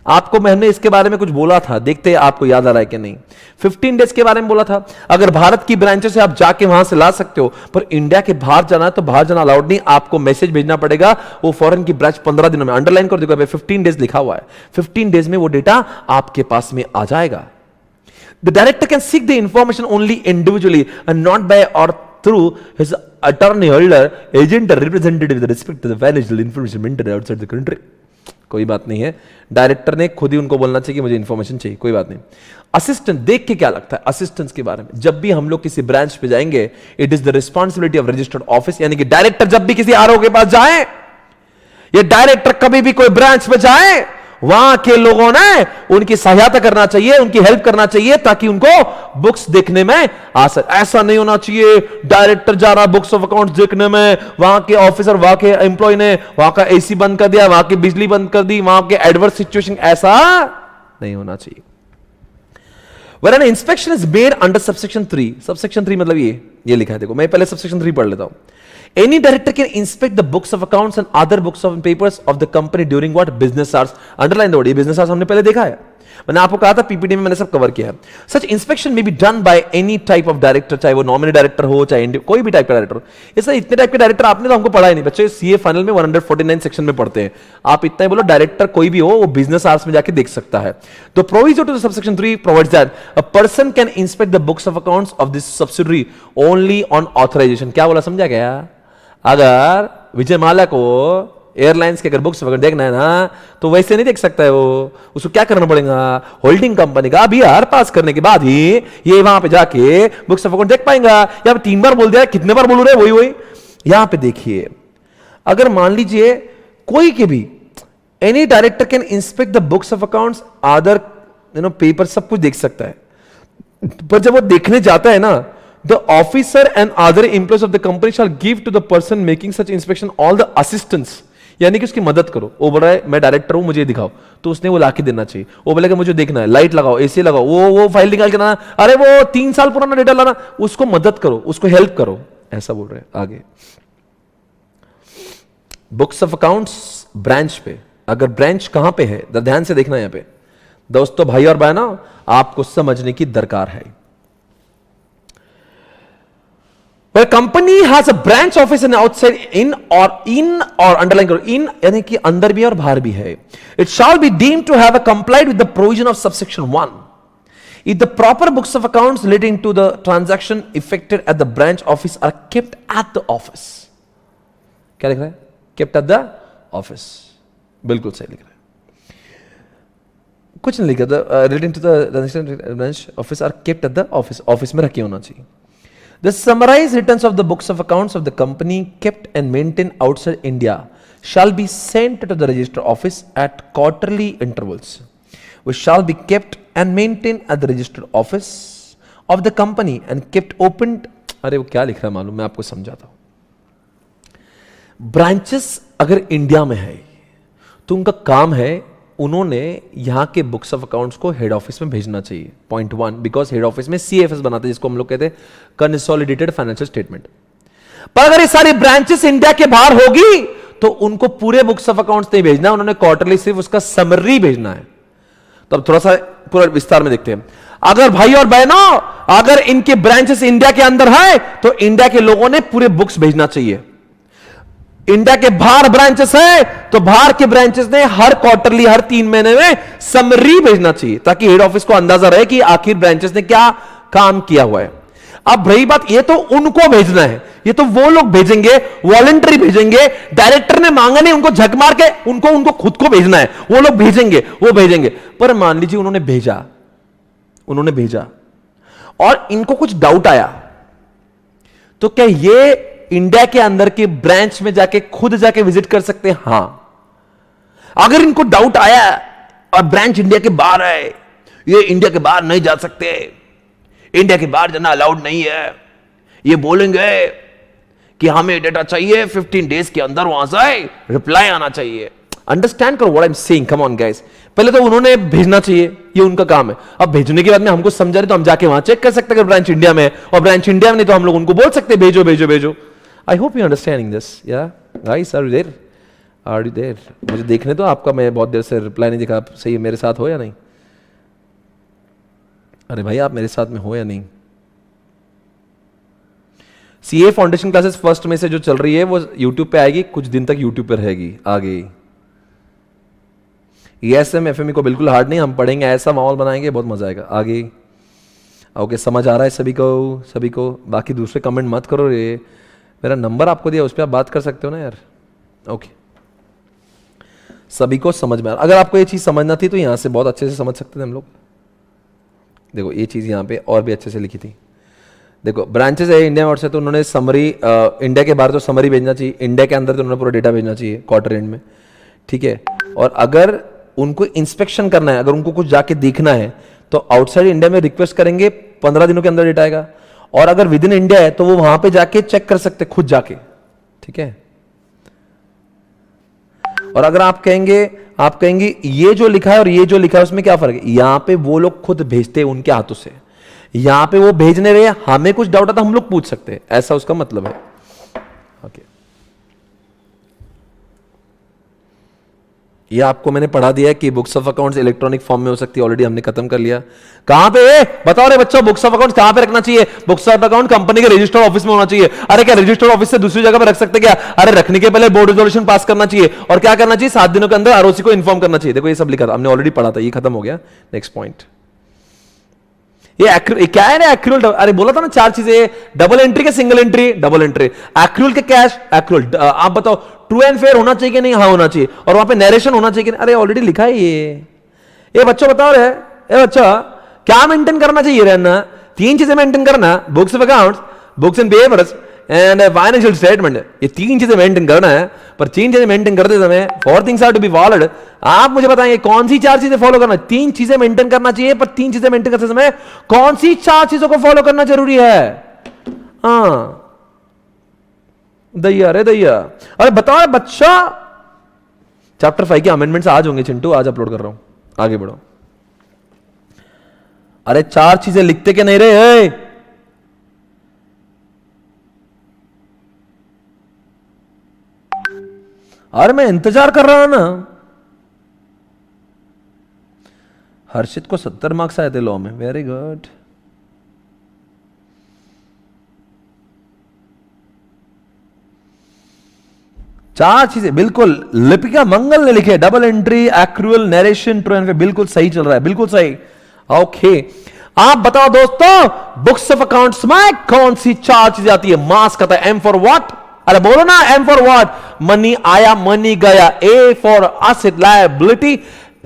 आपको मैंने इसके बारे में कुछ बोला था, देखते हैं आपको याद आ रहा है कि नहीं। 15 डेज के बारे में बोला था। अगर भारत की ब्रांचों से आप जाके वहां से ला सकते हो, पर इंडिया के बाहर जाना है तो बाहर जाना अलाउड नहीं, आपको मैसेज भेजना पड़ेगा। वो फॉरेन की ब्रांच 15 दिनों में, अंडरलाइन कर देखो 15 डेज लिखा हुआ है, 15 डेज में वो डेटा आपके पास में आ जाएगा। The director can seek the information only individually and not by or through his attorney holder, agent or representative with respect to the financial information maintained outside the country. कोई बात नहीं है, डायरेक्टर ने खुद ही उनको बोलना चाहिए कि मुझे इंफॉर्मेशन चाहिए, कोई बात नहीं। असिस्टेंट, देख के क्या लगता है असिस्टेंट्स के बारे में? जब भी हम लोग किसी ब्रांच पे जाएंगे, it is the responsibility of registered office, यानी कि डायरेक्टर जब भी किसी आरओ के पास जाए या डायरेक्टर कभी भी कोई ब्रांच पे जाए, वहां के लोगों ने उनकी सहायता करना चाहिए, उनकी हेल्प करना चाहिए ताकि उनको बुक्स देखने में आसान। ऐसा नहीं होना चाहिए डायरेक्टर जा रहा बुक्स ऑफ अकाउंट्स देखने में, वहां के ऑफिसर, वहां के एम्प्लॉय ने वहां का एसी बंद कर दिया, वहां की बिजली बंद कर दी, वहां के एडवर्स सिचुएशन, ऐसा नहीं होना चाहिए। When an inspection is made under subsection 3, subsection 3 मतलब ये लिखा है, देखो मैं पहले subsection 3 पढ़ लेता हूं। Any director can inspect the books of accounts and other books of papers of the company during what business hours. Underline the word, ये business hours हमने पहले देखा है, मैंने आपको कहा था पीपीटी में मैंने सब कवर किया है। Such inspection may be done by any type of director, चाहे वो नॉमिनी डायरेक्टर हो, चाहे कोई भी टाइप का डायरेक्टर हो। इसलिए इतने टाइप के डायरेक्टर आपने तो हमको पढ़ा ही नहीं बच्चे, सीए फाइनल में 149 सेक्शन में पढ़ते हैं। आप इतना ही बोलो डायरेक्टर कोई भी हो वो बिजनेस आवर्स में जाके देख सकता है। तो proviso to subsection 3 provides that a person can inspect the books of accounts of this subsidiary only on authorisation. क्या बोला, समझा क्या? अगर विजय माल्या को एयरलाइंस के अगर बुक्स वगैरह देखना है ना, तो वैसे नहीं देख सकता है वो, उसको क्या करना पड़ेगा, होल्डिंग कंपनी का बीआर पास करने के बाद ही ये वहां पे जाके बुक्स ऑफ अकाउंट देख पाएगा। या 3 बार बोल दिया, कितने बार बोल रहे, वही यहां पे देखिए। अगर मान लीजिए कोई के भी any director can inspect the books of accounts, other paper, सब कुछ देख सकता है, पर जब वो देखने जाता है ना the officer and other employees of the company shall give to the person making such inspection all the assistance, यानी कि उसकी मदद करो। वो बोल रहा है मैं डायरेक्टर हूं, मुझे ये दिखाओ, तो उसने वो लाके देना चाहिए। वो बोलेगा मुझे देखना है, लाइट लगाओ, एसी लगाओ, वो फाइल निकाल के ना, अरे वो 3 साल पुराना डेटा लाना, उसको मदद करो, उसको हेल्प करो, ऐसा बोल रहे हैं। आगे बुक्स ऑफ अकाउंट्स ब्रांच पे, अगर ब्रांच कहां पे है, ध्यान से देखना यहां पे दोस्तों, भाई और बहना, आपको समझने की दरकार है। Where company has a branch office and outside in or underline करो, in यानी कि अंदर भी है और बाहर भी है। It shall be deemed to have complied with the provision of subsection 1 if the proper books of accounts relating to the transaction effected at the branch office are kept at the office। क्या लिख रहा है? Kept at the office। बिल्कुल सही लिख रहा है, कुछ नहीं लिखा। relating to the transaction branch office are kept at the office, office में रखे होना चाहिए। The summarized returns of the books of accounts of the company kept and maintained outside India shall be sent to the register office at quarterly intervals, which shall be kept and maintained at the registered office of the company and kept opened। अरे वो क्या लिख रहा है मालूम, मैं आपको समझाता हूं। ब्रांचेस अगर इंडिया में है तो उनका काम है, उन्होंने यहां के बुक्स ऑफ अकाउंट्स को हेड ऑफिस में भेजना चाहिए। पॉइंट 1, बिकॉज हेड ऑफिस में सीएफएस बनाते हैं, जिसको हम लोग कहते हैं कंसोलिडेटेड फाइनेंशियल स्टेटमेंट। पर अगर ये सारी ब्रांचेस इंडिया के बाहर होगी तो उनको पूरे बुक्स ऑफ अकाउंट्स नहीं भेजना, उन्होंने क्वार्टरली सिर्फ उसका समरी भेजना है। तो अब थोड़ा सा पूरा विस्तार में देखते हैं। अगर भाई और बहनों, अगर इनके ब्रांचेस इंडिया के अंदर है तो इंडिया के लोगों ने पूरे बुक्स भेजना चाहिए। इंडिया के बाहर ब्रांचेस है तो बाहर के ब्रांचेस ने हर क्वार्टरली, हर 3 महीने में समरी भेजना चाहिए, ताकि हेड ऑफिस को अंदाजा रहे कि आखिर ब्रांचेस ने क्या काम किया हुआ है। अब रही बात, ये तो उनको भेजना है, ये तो वो लोग भेजेंगे, वॉलंटरी भेजेंगे, डायरेक्टर ने मांगा नहीं, उनको झक मार के उनको खुद को भेजना है, वो लोग भेजेंगे, वो भेजेंगे। पर मान लीजिए उन्होंने भेजा और इनको कुछ डाउट आया, तो क्या ये इंडिया के अंदर के ब्रांच में जाके खुद जाके विजिट कर सकते हैं? हां। अगर इनको डाउट आया और ब्रांच इंडिया के बाहर है, ये इंडिया के बाहर नहीं जा सकते, इंडिया के बाहर जाना अलाउड नहीं है, ये बोलेंगे कि हमें डेटा चाहिए 15 डेज के अंदर, वहां से रिप्लाई आना चाहिए। अंडरस्टैंड करो what I am saying, come on guys. पहले तो उन्होंने भेजना चाहिए, ये उनका काम है। अब भेजने के बाद में हमको समझा रहे तो हम जाके वहां चेक कर सकते हैं अगर ब्रांच इंडिया में है, और ब्रांच इंडिया में नहीं तो हम लोग उनको बोल सकते भेजो भेजो भेजो। आई होप यू अंडरस्टैंडिंग दिस, या गाइस, आर यू देयर? मुझे देखने तो आपका, मैं बहुत देर से रिप्लाई नहीं देखा। आप सही मेरे साथ हो या नहीं? अरे भाई आप मेरे साथ में हो या नहीं? सीए फाउंडेशन क्लासेस फर्स्ट में से जो चल रही है वो यूट्यूब पे आएगी, कुछ दिन तक यूट्यूब पे रहेगी। आगे ESM FME को बिल्कुल हार्ड नहीं, हम पढ़ेंगे, ऐसा माहौल बनाएंगे, बहुत मजा आएगा। आगे ओके, समझ आ रहा है सभी को? बाकी दूसरे कमेंट मत करो, ये मेरा नंबर आपको दिया, उस पर आप बात कर सकते हो ना यार। ओके, सभी को समझ में आ रहा। अगर आपको ये चीज समझना थी तो यहां से बहुत अच्छे से समझ सकते थे हम लोग। देखो ये चीज यहां पे और भी अच्छे से लिखी थी। देखो ब्रांचेस है इंडिया में, से तो उन्होंने समरी, इंडिया के बाहर तो समरी भेजना चाहिए, इंडिया के अंदर तो उन्होंने पूरा डेटा भेजना चाहिए क्वार्टर एंड में, ठीक है। और अगर उनको इंस्पेक्शन करना है, अगर उनको कुछ जाके देखना है तो आउटसाइड इंडिया में रिक्वेस्ट करेंगे, 15 दिनों के अंदर डेटा आएगा। और अगर विद इन इंडिया है तो वो वहां पे जाके चेक कर सकते खुद जाके, ठीक है। और अगर आप कहेंगे ये जो लिखा है और ये जो लिखा है उसमें क्या फर्क है, यहां पे वो लोग खुद भेजते हैं उनके हाथों से, यहां पे वो भेजने रहे, हमें कुछ डाउट आता हम लोग पूछ सकते हैं, ऐसा उसका मतलब है। ओके, ये आपको मैंने पढ़ा दिया है कि books of accounts electronic form में हो सकती है, ऑलरेडी हमने खत्म कर लिया। कहां पे बताओ रे बच्चों, बुक्स ऑफ अकाउंट्स कहां पे रखना चाहिए? बुक्स ऑफ अकाउंट कंपनी के रजिस्टर्ड ऑफिस में होना चाहिए। अरे क्या रजिस्टर्ड ऑफिस से दूसरी जगह पे रख सकते क्या? अरे रखने के पहले बोर्ड रेजोल्यूशन पास करना चाहिए, और क्या करना चाहिए, 7 दिनों के अंदर आरओसी को इन्फॉर्म करना चाहिए। देखो ये सब लिखा था, हमने ऑलरेडी पढ़ा था, ये खत्म हो गया। नेक्स्ट पॉइंट, ये क्या है ना, एक्रूअल। अरे बोला था ना 4 चीजें, डबल एंट्री के single entry, double entry, accrual के कैश, एक्रूअल। आप बताओ ट्रू एंड फेयर होना चाहिए कि नहीं? हाँ होना चाहिए। और वहां पे नरेशन होना चाहिए कि नहीं? अरे ऑलरेडी लिखा है ये बच्चों बताओ रे, ये बच्चा क्या मेंटेन करना चाहिए रहना? 3 चीजें मेंटेन करना, books of accounts, books and papers and financial statement. ये 3 चीजें मेंटेन करना है, पर 3 चीजें मेंटेन करते समय 4 things are to be followed. आप मुझे बताएंगे कौन सी 4 चीजें फॉलो करना? 3 चीजें मेंटेन करना चाहिए, पर 3 चीजें मेंटेन करते समय कौन सी 4 चीजों को फॉलो करना जरूरी है? हाँ दैया, अरे दैया, अरे बताओ बच्चा। चैप्टर 5 के अमेंडमेंट्स आज होंगे चिंटू, आज अपलोड कर रहा हूं, आगे बढ़ो। अरे 4 चीजें लिखते के नहीं रहे। अरे मैं इंतजार कर रहा हूं ना। हर्षित को 70 मार्क्स आए थे लॉ में, वेरी गुड। चार चीजें बिल्कुल लिपिका मंगल ने लिखे, double entry, accrual, narration, true and, बिल्कुल सही चल रहा है, बिल्कुल सही। ओके आप बताओ दोस्तों, बुक्स ऑफ अकाउंट्स में कौन सी 4 चीजें आती है? मास कहता है एम फॉर व्हाट, अरे बोलो ना, एम फॉर व्हाट? मनी आया मनी गया, A for asset liability,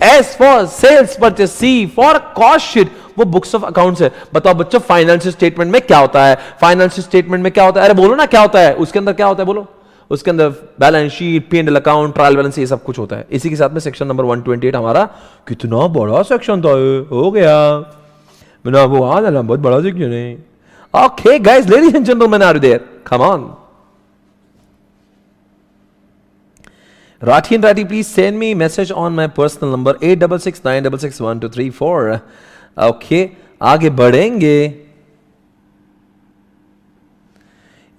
S for sales purchase, C for cost sheet, वो बुक्स ऑफ अकाउंट्स है। बताओ बच्चों फाइनेंशियल स्टेटमेंट में क्या होता है? फाइनेंशियल स्टेटमेंट में क्या होता है? अरे बोलो ना क्या होता है उसके अंदर, क्या होता है बोलो? उसके अंदर balance sheet, P and L account, trial balance, ये सब कुछ होता है। इसी के साथ में सेक्शन नंबर 128 हमारा कितना बड़ा सेक्शन था, हो गया बिना वो आ जाना, बहुत बड़ा सेक्शन है। Okay guys, ladies and gentleman, are you there? Come on. Rathi and Rathi, please send me message on my personal number 8669661234. Okay, आगे बढ़ेंगे।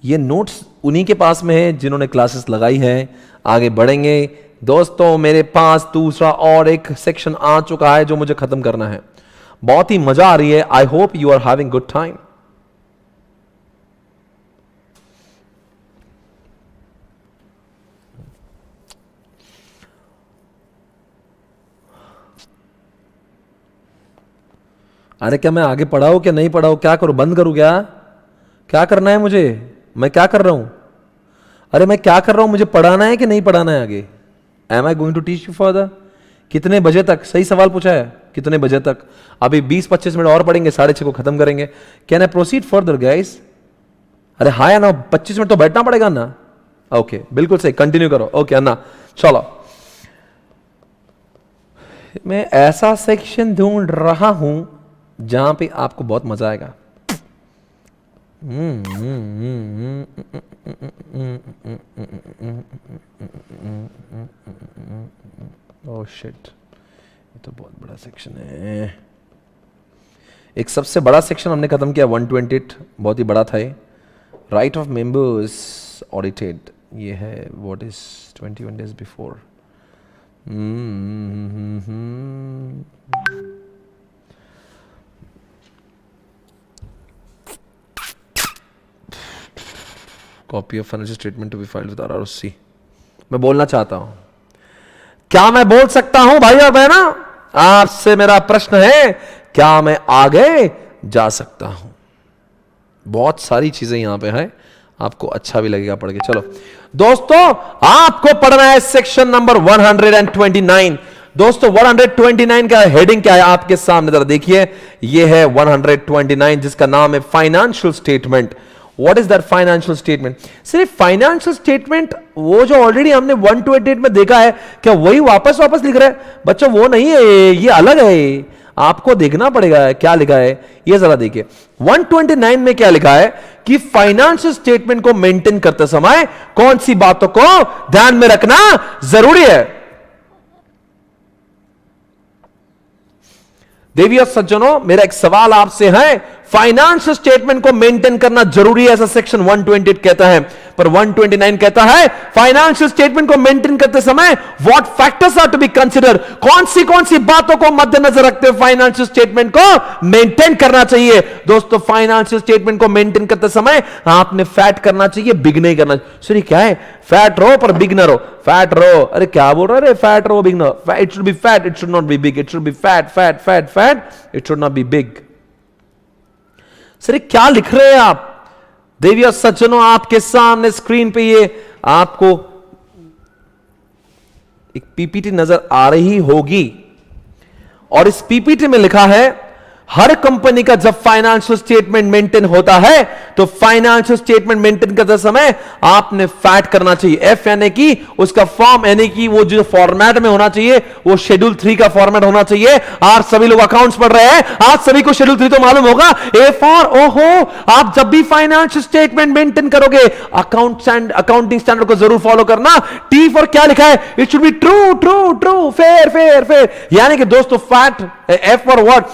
ये नोट्स उन्हीं के पास में है जिन्होंने क्लासेस लगाई है। आगे बढ़ेंगे दोस्तों, मेरे पास दूसरा और एक सेक्शन आ चुका है जो मुझे खत्म करना है। बहुत ही मजा आ रही है। I hope you are having good time. अरे क्या मैं आगे पढ़ाऊं क्या नहीं पढ़ाऊं, क्या करूं, बंद करूं क्या? क्या करना है मुझे? मैं क्या कर रहा हूं? अरे मैं क्या कर रहा हूं? मुझे पढ़ाना है कि नहीं पढ़ाना है आगे? Am I going to teach you further? कितने बजे तक? सही सवाल पूछा है, कितने बजे तक? अभी 20-25 मिनट और पढ़ेंगे, 6:30 को खत्म करेंगे। Can I proceed further guys? अरे हाँ या ना, 25 मिनट तो बैठना पड़ेगा ना। ओके बिल्कुल सही, कंटिन्यू करो। ओके अन्ना, चलो मैं ऐसा सेक्शन ढूंढ रहा हूं जहां पे आपको बहुत मजा आएगा। ओह शिट, ये तो बहुत बड़ा सेक्शन है। एक सबसे बड़ा सेक्शन हमने खत्म किया 128, बहुत ही बड़ा था ये। राइट ऑफ मेंबर्स ऑडिटेड, ये है what is 21 days before. Copy of financial statement to be filed with RROC. मैं बोलना चाहता हूं, क्या मैं बोल सकता हूं भाई और बहना? आपसे मेरा प्रश्न है, क्या मैं आगे जा सकता हूं? बहुत सारी चीजें यहां पे है, आपको अच्छा भी लगेगा पढ़ के। चलो दोस्तों, आपको पढ़ना है सेक्शन नंबर 129। दोस्तों 129 का हेडिंग क्या है आपके सामने, जरा देखिए। ये है 129 जिसका नाम है financial statement. What is that financial statement? सिर्फ फाइनेंशियल स्टेटमेंट वो जो ऑलरेडी हमने 128 में देखा है, क्या वही वापस लिख रहा है? बच्चों वो नहीं है, ये अलग है। आपको देखना पड़ेगा क्या लिखा है, ये जरा देखिए। 129 में क्या लिखा है कि फाइनेंशियल स्टेटमेंट को मेंटेन करते समय कौन सी बातों को ध्यान में रखना जरूरी है? देवी और सज्जनों, मेरा एक सवाल आपसे है, फाइनेंशियल स्टेटमेंट को मेंटेन करना जरूरी है, ऐसा सेक्शन 128 कहता है, पर 129 कहता है फाइनेंशियल स्टेटमेंट को मेंटेन करते समय what factors are to be consider, कौन सी बातों को मद्देनजर रखते हुए फाइनेंशियल स्टेटमेंट को मेंटेन करना चाहिए। दोस्तों फाइनेंशियल स्टेटमेंट को मेंटेन करते समय आपने फैट करना चाहिए, बिग नहीं करना। सॉरी क्या है? फैट रो पर बिग न रो, फैट रो। अरे क्या बोल रहे? फैट रो बिग न, it should be fat, it should not B big, it should be fat, it should not B big. Sir क्या लिख रहे हैं आप? देवी और सज्जनों, आपके सामने स्क्रीन पे ये आपको एक पीपीटी नजर आ रही होगी, और इस पीपीटी में लिखा है हर कंपनी का जब फाइनेंशियल स्टेटमेंट मेंटेन होता है तो फाइनेंशियल स्टेटमेंट मेंटेन करते समय आपने फैट करना चाहिए। एफ यानी कि उसका फॉर्म, यानी कि वो जो फॉर्मेट में होना चाहिए वो शेड्यूल 3 का फॉर्मेट होना चाहिए। आप सभी लोग अकाउंट्स पढ़ रहे हैं, आप सभी को शेड्यूल 3 तो मालूम होगा। ए फॉर ओहो, आप जब भी फाइनेंशियल स्टेटमेंट मेंटेन करोगे अकाउंटिंग स्टैंडर्ड को जरूर फॉलो करना। टी फॉर क्या लिखा है? It should be true true true, fair fair fair, यानी कि दोस्तों fat. F for what?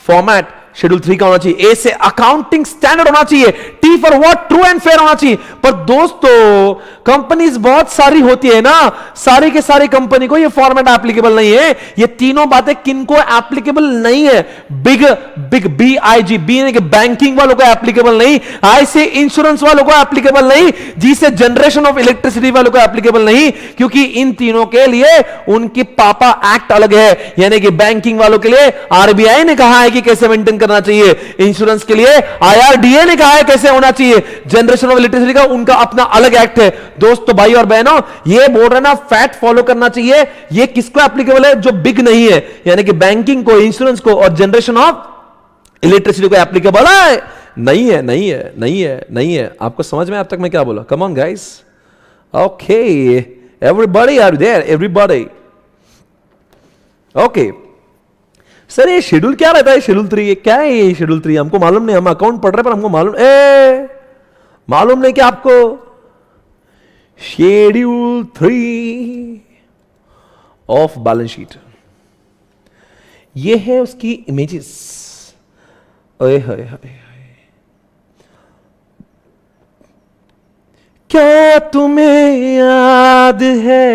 Format schedule 3 का होना चाहिए। ए से अकाउंटिंग स्टैंडर्ड होना चाहिए। T for what? True and fair होना चाहिए। पर दोस्तों कंपनीज बहुत सारी होती है ना, सारी के सारी कंपनी को ये फॉर्मेट एप्लीकेबल नहीं है। ये तीनों बातें किनको एप्लीकेबल नहीं है? बिग बिग BIG, बी यानी कि बैंकिंग वालों को एप्लीकेबल नहीं, आई से इंश्योरेंस वालों को एप्लीकेबल नहीं, जी से जनरेशन ऑफ इलेक्ट्रिसिटी वालों को एप्लीकेबल नहीं, क्योंकि इन तीनों के लिए उनकी पापा एक्ट अलग है। यानी कि बैंकिंग वालों के लिए RBI ने कहा है कि कैसे मेंटेन करना चाहिए, इंश्योरेंस के लिए IRDA ने कहा है कैसे होना चाहिए, जनरेशन ऑफ इलेक्ट्रिसिटी का उनका अपना अलग एक्ट है। दोस्तों भाई और बहनों, ये बोल रहे ना फैट फॉलो करना चाहिए, ये किसको एप्लीकेबल है? जो बिग नहीं है, यानी कि बैंकिंग को, इंश्योरेंस को और जनरेशन ऑफ इलेक्ट्रिसिटी को एप्लीकेबल है? नहीं है, नहीं है, नहीं है, नहीं है। आपको समझ में अब तक मैं क्या बोला? Come on guys, okay everybody, are there everybody? Okay sir, ये शेड्यूल क्या रहता है? शेड्यूल 3 ये क्या है? ये शेड्यूल 3 हमको मालूम नहीं, हम अकाउंट पढ़ रहे पर हमको मालूम नहीं कि आपको शेड्यूल 3 ऑफ बैलेंस शीट, ये है उसकी इमेजेस। क्या तुम्हें याद है?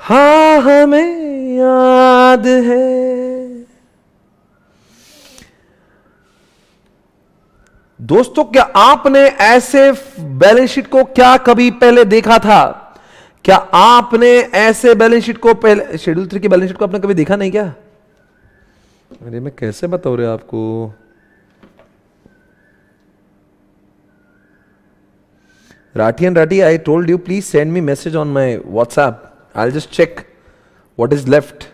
हाँ हमें याद है। दोस्तों क्या आपने ऐसे बैलेंस शीट को क्या कभी पहले देखा था? क्या आपने ऐसे बैलेंस शीट को पहले, शेड्यूल 3 की बैलेंस शीट को आपने कभी देखा नहीं क्या? अरे मैं कैसे बताऊं रे आपको? Rati and Rati, I told you please send me message on my WhatsApp. I'll just check what is left.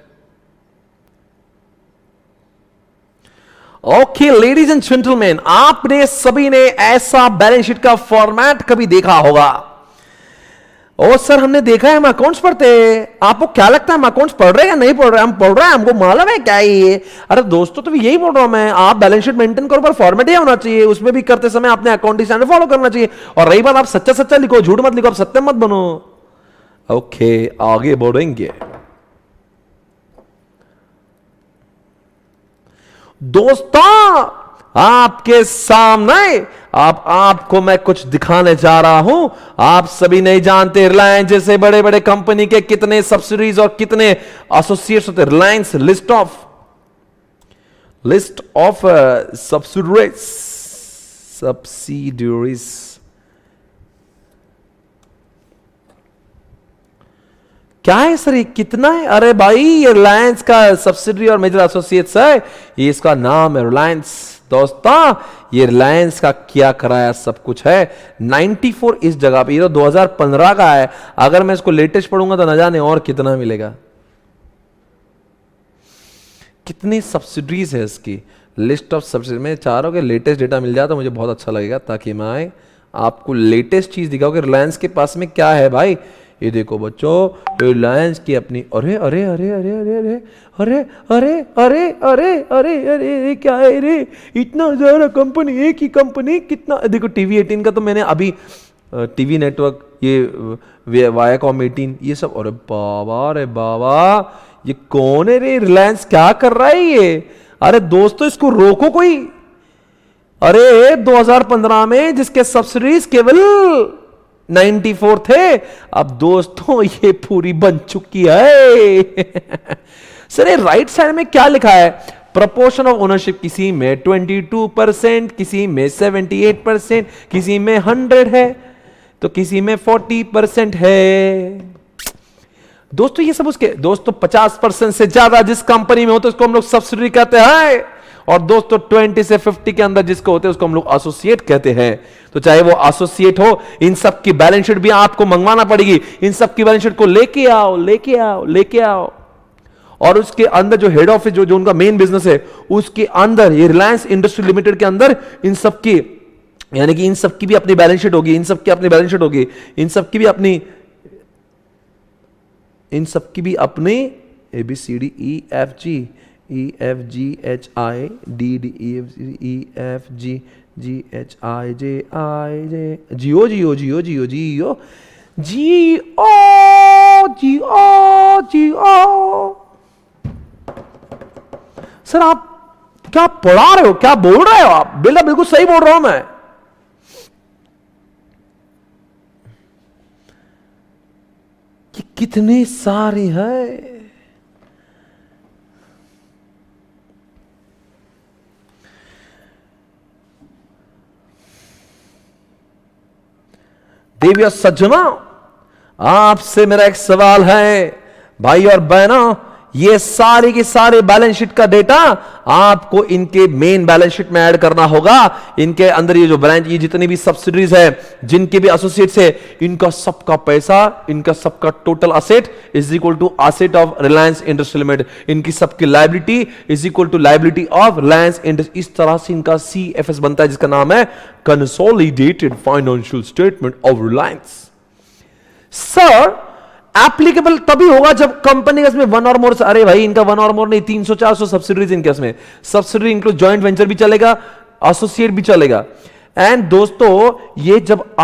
Okay, ladies and gentlemen, आपने सभी ने ऐसा बैलेंस शीट का फॉर्मेट कभी देखा होगा। और सर हमने देखा है, हम अकाउंट्स पढ़ते हैं। आपको क्या लगता है हम अकाउंट्स पढ़ रहे हैं या नहीं पढ़ रहे हैं? हम पढ़ रहे हैं, हमको मालूम है क्या है ये। अरे दोस्तों तो यही बोल रहा हूं मैं, आप बैलेंस शीट मेंटेन करो पर फॉर्मेट ही होना चाहिए, उसमें भी करते समय आपने अकाउंटिंग स्टैंडर्ड फॉलो करना चाहिए। और रही बात, आप सच्चा सच्चा लिखो, झूठ मत लिखो, आप सत्य मत बनो। ओके आगे बढ़ेंगे दोस्तों। आपके सामने आपको मैं कुछ दिखाने जा रहा हूं। आप सभी नहीं जानते रिलायंस जैसे बड़े बड़े कंपनी के कितने सब्सिडीज और कितने एसोसिएट्स होते हैं। Reliance list of subsidiaries. क्या है सर ये कितना है? अरे भाई ये रिलायंस का सब्सिडरी और मेजर एसोसिएट्स है, ये इसका नाम है रिलायंस। दोस्तों ये रिलायंस का क्या कराया सब कुछ है। 94 इस जगह पे, ये तो 2015 का है। अगर मैं इसको लेटेस्ट पढ़ूंगा तो न जाने और कितना मिलेगा। कितनी सब्सिडीज है इसकी, लिस्ट ऑफ सब्सिडी। मैं चाह रहा हूं कि लेटेस्ट डेटा मिल जाए तो मुझे बहुत अच्छा लगेगा, ताकि मैं आपको लेटेस्ट चीज दिखाऊं कि रिलायंस के पास में क्या है। भाई ये देखो बच्चों, रिलायंस की अपनी, अरे अरे अरे अरे अरे अरे अरे अरे अरे अरे अरे अरे क्या है रे, इतना ज्यादा कंपनी, एक ही कंपनी कितना। देखो TV 18 का तो मैंने अभी, TV नेटवर्क, ये वायाकॉम 18, ये सब। अरे बाबा, अरे बाबा, ये कौन है रे? रिलायंस क्या कर रहा है ये? अरे दोस्तों इसको रोको कोई। अरे 2015 में जिसके सब्सिडीज केवल 94 थे, अब दोस्तों ये पूरी बन चुकी है। सर ये राइट साइड में क्या लिखा है? प्रपोर्शन ऑफ ओनरशिप, किसी में 22%, किसी में 78%, किसी में 100 है, तो किसी में 40% है। दोस्तों ये सब उसके, दोस्तों 50% से ज्यादा जिस कंपनी में हो तो उसको हम लोग सब्सिडी कहते हैं। और दोस्तों 20 से 50 के अंदर जिसको होते हैं उसको हम लोग एसोसिएट कहते हैं। तो चाहे वो एसोसिएट हो, इन सब की बैलेंस शीट भी आपको मंगवाना पड़ेगी। इन सब की बैलेंस शीट को लेके आओ, लेके आओ, लेके आओ। और उसके अंदर जो हेड ऑफिस जो उनका मेन बिजनेस है उसके अंदर ये रिलायंस इंडस्ट्री लिमिटेड के अंदर इन सबकी, यानी कि इन सबकी भी अपनी बैलेंस शीट होगी, इन सबकी अपनी बैलेंस शीट होगी, इन सबकी भी अपनी ABCD EFGHIDDEFGHIJIJ जियो। सर आप क्या पढ़ा रहे हो, क्या बोल रहे हो आप? बिल्कुल सही बोल रहा हूं मैं। कि कितने सारे हैं। देवी और सज्जनों, आपसे मेरा एक सवाल है भाई और बहनों, ये सारे के सारे बैलेंस शीट का डेटा आपको इनके मेन बैलेंस शीट में ऐड करना होगा। इनके अंदर ये जो ब्रांच, ये जितनी भी सब्सिडीज है, जिनके भी एसोसिएट्स है, इनका सबका पैसा, इनका सबका total asset is equal to asset of Reliance Industry Limited, इनकी सबकी liability is equal to liability of Reliance Industry. इस तरह से इनका CFS बनता है, जिसका नाम है consolidated financial statement of Reliance. Sir applicable तभी होगा जब कंपनी का इसमें वन और मोर, अरे भाई इनका वन और मोर नहीं, 300-400 सब्सिडीज इनके, इसमें सब्सिडी इंक्लूड जॉइंट वेंचर भी चलेगा, एसोसिएट भी चलेगा। एंड दोस्तों, ये जब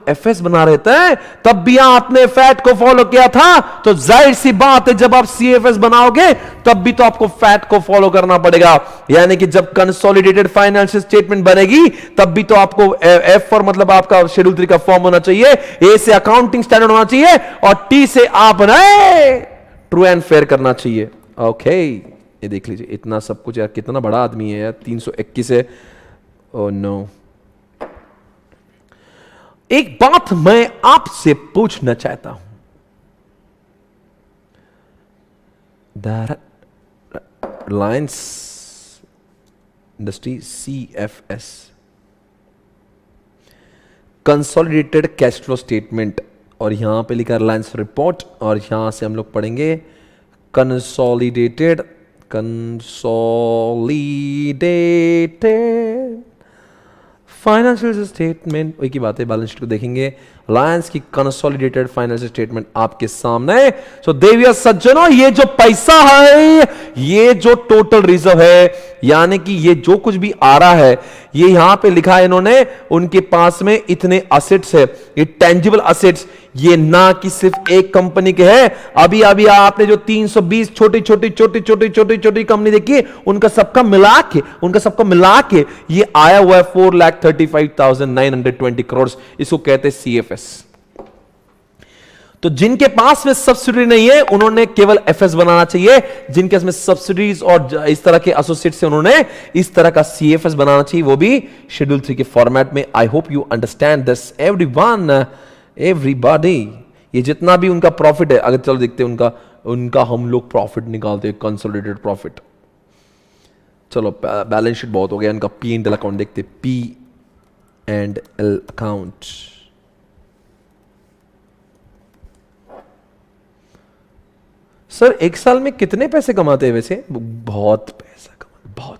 FS बना रहे थे तब भी आपने फैट को फॉलो किया था, तो जाहिर सी बात है जब आप CFS बनाओगे तब भी तो आपको फैट को फॉलो करना पड़ेगा। यानी कि जब कंसोलिडेटेड फाइनेंशियल स्टेटमेंट बनेगी तब भी तो आपको F फॉर मतलब आपका शेड्यूल 3 का फॉर्म होना चाहिए, A से अकाउंटिंग स्टैंडर्ड होना चाहिए, और T से आपने ट्रू एंड फेयर करना चाहिए। ओके, ये देख लीजिए इतना सब कुछ यार, कितना बड़ा आदमी है यार, 321 है। Oh no. एक बात मैं आपसे पूछना चाहता हूं, Reliance Industry CFS consolidated cash flow statement, और यहां पे लिखा रिलायंस रिपोर्ट, और यहां से हम लोग पढ़ेंगे कंसोलिडेटेड फाइनेंशियल स्टेटमेंट। वही की बात है, बैलेंस शीट को देखेंगे, रिलायंस की कंसोलिडेटेड फाइनेंशियल स्टेटमेंट आपके सामने। सो देविया सज्जनों, ये जो पैसा है, ये जो टोटल रिजर्व है, यानी कि ये जो कुछ भी आ रहा है, ये यहां पे लिखा है इन्होंने, उनके पास में इतने असेट्स है, ये टेंजिबल असेट्स, ये ना कि सिर्फ एक कंपनी के हैं। अभी अभी आपने जो 320 छोटी छोटी कंपनी देखी, उनका सबका मिला के ये आया हुआ है 4,35,920 करोड़। इसको कहते हैं CFS। तो जिनके पास में सब्सिडी नहीं है उन्होंने केवल FS बनाना चाहिए, जिनके पास में सब्सिडीज और इस तरह के एसोसिएट से उन्होंने इस तरह का CFS बनाना चाहिए, वो भी शेड्यूल 3 के फॉर्मेट में। आई hope you understand this everybody. ये जितना भी उनका प्रॉफिट है, अगर चलो देखते हैं उनका हम लोग प्रॉफिट निकालते हैं, कंसोलिडेटेड प्रॉफिट। चलो बैलेंस शीट बहुत हो गया, इनका P&L अकाउंट देखते, P&L अकाउंट। सर एक साल में कितने पैसे कमाते हैं वैसे? बहुत पैसा कमाते, बहुत।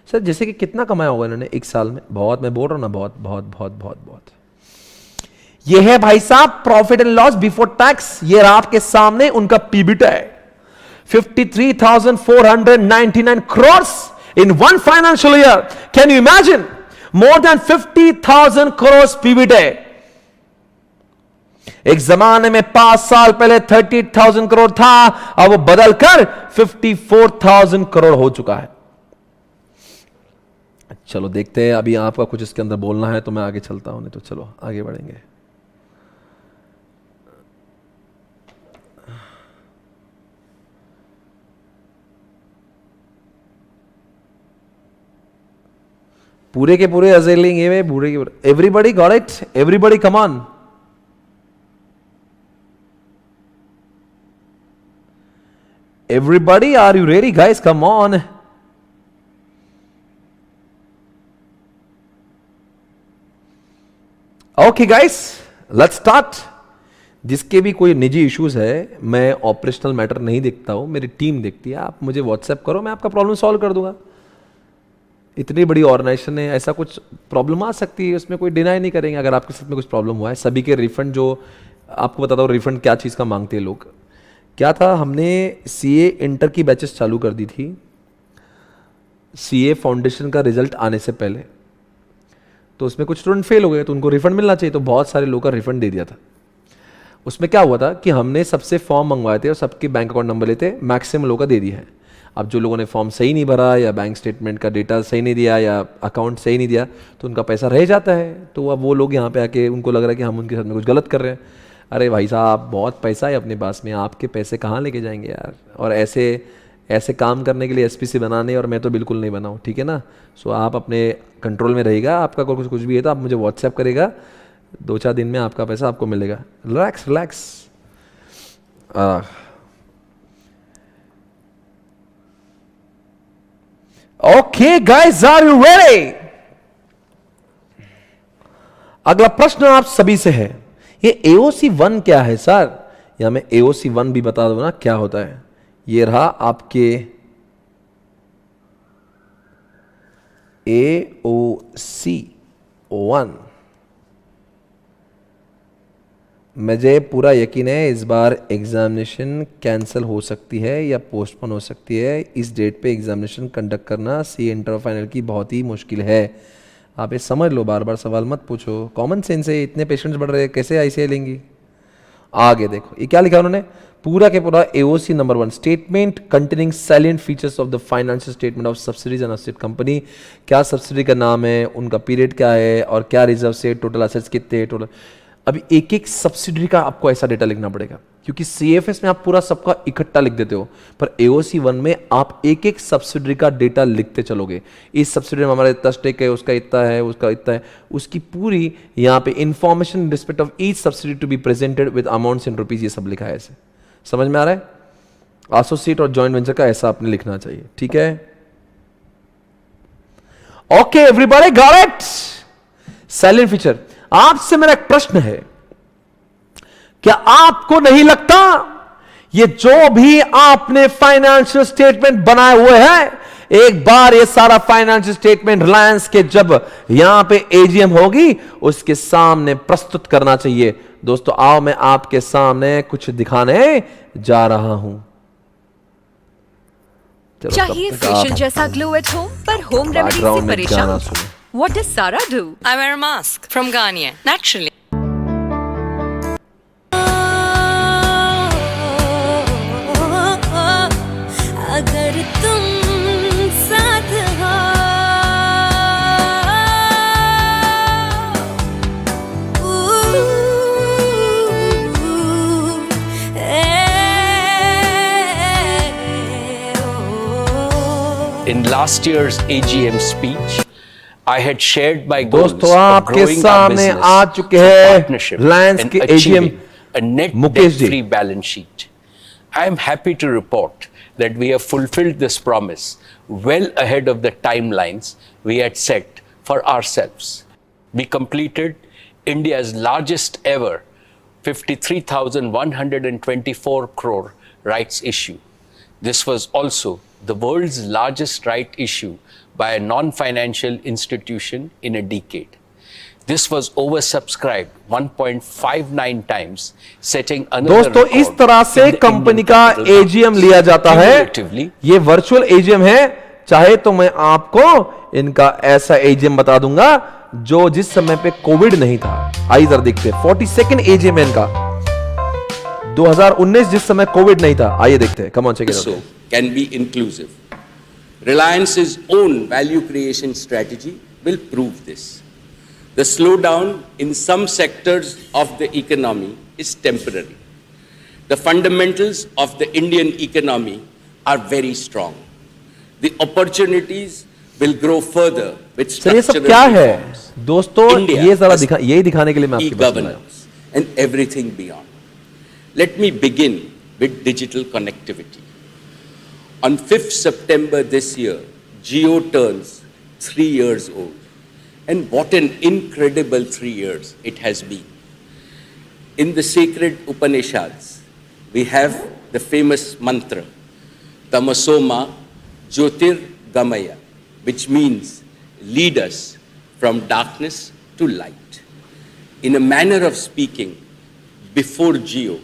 सर जैसे कि कितना कमाया होगा इन्होंने एक साल में? बहुत, मैं बोल रहा हूं ना, बहुत बहुत बहुत बहुत बहुत। ये है भाई साहब profit and loss before tax. ये आपके सामने उनका PBT है, 53,499 crore in one financial year. Can you imagine? More than 50,000 crore PBT। एक जमाने में 5 साल पहले 30,000 करोड़ था, अब वो बदलकर 54,000 करोड़ हो चुका है। चलो देखते हैं, अभी आपका कुछ इसके अंदर बोलना है तो मैं आगे चलता हूं, नहीं तो चलो आगे बढ़ेंगे। पूरे के पूरे अजेलिंग ये पूरे के पूरे। Everybody got it? Everybody come on. Everybody, are you ready, guys? Come on. Okay, guys, let's start. जिसके भी कोई निजी इश्यूज है, मैं ऑपरेशनल मैटर नहीं देखता हूँ, मेरी टीम देखती है, आप मुझे व्हाट्सएप करो, मैं आपका प्रॉब्लम सॉल्व कर दूंगा। इतनी बड़ी ऑर्गेनाइजेशन है, ऐसा कुछ प्रॉब्लम आ सकती है, उसमें कोई डिनाई नहीं करेंगे। अगर आपके साथ में कुछ प्रॉब्लम हुआ है, सभी के रिफंड, जो आपको बताता हूँ रिफंड क्या चीज़ का मांगते हैं लोग। क्या था, हमने सीए इंटर की बैचेस चालू कर दी थी सीए फाउंडेशन का रिजल्ट आने से पहले, तो उसमें कुछ स्टूडेंट फेल हो गए तो उनको रिफंड मिलना चाहिए, तो बहुत सारे लोग का रिफंड दे दिया था। उसमें क्या हुआ था कि हमने सबसे फॉर्म मंगवाए थे और सबके बैंक अकाउंट नंबर लेते, मैक्सिमम लोगों का दे दिया है। अब जो लोगों ने फॉर्म सही नहीं भरा या बैंक स्टेटमेंट का डेटा सही नहीं दिया या अकाउंट सही नहीं दिया, तो उनका पैसा रह जाता है। तो अब वो लोग यहाँ पे आके उनको लग रहा है कि हम उनके साथ में कुछ गलत कर रहे हैं। अरे भाई साहब, बहुत पैसा है अपने पास में, आपके पैसे कहाँ लेके जाएंगे यार। और ऐसे काम करने के लिए एसपीसी बनाने, और मैं तो बिल्कुल नहीं बनाऊँ, ठीक है ना। सो आप अपने कंट्रोल में रहिएगा, आपका कुछ भी है तो आप मुझे व्हाट्सएप करेगा, 2-4 दिन में आपका पैसा आपको मिलेगा। Relax. Okay guys, are you ready? अगला प्रश्न आप सभी से है, ये AOC 1 क्या है सर? या मैं AOC 1 भी बता दूं ना क्या होता है। ये रहा आपके AOC 1। मुझे पूरा यकीन है इस बार एग्जामिनेशन कैंसिल हो सकती है या पोस्टपोन हो सकती है। इस डेट पे एग्जामिनेशन कंडक्ट करना सी इंटर फाइनल की बहुत ही मुश्किल है। आप ये समझ लो, बार बार सवाल मत पूछो, कॉमन सेंस है। इतने पेशेंट्स बढ़ रहे हैं, कैसे ICI लेंगी? आगे देखो ये क्या लिखा उन्होंने, पूरा के पूरा AOC number 1, statement containing salient features of the financial statement of subsidies and associate company. क्या सब्सिडी का नाम है, उनका पीरियड क्या है, और क्या रिजर्व से, टोटल एसेट्स कितने, टोटल। अभी एक एक सब्सिडरी का आपको ऐसा डेटा लिखना पड़ेगा, क्योंकि CFS में आप पूरा सबका इकट्ठा लिख देते हो, पर AOC 1 में आप एक एक सब्सिडरी का डेटा लिखते चलोगे। इस सब्सिडरी में हमारा इतना स्टेक है, उसका इतना है, उसका इतना है, उसकी पूरी यहाँ पे information in respect of each subsidiary to be presented with amounts in rupees, ये सब लिखा है। ऐसे समझ में आ रहा है? एसोसिएट और जॉइंट वेंचर का ऐसा आपने लिखना चाहिए, ठीक है? Okay everybody got it? Salient feature. आपसे मेरा एक प्रश्न है, क्या आपको नहीं लगता ये जो भी आपने फाइनेंशियल स्टेटमेंट बनाए हुए हैं, एक बार ये सारा फाइनेंशियल स्टेटमेंट रिलायंस के जब यहां पे AGM होगी उसके सामने प्रस्तुत करना चाहिए? दोस्तों आओ मैं आपके सामने कुछ दिखाने जा रहा हूं। चाहिए फेशियल जैसा ग्लो एट होम, पर होम रेमेडी से परेशान? What does Sara do? I wear a mask from Garnier, naturally. अगर तुम साथ हो, In last year's AGM speech, I had shared my goals दोस्तों of आपके growing our सामने business आ चुके हैं partnership रिलायंस and के achieving AGM a net Mukesh ji. debt-free balance sheet. I am happy to report that we have fulfilled this promise well ahead of the timelines we had set for ourselves. We completed India's largest ever 53,124 crore rights issue. This was also the world's largest right issue by a non-financial institution in a decade. This was oversubscribed 1.59 times, setting another दोस्तों record इस तरह से in the कंपनी Indian का capital AGM markets. लिया जाता है। Cumulatively, ये वर्चुअल AGM है, चाहे तो मैं आपको इनका ऐसा AGM बता दूंगा जो जिस समय पे कोविड नहीं था। आइए जरा देखते हैं, 42nd AGM है इनका 2019, जिस समय कोविड नहीं था। आइए देखते हैं, come on check it out. Can be inclusive. Reliance's own value creation strategy will prove this. The slowdown in some sectors of the economy is temporary. The fundamentals of the Indian economy are very strong. The opportunities will grow further with sir ये सब structural क्या है reforms. दोस्तों? India ये जरा has यही दिखाने के लिए मैं आपके पास आया। e-governance and everything beyond. Let me begin with digital connectivity. On 5th September this year, Jio turns 3 years old. And what an incredible 3 years it has been. In the sacred Upanishads, we have the famous mantra, Tamasoma Jyotirgamaya, which means lead us from darkness to light. In a manner of speaking, before Jio,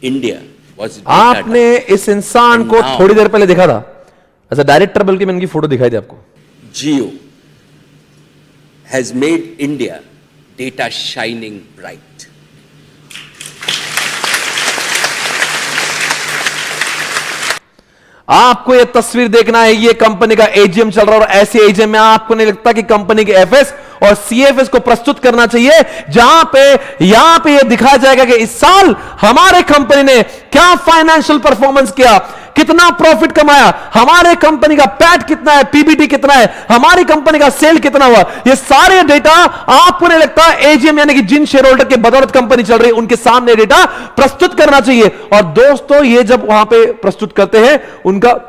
India was data आपने इस इंसान को थोड़ी देर पहले देखा था एज अ डायरेक्टर, बल्कि मैंने इनकी फोटो दिखाई थी आपको. Jio has made India data shining bright. आपको ये तस्वीर देखना है, ये कंपनी का एजीएम चल रहा है और ऐसे एजीएम में आपको नहीं लगता कि कंपनी के एफएस और सीएफएस को प्रस्तुत करना चाहिए, जहां पे यहां पे ये दिखाया जाएगा कि इस साल हमारे कंपनी ने क्या फाइनेंशियल परफॉर्मेंस किया, कितना प्रॉफिट कमाया, हमारे कंपनी का पैट कितना है, पीबीटी कितना है, हमारी कंपनी का सेल कितना हुआ. ये सारे डेटा आपको नहीं लगता एजीएम यानी कि जिन शेयर होल्डर के बदौलत कंपनी चल रही है उनके सामने डेटा प्रस्तुत करना चाहिए. और दोस्तों ये जब वहां पे प्रस्तुत करते हैं उनका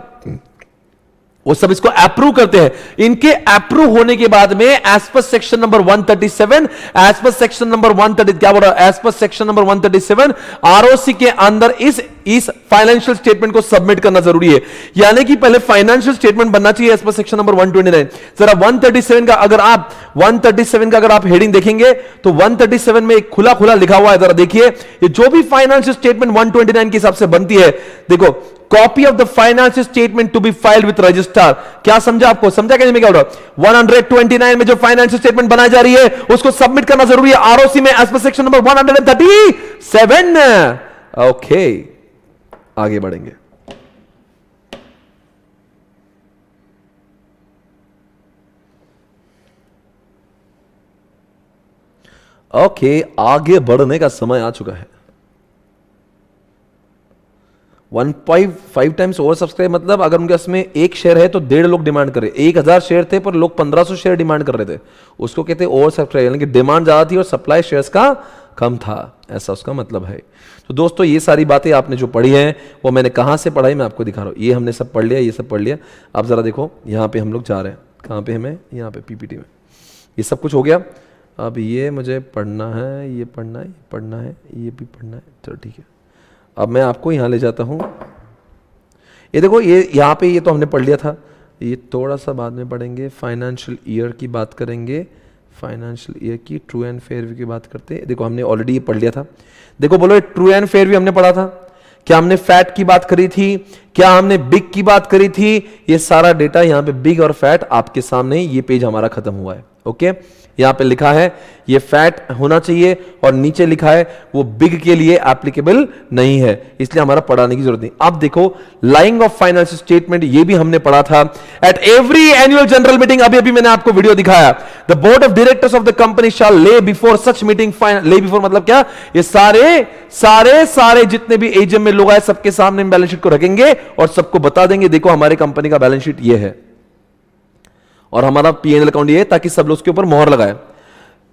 वो सब इसको अप्रूव करते हैं. इनके अप्रूव होने के बाद में as per section number 137, as per section number 130 क्या बोल रहा है, as per section number 137 ROC के अंदर इस फाइनेंशियल स्टेटमेंट को सबमिट करना जरूरी है. यानी कि पहले फाइनेंशियल स्टेटमेंट बनना चाहिए एज पर सेक्शन नंबर 129. जरा 137 का अगर आप हेडिंग देखेंगे तो 137 में एक खुला खुला लिखा हुआ है. जरा देखिए, ये जो भी फाइनेंशियल स्टेटमेंट 129 के हिसाब से बनती है, देखो copy of the financial statement to be filed with registrar. क्या समझा आपको, समझा क्या क्या 129 में जो फाइनेंशियल स्टेटमेंट बनाई जा रही है उसको सबमिट करना जरूरी है आरओसी में as per section number 137. Okay, आगे बढ़ेंगे. ओके, आगे बढ़ने का समय आ चुका है. 1.5 टाइम्स ओवर सब्सक्राइब, मतलब अगर उनके इसमें एक शेयर है तो 1.5 लोग डिमांड कर रहे. 1000 शेयर थे पर लोग 1500 शेयर डिमांड कर रहे थे, उसको कहते हैं ओवर सब्सक्राइब, यानी कि डिमांड ज्यादा थी और सप्लाई शेयर्स का कम था, ऐसा उसका मतलब है. तो दोस्तों ये सारी बातें आपने जो पढ़ी हैं वो मैंने कहां से पढ़ाई मैं आपको दिखा रहा हूं. ये हमने सब पढ़ लिया, ये सब पढ़ लिया. आप जरा देखो यहां पे हम लोग जा रहे हैं, कहां पे हमें, यहां पे पीपीटी में ये सब कुछ हो गया. अब ये मुझे पढ़ना है, ये पढ़ना है, ये पढ़ना है, ये भी पढ़ना है. चलो ठीक है, अब मैं आपको यहां ले जाता हूं. ये देखो, ये यहाँ पे ये तो हमने पढ़ लिया था, ये थोड़ा सा बाद में पढ़ेंगे. फाइनेंशियल ईयर की बात करेंगे, फाइनेंशियल ईयर की ट्रू एंड फेयर व्यू की बात करते हैं. देखो हमने ऑलरेडी ये पढ़ लिया था. देखो बोलो, ट्रू एंड फेयर व्यू हमने पढ़ा था. क्या हमने फैट की बात करी थी, क्या हमने बिग की बात करी थी. ये सारा डेटा यहाँ पे बिग और फैट आपके सामने, ये पेज हमारा खत्म हुआ है. ओके, यहां पे लिखा है ये फैट होना चाहिए और नीचे लिखा है वो बिग के लिए एप्लीकेबल नहीं है, इसलिए हमारा पढ़ाने की जरूरत नहीं. अब देखो लाइंग ऑफ फाइनेंशियल स्टेटमेंट, ये भी हमने पढ़ा था at every annual general meeting. अभी मैंने आपको वीडियो दिखाया. The board of directors of the company शैल ले बिफोर सच मीटिंग, ले बिफोर मतलब क्या, ये सारे जितने भी एजीएम में लोग आए सबके सामने बैलेंस शीट को रखेंगे और सबको बता देंगे देखो हमारे कंपनी का बैलेंस शीट ये है और हमारा पीएनएल अकाउंट ये है, ताकि सब लोग उसके ऊपर मोहर लगाए.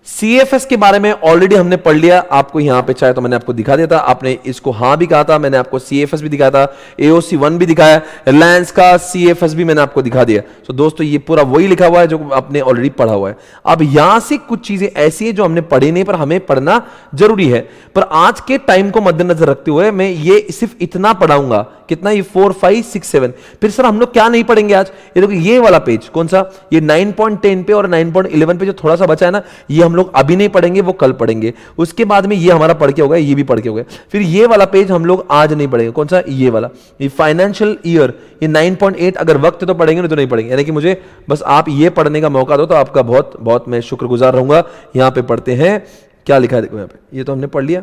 सीएफएस के बारे में ऑलरेडी हमने पढ़ लिया, आपको यहां पे चाहे तो मैंने आपको दिखा दिया था. आपने इसको हां भी कहा था, मैंने आपको सीएफएस भी दिखाया था, एओसी 1 भी दिखाया, रिलायंस का सीएफएस भी मैंने आपको दिखा दिया. तो दोस्तों ये पूरा वही लिखा हुआ है जो आपने ऑलरेडी पढ़ा हुआ है. अब यहां से कुछ चीजें ऐसी है जो हमने पढ़ी नहीं पर हमें पढ़ना जरूरी है. पर आज के टाइम को मद्देनजर रखते हुए मैं ये सिर्फ इतना पढ़ाऊंगा. कितना, ये 4, 5, 6, 7. फिर सर हम लोग क्या नहीं पढ़ेंगे आज, ये देखो ये वाला पेज कौन सा, ये 9.10 पे और 9.11 पे जो थोड़ा सा बचा है ना, ये हम लोग अभी नहीं पढ़ेंगे, वो कल पढ़ेंगे. उसके बाद में ये हमारा पढ़ के हो गया, ये भी पढ़ के हो गया. फिर ये वाला पेज हम लोग आज नहीं पढ़ेंगे. कौन सा, ये वाला, ये फाइनेंशियल ईयर, ये 9.8. अगर वक्त तो पढ़ेंगे नहीं तो नहीं पढ़ेंगे. यानी कि मुझे बस आप ये पढ़ने का मौका दो तो आपका बहुत बहुत मैं शुक्रगुजार रहूंगा. यहां पे पढ़ते हैं क्या लिखा है, देखो यहां पे, ये तो हमने पढ़ लिया.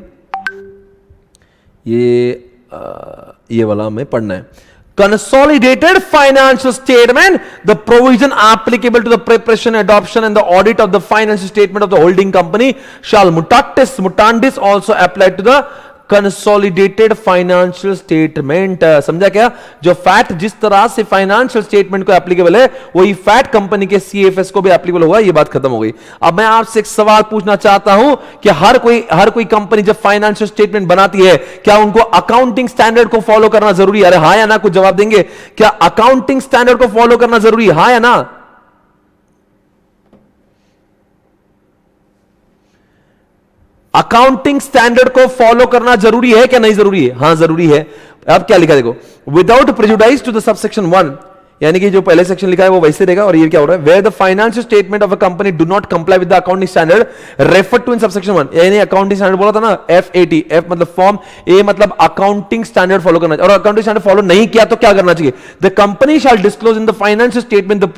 ये वाला हमें पढ़ना है. Consolidated financial statement, the provision applicable to the preparation, adoption and the audit of the financial statement of the holding company shall mutandis also apply to the consolidated financial statement. समझा क्या, जो फैट जिस तरह से फाइनेंशियल स्टेटमेंट को एप्लीकेबल है वही फैट कंपनी के सीएफएस को भी एप्लीकेबल होगा. ये बात खत्म हो गई. अब मैं आपसे एक सवाल पूछना चाहता हूं कि हर कोई कंपनी जब फाइनेंशियल स्टेटमेंट बनाती है क्या उनको अकाउंटिंग स्टैंडर्ड को फॉलो करना जरूरी है? अरे हाँ या ना, कुछ जवाब देंगे. क्या अकाउंटिंग स्टैंडर्ड को फॉलो करना जरूरी है, हाँ या ना? अकाउंटिंग स्टैंडर्ड को फॉलो करना जरूरी है क्या नहीं जरूरी है? हां जरूरी है। अब क्या लिखा देखो, without prejudice to the subsection 1, यानी कि जो पहले सेक्शन लिखा है वो वैसे रहेगा, और ये क्या हो रहा है, where the financial statement of a company do not comply with the accounting standard refer to in subsection 1, यानी अकाउंटिंग स्टैंडर्ड बोला था ना, FAT, F मतलब फॉर्म, A मतलब अकाउंटिंग स्टैंडर्ड फॉलो करना, और अकाउंटिंग स्टैंडर्ड फॉलो नहीं किया तो क्या करना चाहिए, the company shall disclose in the financial statement the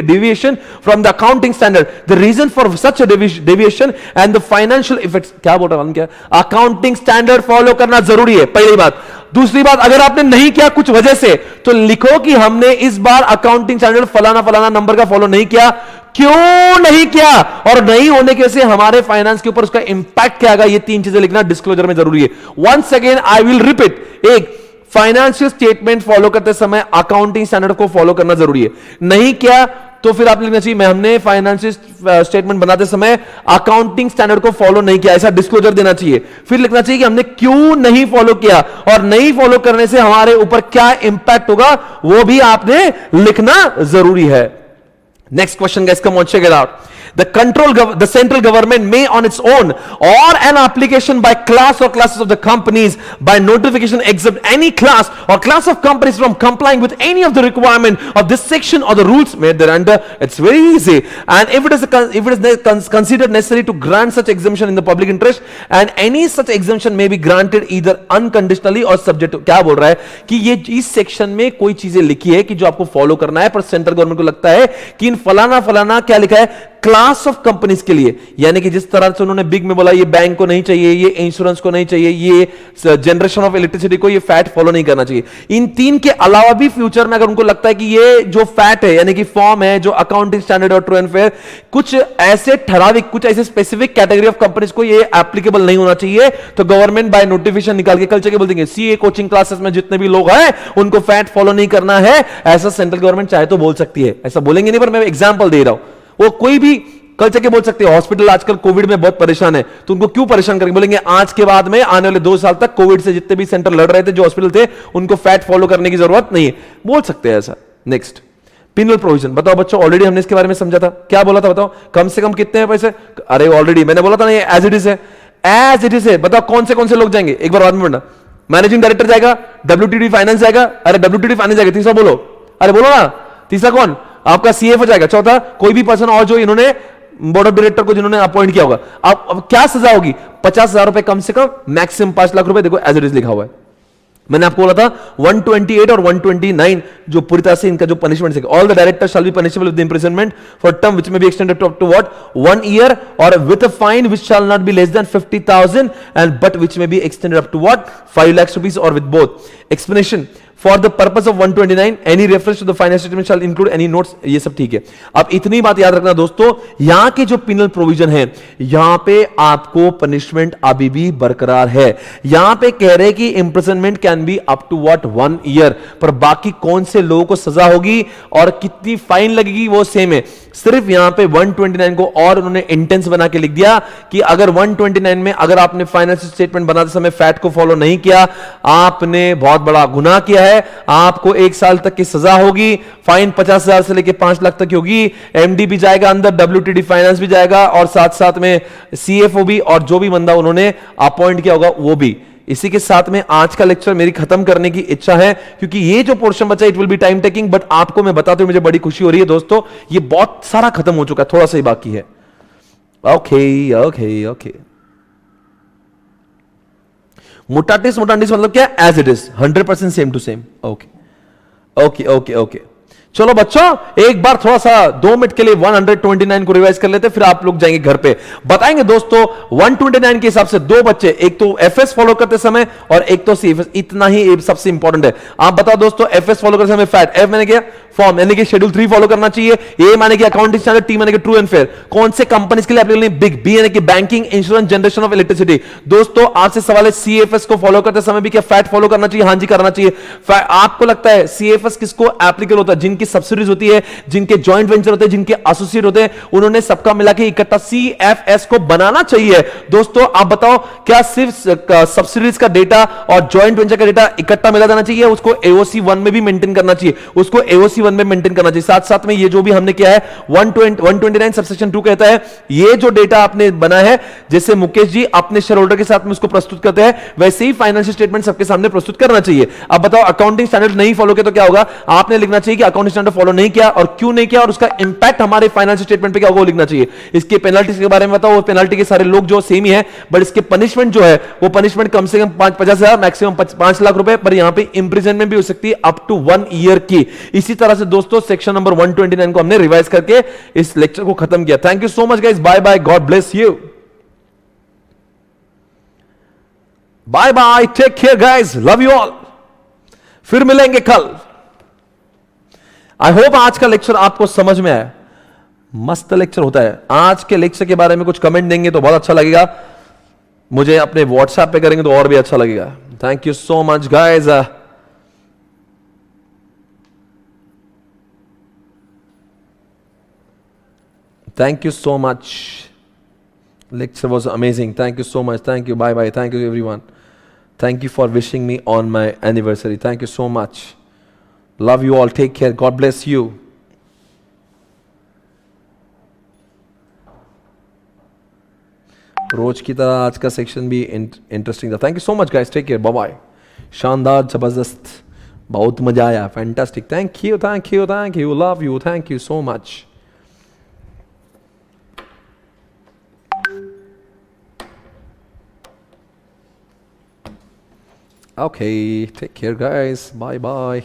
deviation from the accounting standard, the reason for such deviation and the financial effects. क्या बोल रहा हूं, क्या अकाउंटिंग स्टैंडर्ड फॉलो करना जरूरी है, पहली बात। दूसरी बात, अगर आपने नहीं किया कुछ वजह से, तो लिखो कि हमने इस बार अकाउंटिंग स्टैंडर्ड फलाना फलाना नंबर का फॉलो नहीं किया, क्यों नहीं किया, और नहीं होने के से हमारे फाइनेंस के ऊपर उसका इंपैक्ट क्या आएगा, ये 3 चीजें लिखना डिस्क्लोजर में जरूरी है। Once again I will repeat, एक, फाइनेंशियल स्टेटमेंट फॉलो करते समय अकाउंटिंग स्टैंडर्ड को फॉलो करना जरूरी है, नहीं किया तो फिर आपने लिखना चाहिए हमने फाइनेंशियल स्टेटमेंट बनाते समय अकाउंटिंग स्टैंडर्ड को फॉलो नहीं किया, ऐसा डिस्क्लोजर देना चाहिए। फिर लिखना चाहिए कि हमने क्यों नहीं फॉलो किया, और नहीं फॉलो करने से हमारे ऊपर क्या इंपैक्ट होगा वो भी आपने लिखना जरूरी है। Next question guys, come on check it out. The central government may on its own or an application by class or classes of the companies by notification exempt any class or class of companies from complying with any of the requirement of this section or the rules made thereunder. It's very easy, and if it is considered necessary to grant such exemption in the public interest, and any such exemption may be granted either unconditionally or subject to। क्या बोल रहा है कि ये इस सेक्शन में कोई चीजें लिखी है कि जो आपको फॉलो करना है, पर सेंट्रल गवर्नमेंट को लगता है कि इन फलाना फलाना क्या लिखा है, क्लास ऑफ कंपनीज के लिए, यानी कि जिस तरह से उन्होंने बिग में बोला ये बैंक को नहीं चाहिए, ये इंश्योरेंस को नहीं चाहिए, ये जनरेशन ऑफ इलेक्ट्रिसिटी को ये फैट फॉलो नहीं करना चाहिए, इन 3 के अलावा भी फ्यूचर में अगर उनको लगता है कि ये जो फैट है यानी कि फॉर्म है, जो अकाउंटिंग स्टैंडर्ड और ट्रू एंड फेयर, कुछ ऐसे ठराविक, कुछ ऐसे स्पेसिफिक कैटेगरी ऑफ कंपनीज को ये एप्लीकेबल नहीं होना चाहिए, तो गवर्नमेंट बाय नोटिफिकेशन निकाल के कल चेक बोल देंगे सीए कोचिंग क्लासेस में जितने भी लोग हैं उनको फैट फॉलो नहीं करना है। ऐसा सेंट्रल गवर्नमेंट चाहे तो बोल सकती है, ऐसा बोलेंगे नहीं, पर मैं एग्जाम्पल दे रहा हूं। वो कोई भी कल चके बोल सकते हैं हॉस्पिटल आजकल कोविड में बहुत परेशान है, तो उनको क्यों परेशान करेंगे, बोलेंगे आज के बाद में आने वाले 2 साल तक कोविड से जितने भी सेंटर लड़ रहे थे, जो हॉस्पिटल थे, उनको फैट फॉलो करने की जरूरत नहीं है, बोल सकते हैं ऐसा। नेक्स्ट, पिनल प्रोविजन, बताओ बच्चों, ऑलरेडी हमने इसके बारे में समझा था, क्या बोला था बताओ, कम से कम कितने हैं पैसे, अरे ऑलरेडी मैंने बोला था ना, ये एज इट इज है, एज इट इज है। बताओ कौन से लोग जाएंगे, एक बार बाद में पढ़ना। मैनेजिंग डायरेक्टर जाएगा, WTD फाइनेंस जाएगा, अरे WTD फाइनेंस जाएगा, तीसरा बोलो, अरे बोलो ना, तीसरा कौन, आपका CFO जाएगा, चौथा कोई भी पर्सन और जो इन्होंने बोर्ड ऑफ डायरेक्टर को जिन्होंने अपॉइंट किया होगा। अब क्या सजा होगी, 50,000 रुपए कम से कम, मैक्सिमम 5 लाख रुपए। देखो एज इट इज लिखा हुआ है, मैंने आपको बोला था 128 और 129 जो पूरी तरह से इनका जो पनिशमेंट है, all the directors shall be punishable with imprisonment for term which may be extended up to what 1 year or with a fine which shall not be less than 50,000 and but which may be extended up to what 5 lakh rupees or with both. Explanation for the purpose of 129 any reference to the financial statement shall include any notes, ये सब ठीक है। अब इतनी बात याद रखना दोस्तों, यहां के जो पिनल प्रोविजन है, यहां पे आपको पनिशमेंट अभी भी बरकरार है। यहां पे कह रहे कि imprisonment can be up to what 1 year, पर बाकी कौन से लोगों को सजा होगी और कितनी फाइन लगेगी वो सेम है। सिर्फ यहां पे 129 को और उन्होंने इंटेंस बना के लिख दिया कि अगर 129 में अगर आपने फाइनेंशियल स्टेटमेंट बनाते समय फैट को फॉलो नहीं किया, आपने बहुत बड़ा गुनाह किया है, आपको 1 साल तक की सजा होगी, फाइन 50,000 से लेकर 5 लाख तक की होगी, MD भी जाएगा अंदर, WTD फाइनेंस भी जाएगा और साथ साथ में CFO भी, और जो भी बंदा उन्होंने अपॉइंट किया होगा वो भी। इसी के साथ में आज का लेक्चर मेरी खत्म करने की इच्छा है, क्योंकि ये जो पोर्शन बचा it will B time taking, but आपको मैं बताते हुए मुझे बड़ी खुशी हो रही है दोस्तों, ये बहुत सारा खत्म हो चुका है, थोड़ा सा ही बाकी है। ओके मुटाटिस मतलब क्या, as it is 100% same to same. Okay चलो बच्चों, एक बार थोड़ा सा 2 मिनट के लिए 129 को रिवाइज कर लेते, फिर आप लोग जाएंगे घर पे। बताएंगे दोस्तों 129 के हिसाब से 2 बच्चे, एक तो FS फॉलो करते समय और एक तो CFS, इतना ही सबसे इंपॉर्टेंट है। आप बताओ दोस्तों, FS फॉलो करते समय फैट, F मैंने क्या फॉर्म यानी कि शेड्यूल 3 फॉलो करना चाहिए, A माने कि अकाउंटिंग स्टैंडर्ड, T माने कि ट्रू एंड फेयर, कौन से कंपनीज के लिए एप्लीकेबल नहीं, बिग, B यानी कि banking, insurance, generation of electricity. दोस्तों आपसे सवाल है CFS को फॉलो करते समय भी क्या फैट फॉलो करना चाहिए? हां जी करना चाहिए। आपको लगता है CFS किसको एप्लीकेबल होता है? जिनको जिनकी सब्सिडीज होती है, जिनके जॉइंट वेंचर होते हैं, जिनके एसोसिएट होते हैं, उन्होंने सबका मिला के इकट्ठा CFS को बनाना चाहिए। दोस्तों आप बताओ, क्या सिर्फ सब्सिडीज का डेटा और जॉइंट वेंचर का डेटा इकट्ठा मिला जाना चाहिए? उसको AOC 1 में भी मेंटेन करना चाहिए, उसको AOC 1 में मेंटेन करना चाहिए। साथ साथ में ये जो भी हमने किया है 129 सबसेक्शन 2 कहता है, ये जो डेटा आपने बना है, जैसे मुकेश जी अपने शेयर होल्डर के साथ में उसको प्रस्तुत करते हैं, वैसे ही फाइनेंशियल स्टेटमेंट सबके सामने प्रस्तुत करना चाहिए। अब बताओ, अकाउंटिंग स्टैंडर्ड नहीं फॉलो किया तो क्या होगा? आपने लिखना चाहिए कि अकाउंटिंग स्टैंडर्ड फॉलो नहीं किया और क्यों नहीं किया, और उसका इंपैक्ट हमारे फाइनेंशियल स्टेटमेंट पे क्या होगा वो लिखना चाहिए। इसके पेनल्टीज के बारे में बताओ, वो पेनल्टी के सारे लोग जो सेम ही है, बट इसके पनिशमेंट जो है वो पनिशमेंट कम से कम 50,000, मैक्सिमम 5 लाख रुपए, पर यहां पे इंप्रिजनमेंट भी हो सकती है अप टू 1 ईयर की। इसी तरह से दोस्तों सेक्शन नंबर 129 को हमने रिवाइज करके इस लेक्चर को खत्म किया। Thank you so much guys, bye bye, God bless you, bye bye, take care guys, love you all, फिर मिलेंगे कल। आई होप आज का लेक्चर आपको समझ में आया, मस्त लेक्चर होता है। आज के लेक्चर के बारे में कुछ कमेंट देंगे तो बहुत अच्छा लगेगा, मुझे अपने व्हाट्सएप पे करेंगे तो और भी अच्छा लगेगा। Thank you so much guys, thank you so much, lecture was amazing, thank you so much, thank you, bye bye, thank you everyone, thank you for wishing me on my anniversary, thank you so much, love you all, take care, God bless you। रोज की तरह आज का सेक्शन भी इंटरेस्टिंग था। Thank you so much guys, take care, bye bye. शानदार, जबरदस्त, बहुत मजा आया, fantastic, thank you, thank you, thank you, love you, thank you so much. Okay, take care guys, bye bye।